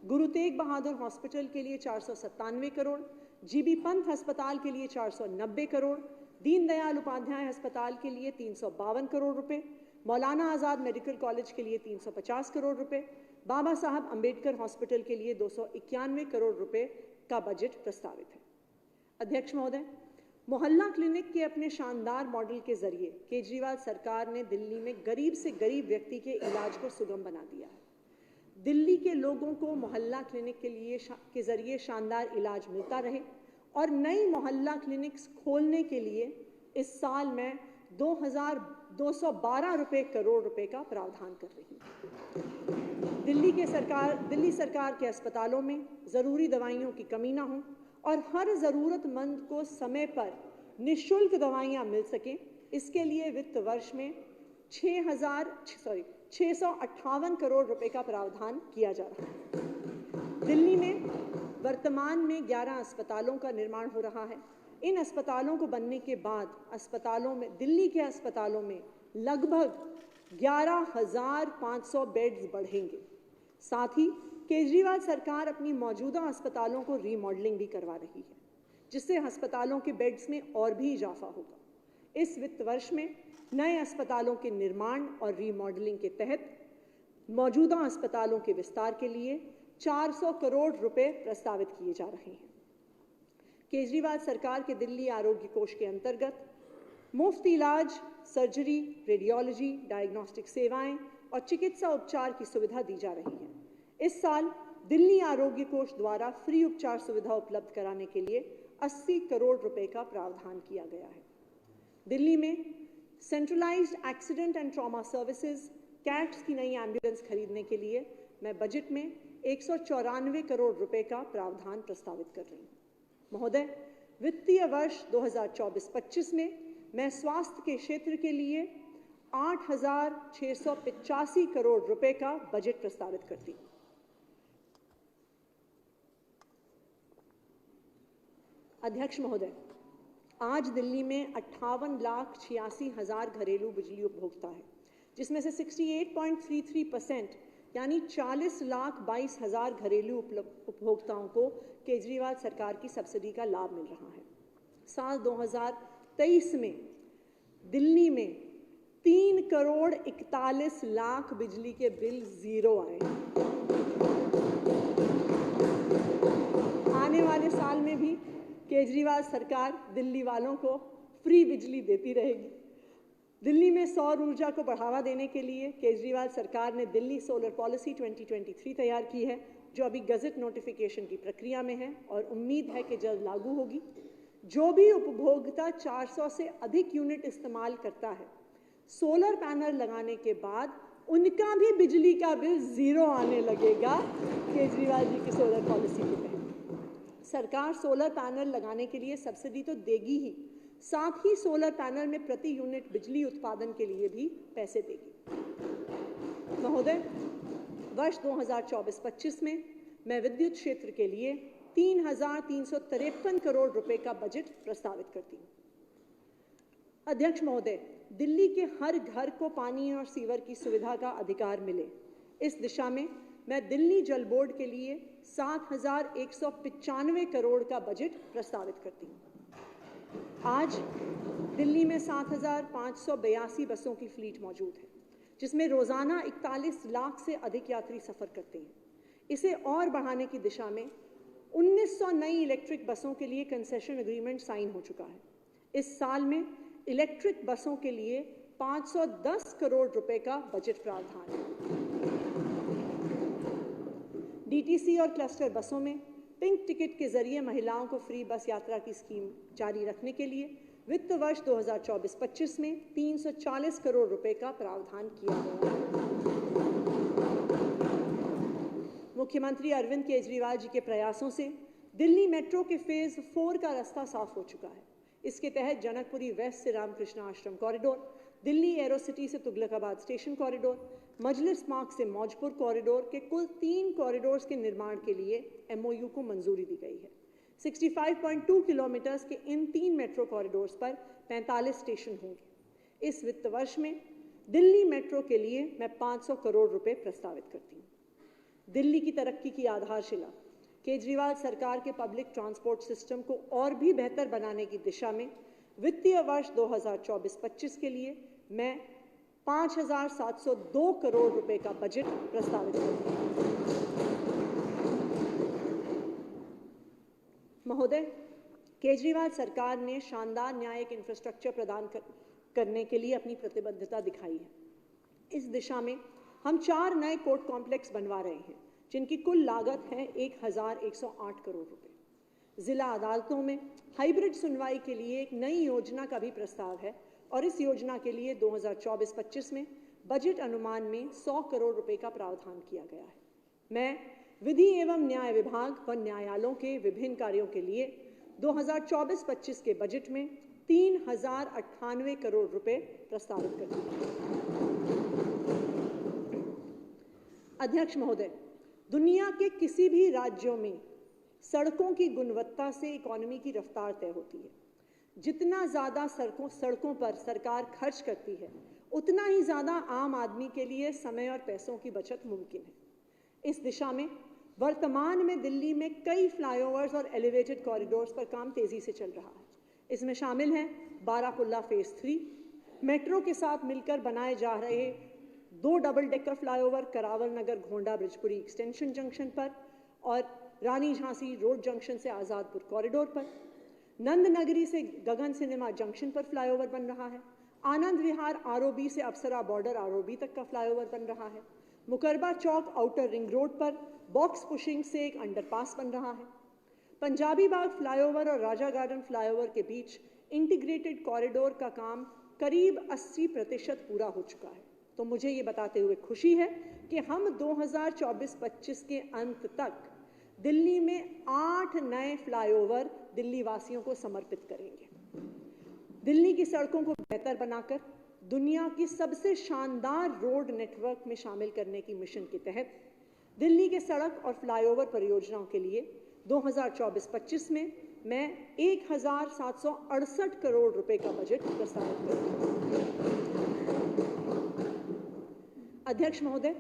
S1: गुरु तेग बहादुर हॉस्पिटल के लिए 497 करोड़, GB पंत अस्पताल के लिए 490 करोड़, दीनदयाल उपाध्याय अस्पताल के लिए 352 करोड़ रुपए, मौलाना आज़ाद मेडिकल कॉलेज के लिए 350 करोड़ रुपए, बाबा साहब अंबेडकर हॉस्पिटल के लिए 291 करोड़ रुपए का बजट प्रस्तावित है। अध्यक्ष महोदय, मोहल्ला क्लिनिक के अपने शानदार मॉडल के जरिए केजरीवाल सरकार ने दिल्ली में गरीब से गरीब व्यक्ति के इलाज को सुगम बना दिया है। दिल्ली के लोगों को मोहल्ला क्लिनिक के जरिए शानदार इलाज मिलता रहे और नई मोहल्ला क्लिनिक्स खोलने के लिए इस साल मैं 2,212 करोड़ रुपए का प्रावधान कर रही हूँ। दिल्ली सरकार के अस्पतालों में ज़रूरी दवाइयों की कमी ना हो और हर ज़रूरतमंद को समय पर निःशुल्क दवाइयाँ मिल सकें, इसके लिए वित्त वर्ष में 658 करोड़ रुपए का प्रावधान किया जा रहा है। दिल्ली में वर्तमान में 11 अस्पतालों का निर्माण हो रहा है। इन अस्पतालों को बनने के बाद दिल्ली के अस्पतालों में लगभग 11,500 बेड्स बढ़ेंगे। साथ ही केजरीवाल सरकार अपनी मौजूदा अस्पतालों को रीमॉडलिंग भी करवा रही है, जिससे अस्पतालों के बेड्स में और भी इजाफा होगा। इस वित्त वर्ष में नए अस्पतालों के निर्माण और रीमॉडलिंग के तहत मौजूदा अस्पतालों के विस्तार के लिए 400 करोड़ रुपए प्रस्तावित किए जा रहे हैं। केजरीवाल सरकार के दिल्ली आरोग्य कोष के अंतर्गत मुफ्त इलाज, सर्जरी, रेडियोलॉजी, डायग्नोस्टिक सेवाएं और चिकित्सा उपचार की सुविधा दी जा रही है। इस साल दिल्ली आरोग्य कोष द्वारा फ्री उपचार सुविधा उपलब्ध कराने के लिए 80 करोड़ रुपए का प्रावधान किया गया है। दिल्ली में centralised accident and trauma services cats की नई एम्बुलेंस खरीदने के लिए मैं बजट में 194 करोड़ रुपए का प्रावधान प्रस्तावित कर रही हूँ। महोदय, वित्तीय वर्ष 2024-25 में मैं स्वास्थ्य के क्षेत्र के लिए 8,685 करोड़ रुपए का बजट प्रस्तावित करती हूँ। अध्यक्ष महोदय, आज दिल्ली में 58,86,000 घरेलू बिजली उपभोक्ता है, जिसमें से 68.33% यानी 40,22,000 घरेलू उपभोक्ताओं को केजरीवाल सरकार की सब्सिडी का लाभ मिल रहा है। साल 2023 में दिल्ली में 3 करोड़ 41 लाख बिजली के बिल जीरो आए। आने वाले साल में भी केजरीवाल सरकार दिल्ली वालों को फ्री बिजली देती रहेगी। दिल्ली में सौर ऊर्जा को बढ़ावा देने के लिए केजरीवाल सरकार ने दिल्ली सोलर पॉलिसी 2023 तैयार की है, जो अभी गजट नोटिफिकेशन की प्रक्रिया में है और उम्मीद है कि जल्द लागू होगी। जो भी उपभोक्ता 400 से अधिक यूनिट इस्तेमाल करता है, सोलर पैनल लगाने के बाद उनका भी बिजली का बिल जीरो आने लगेगा। केजरीवाल जी की सोलर पॉलिसी के तहत सरकार सोलर पैनल लगाने के लिए सब्सिडी तो देगी ही, साथ ही सोलर पैनल में प्रति यूनिट बिजली उत्पादन के लिए भी पैसे देगी। महोदय, वर्ष 2024-25 में मैं विद्युत क्षेत्र के लिए 3,353 करोड़ रुपए का बजट प्रस्तावित करती हूँ। अध्यक्ष महोदय, दिल्ली के हर घर को पानी और सीवर की सुविधा का अधिकार मिले, इस दिशा में मैं दिल्ली जल बोर्ड के लिए 7,195 करोड़ का बजट प्रस्तावित करती हूँ। आज दिल्ली में 7,582 बसों की फ्लीट मौजूद है, जिसमें रोजाना 41 लाख से अधिक यात्री सफर करते हैं। इसे और बढ़ाने की दिशा में 1900 नई इलेक्ट्रिक बसों के लिए कंसेशन एग्रीमेंट साइन हो चुका है। इस साल में इलेक्ट्रिक बसों के लिए 510 करोड़ रुपए का बजट प्रावधान है। डीटीसी और क्लस्टर बसों में पिंक टिकट के जरिए महिलाओं को फ्री बस यात्रा की स्कीम जारी रखने के लिए वित्त वर्ष 2024-25 में 340 करोड़ रुपए का प्रावधान किया गया है। मुख्यमंत्री अरविंद केजरीवाल जी के प्रयासों से दिल्ली मेट्रो के फेज 4 का रास्ता साफ हो चुका है। इसके तहत जनकपुरी वेस्ट से रामकृष्ण आश्रम कॉरिडोर, दिल्ली एरो सिटी से तुगलकाबाद स्टेशन कॉरिडोर, मजलिस मार्ग से मौजपुर कॉरिडोर के कुल 3 कॉरिडोर्स के निर्माण के लिए एमओयू को मंजूरी दी गई है। 65.2 किलोमीटर के इन 3 मेट्रो कॉरिडोर्स पर 45 स्टेशन होंगे। इस वित्त वर्ष में दिल्ली मेट्रो के लिए मैं 500 करोड़ रुपए प्रस्तावित करती हूँ। दिल्ली की तरक्की की आधारशिला केजरीवाल सरकार के पब्लिक ट्रांसपोर्ट सिस्टम को और भी बेहतर बनाने की दिशा में वित्तीय वर्ष 2024-25 के लिए मैं 5,702 करोड़ रुपए का बजट प्रस्तावित करती हूँ। महोदय, केजरीवाल सरकार ने शानदार न्यायिक इंफ्रास्ट्रक्चर प्रदान करने के लिए अपनी प्रतिबद्धता दिखाई है। इस दिशा में हम 4 नए कोर्ट कॉम्प्लेक्स बनवा रहे हैं, जिनकी कुल लागत है 1,108 करोड़ रुपए। जिला अदालतों में हाइब्रिड सुनवाई के लिए एक नई योजना का भी प्रस्ताव है और इस योजना के लिए 2024-25 में बजट अनुमान में 100 करोड़ रुपए का प्रावधान किया गया है। मैं विधि एवं न्याय विभाग व न्यायालयों के विभिन्न कार्यों के लिए 2024-25 के बजट में 3,098 करोड़ रुपए प्रस्तावित करती हूँ। अध्यक्ष महोदय, दुनिया के किसी भी राज्यों में सड़कों की गुणवत्ता से इकोनॉमी की रफ्तार तय होती है। जितना ज़्यादा सड़कों पर सरकार खर्च करती है, उतना ही ज़्यादा आम आदमी के लिए समय और पैसों की बचत मुमकिन है। इस दिशा में वर्तमान में दिल्ली में कई फ्लाईओवर्स और एलिवेटेड कॉरिडोर्स पर काम तेज़ी से चल रहा है। इसमें शामिल हैं बारापुल्ला फेज 3, मेट्रो के साथ मिलकर बनाए जा रहे 2 डबल डेकर फ्लाईओवर करावल नगर घोंडा ब्रिजपुरी एक्सटेंशन जंक्शन पर और रानी झांसी रोड जंक्शन से आज़ादपुर कॉरिडोर पर, नंद नगरी से गगन सिनेमा जंक्शन पर फ्लाईओवर बन रहा है, आनंद विहार आरओबी से अप्सरा बॉर्डर आरओबी तक का फ्लाईओवर बन रहा है, मुकरबा चौक आउटर रिंग रोड पर बॉक्स पुशिंग से एक अंडरपास बन रहा है, पंजाबी बाग फ्लाईओवर और राजा गार्डन फ्लाईओवर के बीच इंटीग्रेटेड कॉरिडोर का काम करीब 80% पूरा हो चुका है। तो मुझे ये बताते हुए खुशी है कि हम 2024-25 के अंत तक दिल्ली में 8 नए फ्लाईओवर दिल्ली वासियों को समर्पित करेंगे। दिल्ली की सड़कों को बेहतर बनाकर दुनिया की सबसे शानदार रोड नेटवर्क में शामिल करने की मिशन के तहत दिल्ली के सड़क और फ्लाईओवर परियोजनाओं के लिए 2024-25 में मैं 1768 करोड़ रुपए का बजट प्रस्तावित करूंगी। अध्यक्ष महोदय,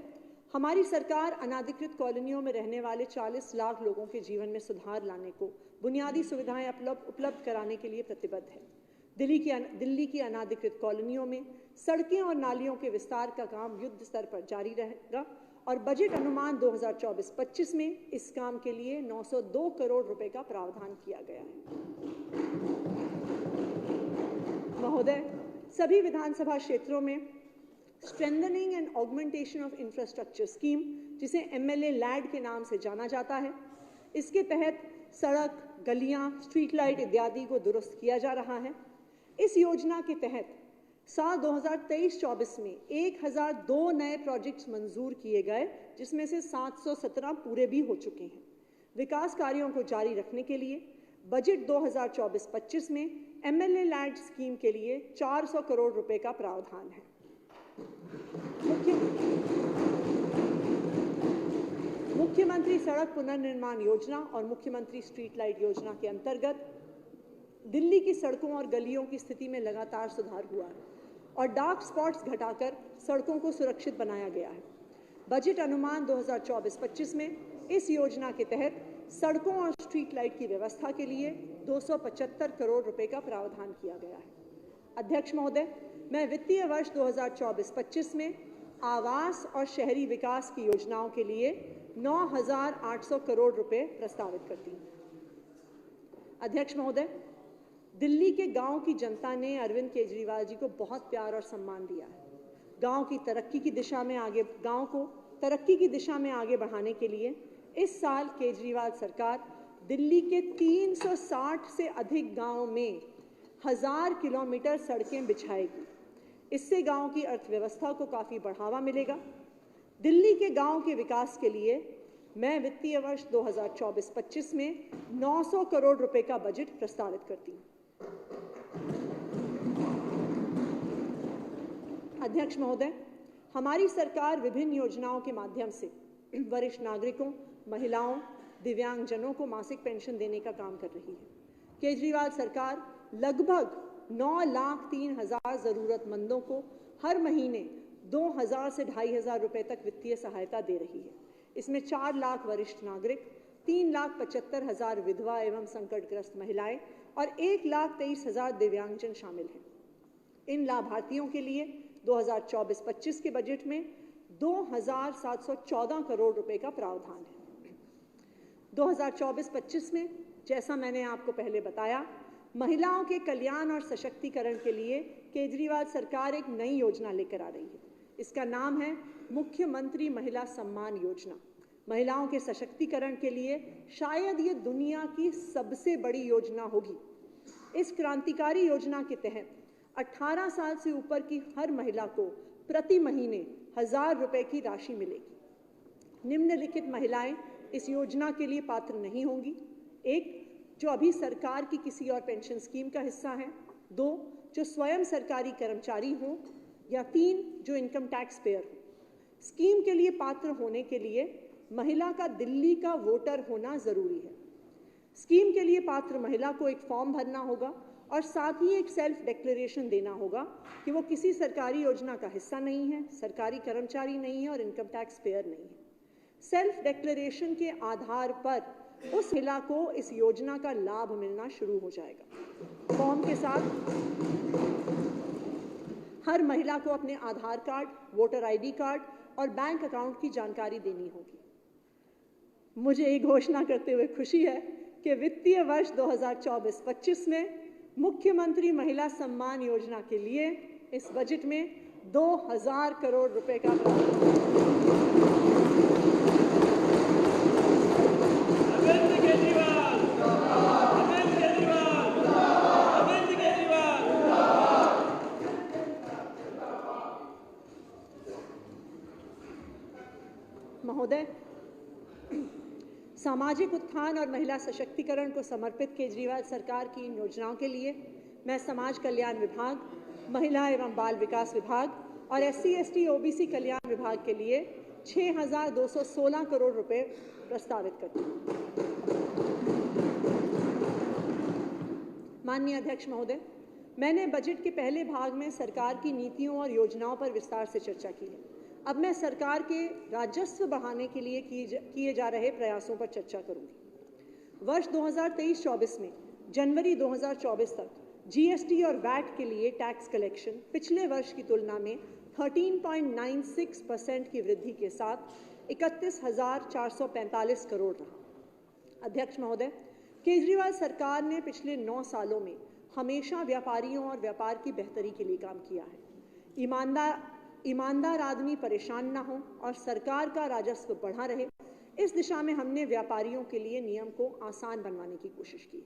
S1: हमारी सरकार अनाधिकृत कॉलोनियों में रहने वाले 40 लाख लोगों के जीवन में सुधार लाने को बुनियादी सुविधाएं उपलब्ध कराने के लिए प्रतिबद्ध है। दिल्ली की अनाधिकृत कॉलोनियों में सड़कें और नालियों के विस्तार का काम युद्ध स्तर पर जारी रहेगा और बजट अनुमान 2024-25 में इस काम के लिए 902 करोड़ रुपए का प्रावधान किया गया है। महोदय, सभी विधानसभा क्षेत्रों में strengthening and augmentation of infrastructure scheme, जिसे MLA लैड के नाम से जाना जाता है, इसके तहत सड़क, गलियां, स्ट्रीट लाइट इत्यादि को दुरुस्त किया जा रहा है। इस योजना के तहत साल 2023-24 में 1002 नए प्रोजेक्ट्स मंजूर किए गए, जिसमें से 717 पूरे भी हो चुके हैं। विकास कार्यों को जारी रखने के लिए बजट 2024-25 में MLA लैड स्कीम के लिए 400 करोड़ रुपए का प्रावधान है। मुख्यमंत्री सड़क पुनर्निर्माण योजना और मुख्यमंत्री स्ट्रीट लाइट योजना के अंतर्गत दिल्ली की सड़कों और गलियों की स्थिति में लगातार सुधार हुआ है और डार्क स्पॉट्स घटाकर सड़कों को सुरक्षित बनाया गया है। बजट अनुमान 2024-25 में इस योजना के तहत सड़कों और स्ट्रीट लाइट की व्यवस्था के लिए 275 करोड़ रुपए का प्रावधान किया गया है। अध्यक्ष महोदय, मैं वित्तीय वर्ष 2024-25 में आवास और शहरी विकास की योजनाओं के लिए 9,800 करोड़ रुपए प्रस्तावित करती हूँ। अध्यक्ष महोदय, दिल्ली के गांव की जनता ने अरविंद केजरीवाल जी को बहुत प्यार और सम्मान दिया है। गांव को तरक्की की दिशा में आगे बढ़ाने के लिए इस साल केजरीवाल सरकार दिल्ली के 360 से अधिक गांव में 1000 किलोमीटर सड़कें बिछाएगी। इससे गांव की अर्थव्यवस्था को काफ़ी बढ़ावा मिलेगा। दिल्ली के गांव के विकास के लिए मैं वित्तीय वर्ष 2024-25 में 900 करोड़ रुपए का बजट प्रस्तावित करती हूँ। अध्यक्ष महोदय, हमारी सरकार विभिन्न योजनाओं के माध्यम से वरिष्ठ नागरिकों, महिलाओं, दिव्यांगजनों को मासिक पेंशन देने का काम कर रही है। केजरीवाल सरकार लगभग 9,03,000 जरूरतमंदों को हर महीने 2,000 से 2,500 रुपए तक वित्तीय सहायता दे रही है। इसमें 4 लाख वरिष्ठ नागरिक, 3,75,000 विधवा एवं संकटग्रस्त महिलाएं और 1,23,000 दिव्यांगजन शामिल हैं। इन लाभार्थियों के लिए 2024-25 के बजट में 2,714 करोड़ रुपए का प्रावधान है। 2024-25 में, जैसा मैंने आपको पहले बताया, महिलाओं के कल्याण और सशक्तिकरण के लिए केजरीवाल सरकार एक नई योजना लेकर आ रही है। इसका नाम है मुख्यमंत्री महिला सम्मान योजना। महिलाओं के सशक्तिकरण के लिए शायद ये दुनिया की सबसे बड़ी योजना होगी। इस क्रांतिकारी योजना के तहत 18 साल से ऊपर की हर महिला को प्रति महीने 1,000 रुपए की राशि मिलेगी। निम्नलिखित महिलाएं इस योजना के लिए पात्र नहीं होंगी: 1, जो अभी सरकार की किसी और पेंशन स्कीम का हिस्सा हैं; 2, जो स्वयं सरकारी कर्मचारी हों; या 3, जो इनकम टैक्स पेयर हो। स्कीम के लिए पात्र होने के लिए महिला का दिल्ली का वोटर होना जरूरी है। स्कीम के लिए पात्र महिला को एक फॉर्म भरना होगा और साथ ही एक सेल्फ डिक्लेरेशन देना होगा कि वो किसी सरकारी योजना का हिस्सा नहीं है, सरकारी कर्मचारी नहीं है और इनकम टैक्स पेयर नहीं है। सेल्फ डिक्लेरेशन के आधार पर उस महिला को इस योजना का लाभ मिलना शुरू हो जाएगा। फॉर्म के साथ हर महिला को अपने आधार कार्ड, वोटर आईडी कार्ड और बैंक अकाउंट की जानकारी देनी होगी। मुझे ये घोषणा करते हुए खुशी है कि वित्तीय वर्ष 2024-25 में मुख्यमंत्री महिला सम्मान योजना के लिए इस बजट में 2000 करोड़ रुपए का महोदय, सामाजिक उत्थान और महिला सशक्तिकरण को समर्पित केजरीवाल सरकार की इन योजनाओं के लिए मैं समाज कल्याण विभाग, महिला एवं बाल विकास विभाग और SC/ST OBC कल्याण विभाग के लिए 6216 करोड़ रुपए प्रस्तावित करती हूँ। माननीय अध्यक्ष महोदय, मैंने बजट के पहले भाग में सरकार की नीतियों और योजनाओं पर विस्तार से चर्चा की है। अब मैं सरकार के राजस्व बढ़ाने के लिए किए जा रहे प्रयासों पर चर्चा करूंगी। वर्ष 2023-24 में जनवरी 2024 तक GST और VAT के लिए टैक्स कलेक्शन पिछले वर्ष की तुलना में 13.96% की वृद्धि के साथ 31,445 करोड़ रहा। अध्यक्ष महोदय, केजरीवाल सरकार ने पिछले 9 सालों में हमेशा व्यापारियों और व्यापार की बेहतरी के लिए काम किया है। ईमानदार आदमी परेशान ना हो और सरकार का राजस्व बढ़ा रहे, इस दिशा में हमने व्यापारियों के लिए नियम को आसान बनवाने की कोशिश की।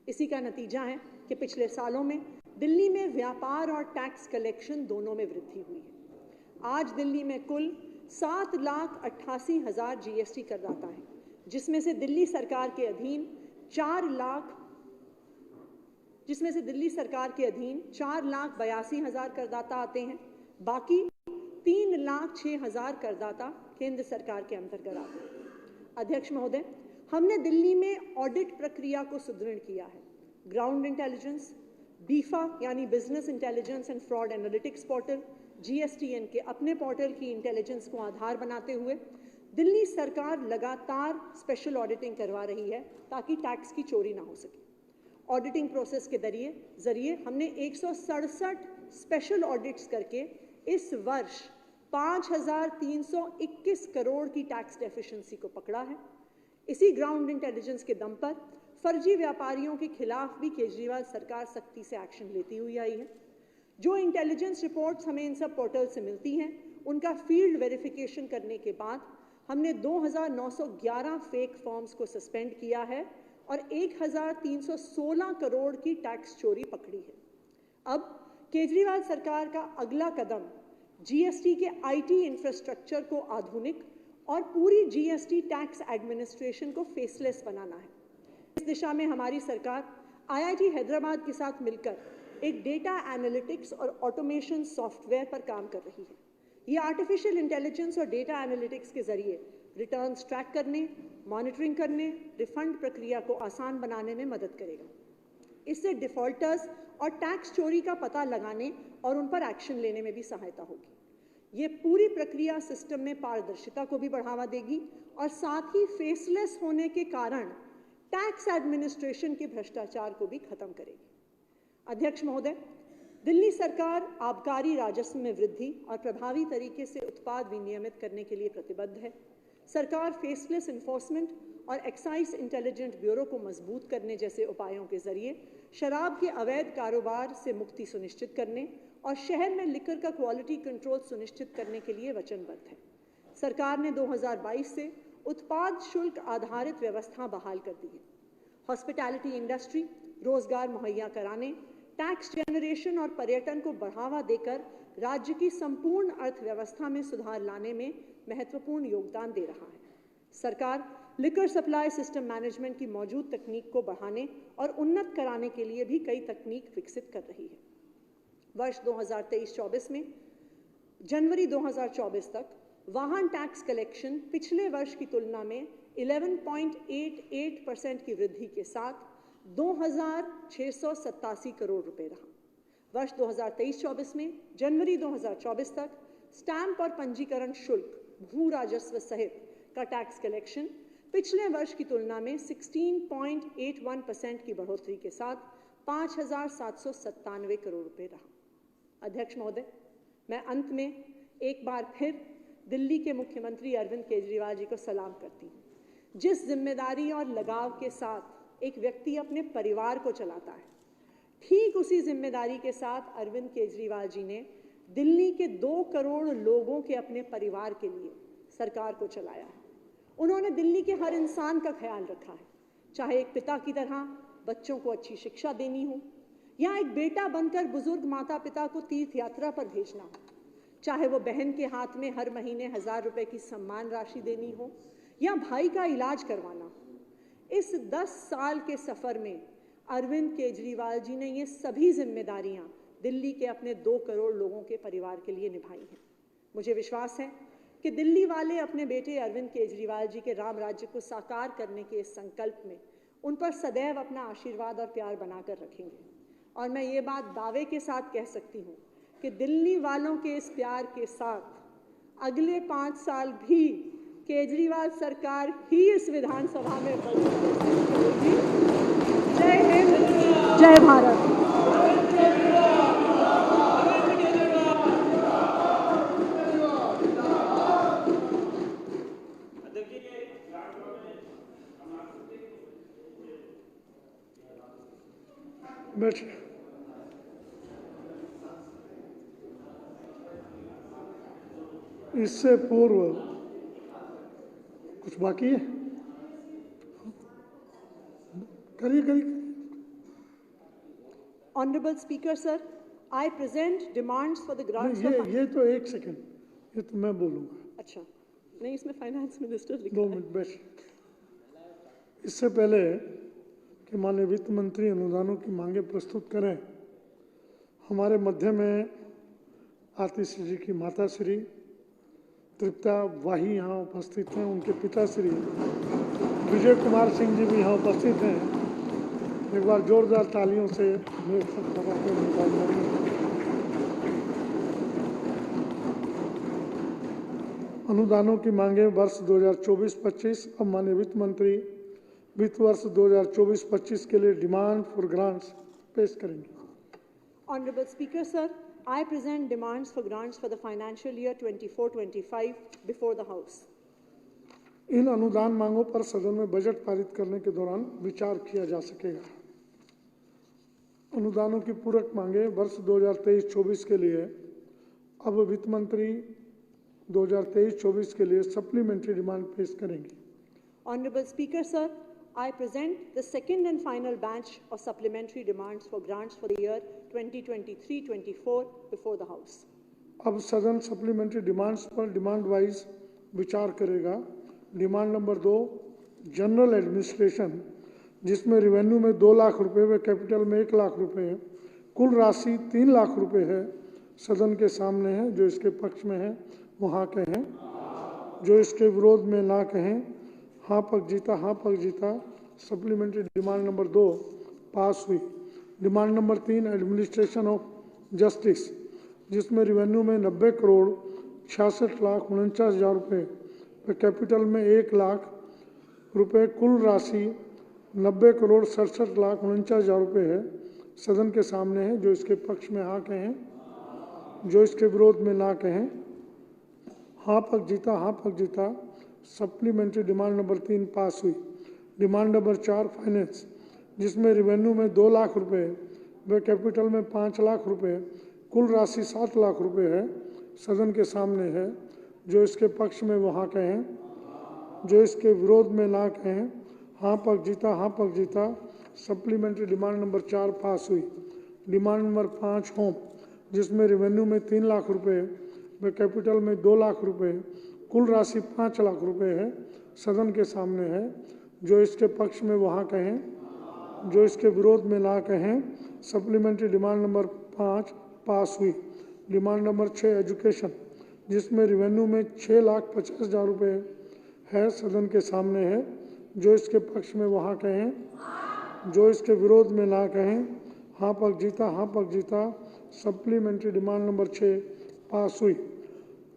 S1: इसी का नतीजा है कि पिछले सालों में दिल्ली में व्यापार और टैक्स कलेक्शन दोनों में वृद्धि हुई है। आज दिल्ली में कुल 7,88,000 GST करदाता हैं, जिसमें से दिल्ली सरकार के अधीन 4,82,000 करदाता आते हैं। बाकी 3,06,000 करदाता केंद्र सरकार के अंतर्गत आते हैं। अध्यक्ष महोदय, हमने दिल्ली में ऑडिट प्रक्रिया को सुदृढ़ किया है। ग्राउंड इंटेलिजेंस, बीफा यानी business intelligence and fraud analytics portal, GSTN के अपने पोर्टल की इंटेलिजेंस को आधार बनाते हुए दिल्ली सरकार लगातार स्पेशल ऑडिटिंग करवा रही है ताकि टैक्स की चोरी ना हो सके। ऑडिटिंग प्रोसेस के जरिए हमने 167 स्पेशल ऑडिट्स करके इस वर्ष 5,321 करोड़ की टैक्स डेफिशिएंसी को पकड़ा है। इसी ग्राउंड इंटेलिजेंस के दम पर फर्जी व्यापारियों के खिलाफ भी केजरीवाल सरकार सख्ती से एक्शन लेती हुई आई है। जो इंटेलिजेंस रिपोर्ट्स हमें इन सब पोर्टल से मिलती हैं, उनका फील्ड वेरिफिकेशन करने के बाद हमने 2,911 फेक फॉर्म्स को सस्पेंड किया है और 1,316 करोड़ की टैक्स चोरी पकड़ी है। अब केजरीवाल सरकार का अगला कदम GST के IT इंफ्रास्ट्रक्चर को आधुनिक और पूरी GST टैक्स एडमिनिस्ट्रेशन को फेसलेस बनाना है। इस दिशा में हमारी सरकार IIT हैदराबाद के साथ मिलकर एक डेटा एनालिटिक्स और ऑटोमेशन सॉफ्टवेयर पर काम कर रही है। ये आर्टिफिशियल इंटेलिजेंस और डेटा एनालिटिक्स के जरिए रिटर्न्स ट्रैक करने, मॉनिटरिंग करने, रिफंड प्रक्रिया को आसान बनाने में मदद करेगा। इससे डिफॉल्टर्स और टैक्स चोरी का पता लगाने और उन पर एक्शन लेने में भी सहायता होगी। ये पूरी प्रक्रिया सिस्टम में पारदर्शिता को भी बढ़ावा देगी और साथ ही फेसलेस होने के कारण टैक्स एडमिनिस्ट्रेशन के भ्रष्टाचार को भी खत्म करेगी। अध्यक्ष महोदय, दिल्ली सरकार आबकारी राजस्व में वृद्धि और प्रभावी तरीके से उत्पाद विनियमित करने के लिए प्रतिबद्ध है। सरकार फेसलेस इन्फोर्समेंट और एक्साइज इंटेलिजेंट ब्यूरो को मजबूत करने जैसे उपायों के जरिए शराब के अवैध कारोबार से मुक्ति सुनिश्चित करने और शहर में लिकर का क्वालिटी कंट्रोल सुनिश्चित करने के लिए वचनबद्ध है। सरकार ने 2022 से उत्पाद शुल्क आधारित व्यवस्था बहाल कर दी है। हॉस्पिटैलिटी इंडस्ट्री रोजगार मुहैया कराने, टैक्स जनरेशन और पर्यटन को बढ़ावा देकर राज्य की संपूर्ण अर्थव्यवस्था में सुधार लाने में महत्वपूर्ण योगदान दे रहा है। सरकार लिकर सप्लाई सिस्टम मैनेजमेंट की मौजूद तकनीक को बढ़ाने और उन्नत कराने के लिए भी कई तकनीक विकसित कर रही है। वर्ष 2023-24 में जनवरी 2024 तक वाहन टैक्स कलेक्शन पिछले वर्ष की तुलना में 11.88% की वृद्धि के साथ 2,687 करोड़ रुपए रहा। वर्ष 2023-24 में जनवरी 2024 तक स्टैंप और पंजीकरण शुल्क, भू राजस्व सहित का टैक्स कलेक्शन पिछले वर्ष की तुलना में 16.81% की बढ़ोतरी के साथ 5,797 करोड़ रुपए रहा। अध्यक्ष महोदय, मैं अंत में एक बार फिर दिल्ली के मुख्यमंत्री अरविंद केजरीवाल जी को सलाम करती हूँ। जिस जिम्मेदारी और लगाव के साथ एक व्यक्ति अपने परिवार को चलाता है, ठीक उसी जिम्मेदारी के साथ अरविंद केजरीवाल जी ने दिल्ली के 2 करोड़ लोगों के अपने परिवार के लिए सरकार को चलाया है। उन्होंने दिल्ली के हर इंसान का ख्याल रखा है, चाहे एक पिता की तरह बच्चों को अच्छी शिक्षा देनी हो, या एक बेटा बनकर बुजुर्ग माता पिता को तीर्थ यात्रा पर भेजना हो, चाहे वो बहन के हाथ में हर महीने 1,000 रुपए की सम्मान राशि देनी हो, या भाई का इलाज करवाना हो। इस 10 साल के सफर में अरविंद केजरीवाल जी ने ये सभी जिम्मेदारियां दिल्ली के अपने 2 करोड़ लोगों के परिवार के लिए निभाई हैं। मुझे विश्वास है कि दिल्ली वाले अपने बेटे अरविंद केजरीवाल जी के राम राज्य को साकार करने के इस संकल्प में उन पर सदैव अपना आशीर्वाद और प्यार बनाकर रखेंगे। और मैं ये बात दावे के साथ कह सकती हूँ कि दिल्ली वालों के इस प्यार के साथ अगले 5 साल भी केजरीवाल सरकार ही इस विधानसभा में बढ़ेगी। जय हिंद, जय भारत।
S2: बैठिए। इससे पूर्व कुछ बाकी है? करिए करिए।
S1: Honorable Speaker, sir, I present demands for the grants for
S2: ये तो एक सेकंड, ये तो मैं बोलूँगा।
S1: अच्छा, नहीं, इसमें फाइनेंस मिनिस्टर लिखा
S2: 2 मिनट बैठ। इससे पहले कि माननीय वित्त मंत्री अनुदानों की मांगे प्रस्तुत करें, हमारे मध्य में आतिशी जी की माता श्री तृप्ता वाही यहाँ उपस्थित हैं। उनके पिता श्री विजय कुमार सिंह जी भी यहाँ उपस्थित हैं। एक बार जोरदार तालियों से मेरे सब सभा को निकालना। अनुदानों की मांगे वर्ष 2024-25। अब माननीय वित्त मंत्री वित्त वर्ष 2024-25 के लिए डिमांड फॉर ग्रांट्स पेश करेंगे।
S1: Honorable Speaker, sir, I present demands for grants for the financial year 24-25 before the House.
S2: इन अनुदान मांगों पर सदन में बजट पारित करने के दौरान विचार किया जा सकेगा। अनुदानों की पूरक मांगे वर्ष 2023-24 के लिए अब वित्त मंत्री 2023-24 के लिए सप्लीमेंट्री डिमांड पेश करेंगे।
S1: Honorable Speaker, sir, I present the second and final batch of supplementary demands for grants for the year 2023-24 before the House.
S2: अब सदन सप्लीमेंट्री डिमांड्स पर डिमांड वाइज विचार करेगा। डिमांड नंबर 2 जनरल एडमिनिस्ट्रेशन, जिसमें revenue में 2 लाख रुपए व कैपिटल में 1 लाख रुपए है। कुल राशि 3 लाख रुपए है। सदन के सामने है। जो इसके पक्ष में है वो हाँ कहें, जो इसके विरोध में ना कहें। हाँ पक जीता, हाँ पक जीता। सप्लीमेंट्री डिमांड नंबर 2 पास हुई। Demand number 3 administration of justice, जिसमें रेवेन्यू में 90 करोड़ 66,49,000 रुपये व कैपिटल में 1 लाख रुपए। कुल राशि 90 करोड़ 67,49,000 रुपये है। सदन के सामने है। जो इसके पक्ष में हाँ कहें, जो इसके विरोध में ना कहें। हाँ पक जीता, हाँ पक जीता। सप्लीमेंट्री डिमांड नंबर 3 पास हुई। डिमांड नंबर 4 फाइनेंस, जिसमें रेवेन्यू में 2 लाख रुपए व कैपिटल में 5 लाख रुपए। कुल राशि 7 लाख रुपए है। सदन के सामने है। जो इसके पक्ष में वो हाँ कहें, जो इसके विरोध में ना कहें। हाँ पक जीता, हाँ पक जीता। सप्लीमेंट्री डिमांड नंबर 4 पास हुई। डिमांड नंबर 5 होम, जिसमें रेवेन्यू में 3 लाख रुपए व कैपिटल में 2 लाख रुपए। कुल राशि 5 लाख रुपए है। सदन के सामने है। जो इसके पक्ष में वहाँ कहें, जो इसके विरोध में ना कहें। सप्लीमेंट्री डिमांड नंबर 5 पास हुई। डिमांड नंबर 6 एजुकेशन, जिसमें रेवेन्यू में 6,50,000 रुपये है। सदन के सामने है। जो इसके पक्ष में वहाँ कहें, जो इसके विरोध में ना कहें। हाँ पक जीता, हाँ पक जीता। सप्लीमेंट्री डिमांड नंबर 6 पास हुई।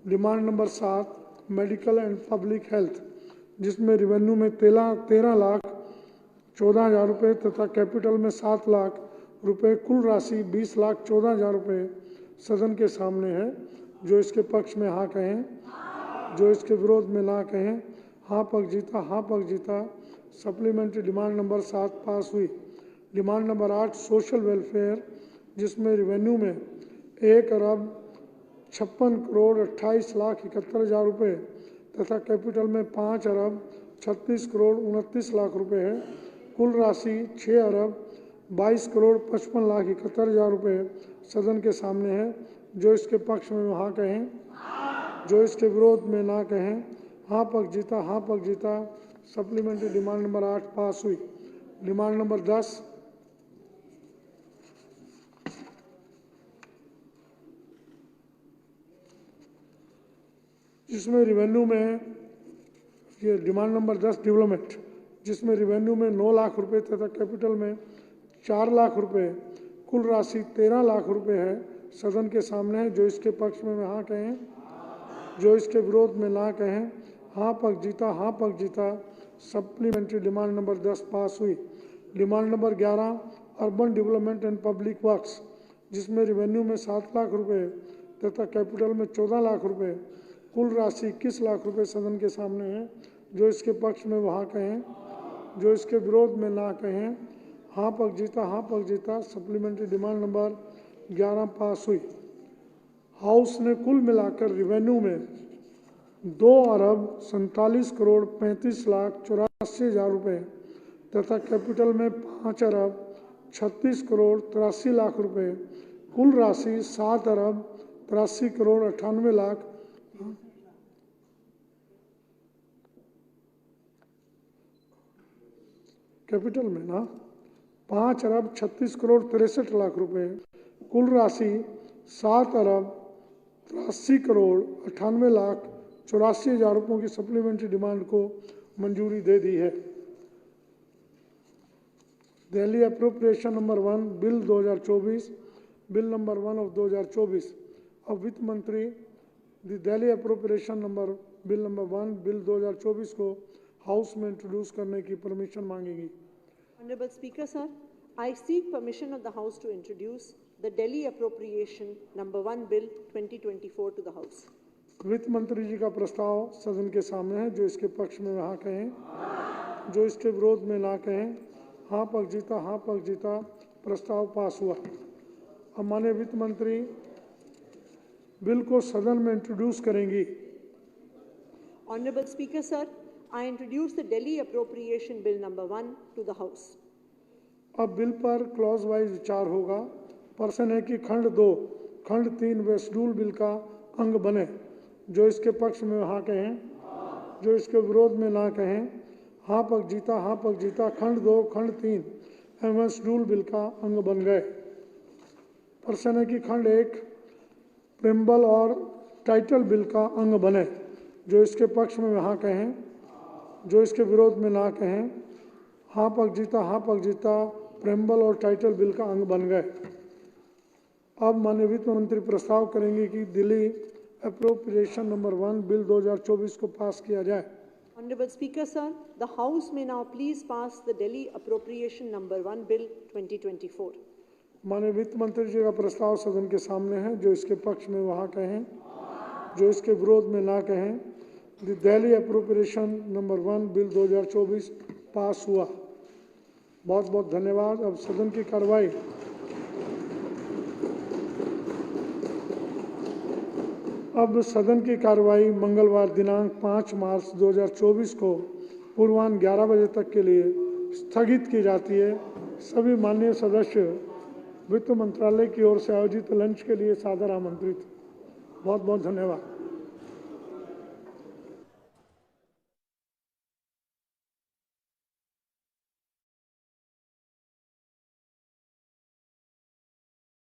S2: Demand number 7 medical and public health, जिसमें रेवेन्यू में 13,14,000 रुपये तथा कैपिटल में 7 लाख रुपये, कुल राशि 20,14,000 रुपये सदन के सामने है। जो इसके पक्ष में हाँ कहें, जो इसके विरोध में ना कहें। हाँ पक्ष जीता, हाँ पक्ष जीता। सप्लीमेंट्री डिमांड नंबर 7 पास हुई। डिमांड नंबर 8 सोशल वेलफेयर, जिसमें रेवेन्यू में 1,56,28,71,000 रुपये तथा कैपिटल में 5,36,39,00,000 रुपये है। कुल राशि 6,22,55,71,000 रुपये सदन के सामने है। जो इसके पक्ष में हाँ कहें, जो इसके विरोध में ना कहें। हाँ पक्ष जीता, हाँ पक्ष जीता। सप्लीमेंट्री डिमांड नंबर 8 पास हुई। डिमांड नंबर 10 जिसमें रेवेन्यू में ये डिमांड नंबर 10 डेवलपमेंट, जिसमें रेवेन्यू में 9 लाख रुपए तथा कैपिटल में 4 लाख रुपए, कुल राशि 13 लाख रुपए है सदन के सामने है। जो इसके पक्ष में हाँ कहें, जो इसके विरोध में ना कहें। हाँ पक्ष जीता, हाँ पक्ष जीता। सप्लीमेंट्री डिमांड नंबर 10 पास हुई। Demand number 11 urban development and public works, जिसमें रेवेन्यू में 7 लाख रुपए तथा कैपिटल में 14 लाख रुपए, कुल राशि 21 लाख रुपए सदन के सामने है। जो इसके पक्ष में वहाँ कहें, जो इसके विरोध में ना कहें। हाँ पक्ष जीता, हाँ पक्ष जीता। सप्लीमेंट्री डिमांड नंबर 11 पास हुई। हाउस ने कुल मिलाकर रेवेन्यू में 2,47,35,84,84,000 रुपये तथा कैपिटल में 5,36,83,00,000 रुपये, कुल राशि 7,83,98,00,000 कैपिटल में ना 5,36,63,00,000 रुपये, कुल राशि 7,83,98,84,00,000 रुपयों की सप्लीमेंट्री डिमांड को मंजूरी दे दी है। Delhi appropriation number 1 bill 2024, bill number 1 of 2024। अब वित्त मंत्री Delhi appropriation number bill number 1 bill 2024 को हाउस में इंट्रोड्यूस करने की permission मांगेगी।
S1: Honorable Speaker, sir, I seek permission of the House to introduce the Delhi Appropriation Number 1 Bill 2024 to the House.
S2: वित्त मंत्री जी का प्रस्ताव सदन के सामने है। जो इसके पक्ष में हाँ कहें, जो इसके विरोध में ना कहें। हाँ पक्ष जीता, हाँ पक्ष जीता। प्रस्ताव पास हुआ। अब माननीय वित्त मंत्री बिल को सदन में इंट्रोड्यूस करेंगी।
S1: Honorable Speaker, sir, I introduce the Delhi Appropriation Bill Number 1 to the House.
S2: अब बिल पर क्लॉज वाइज विचार होगा। प्रश्न है कि खंड 2, खंड 3 व शेड्यूल बिल का अंग बने। जो इसके पक्ष में हाँ कहें, जो इसके विरोध में ना कहें। हाँ पक्ष जीता, हाँ पक्ष जीता। खंड 2, खंड 3 एवं शेड्यूल बिल का अंग बन गए। प्रश्न है कि खंड 1 प्रेम्बल और टाइटल बिल का अंग बने। जो इसके पक्ष में हाँ कहें, जो इसके विरोध में ना कहें। हाँ पक्ष जीता, हाँ पक्ष जीता। प्रेम्बल और टाइटल बिल का अंग बन गए। अब माननीय वित्त मंत्री प्रस्ताव करेंगे कि दिल्ली अप्रोप्रिएशन नंबर 1 बिल 2024 को पास किया जाए।
S1: Honorable Speaker, sir, the House may now please pass the Delhi Appropriation Number 1 Bill 2024.
S2: माननीय वित्त मंत्री जी का प्रस्ताव सदन के सामने है। जो इसके पक्ष में वहाँ कहें, जो इसके विरोध में ना कहें। दिल्ली अप्रोप्रिएशन नंबर 1 बिल 2024 पास हुआ। बहुत बहुत धन्यवाद। अब सदन की कार्रवाई मंगलवार दिनांक 5 मार्च 2024 को पूर्वाह्न 11 बजे तक के लिए स्थगित की जाती है। सभी माननीय सदस्य वित्त मंत्रालय की ओर से आयोजित लंच के लिए सादर आमंत्रित। बहुत बहुत धन्यवाद।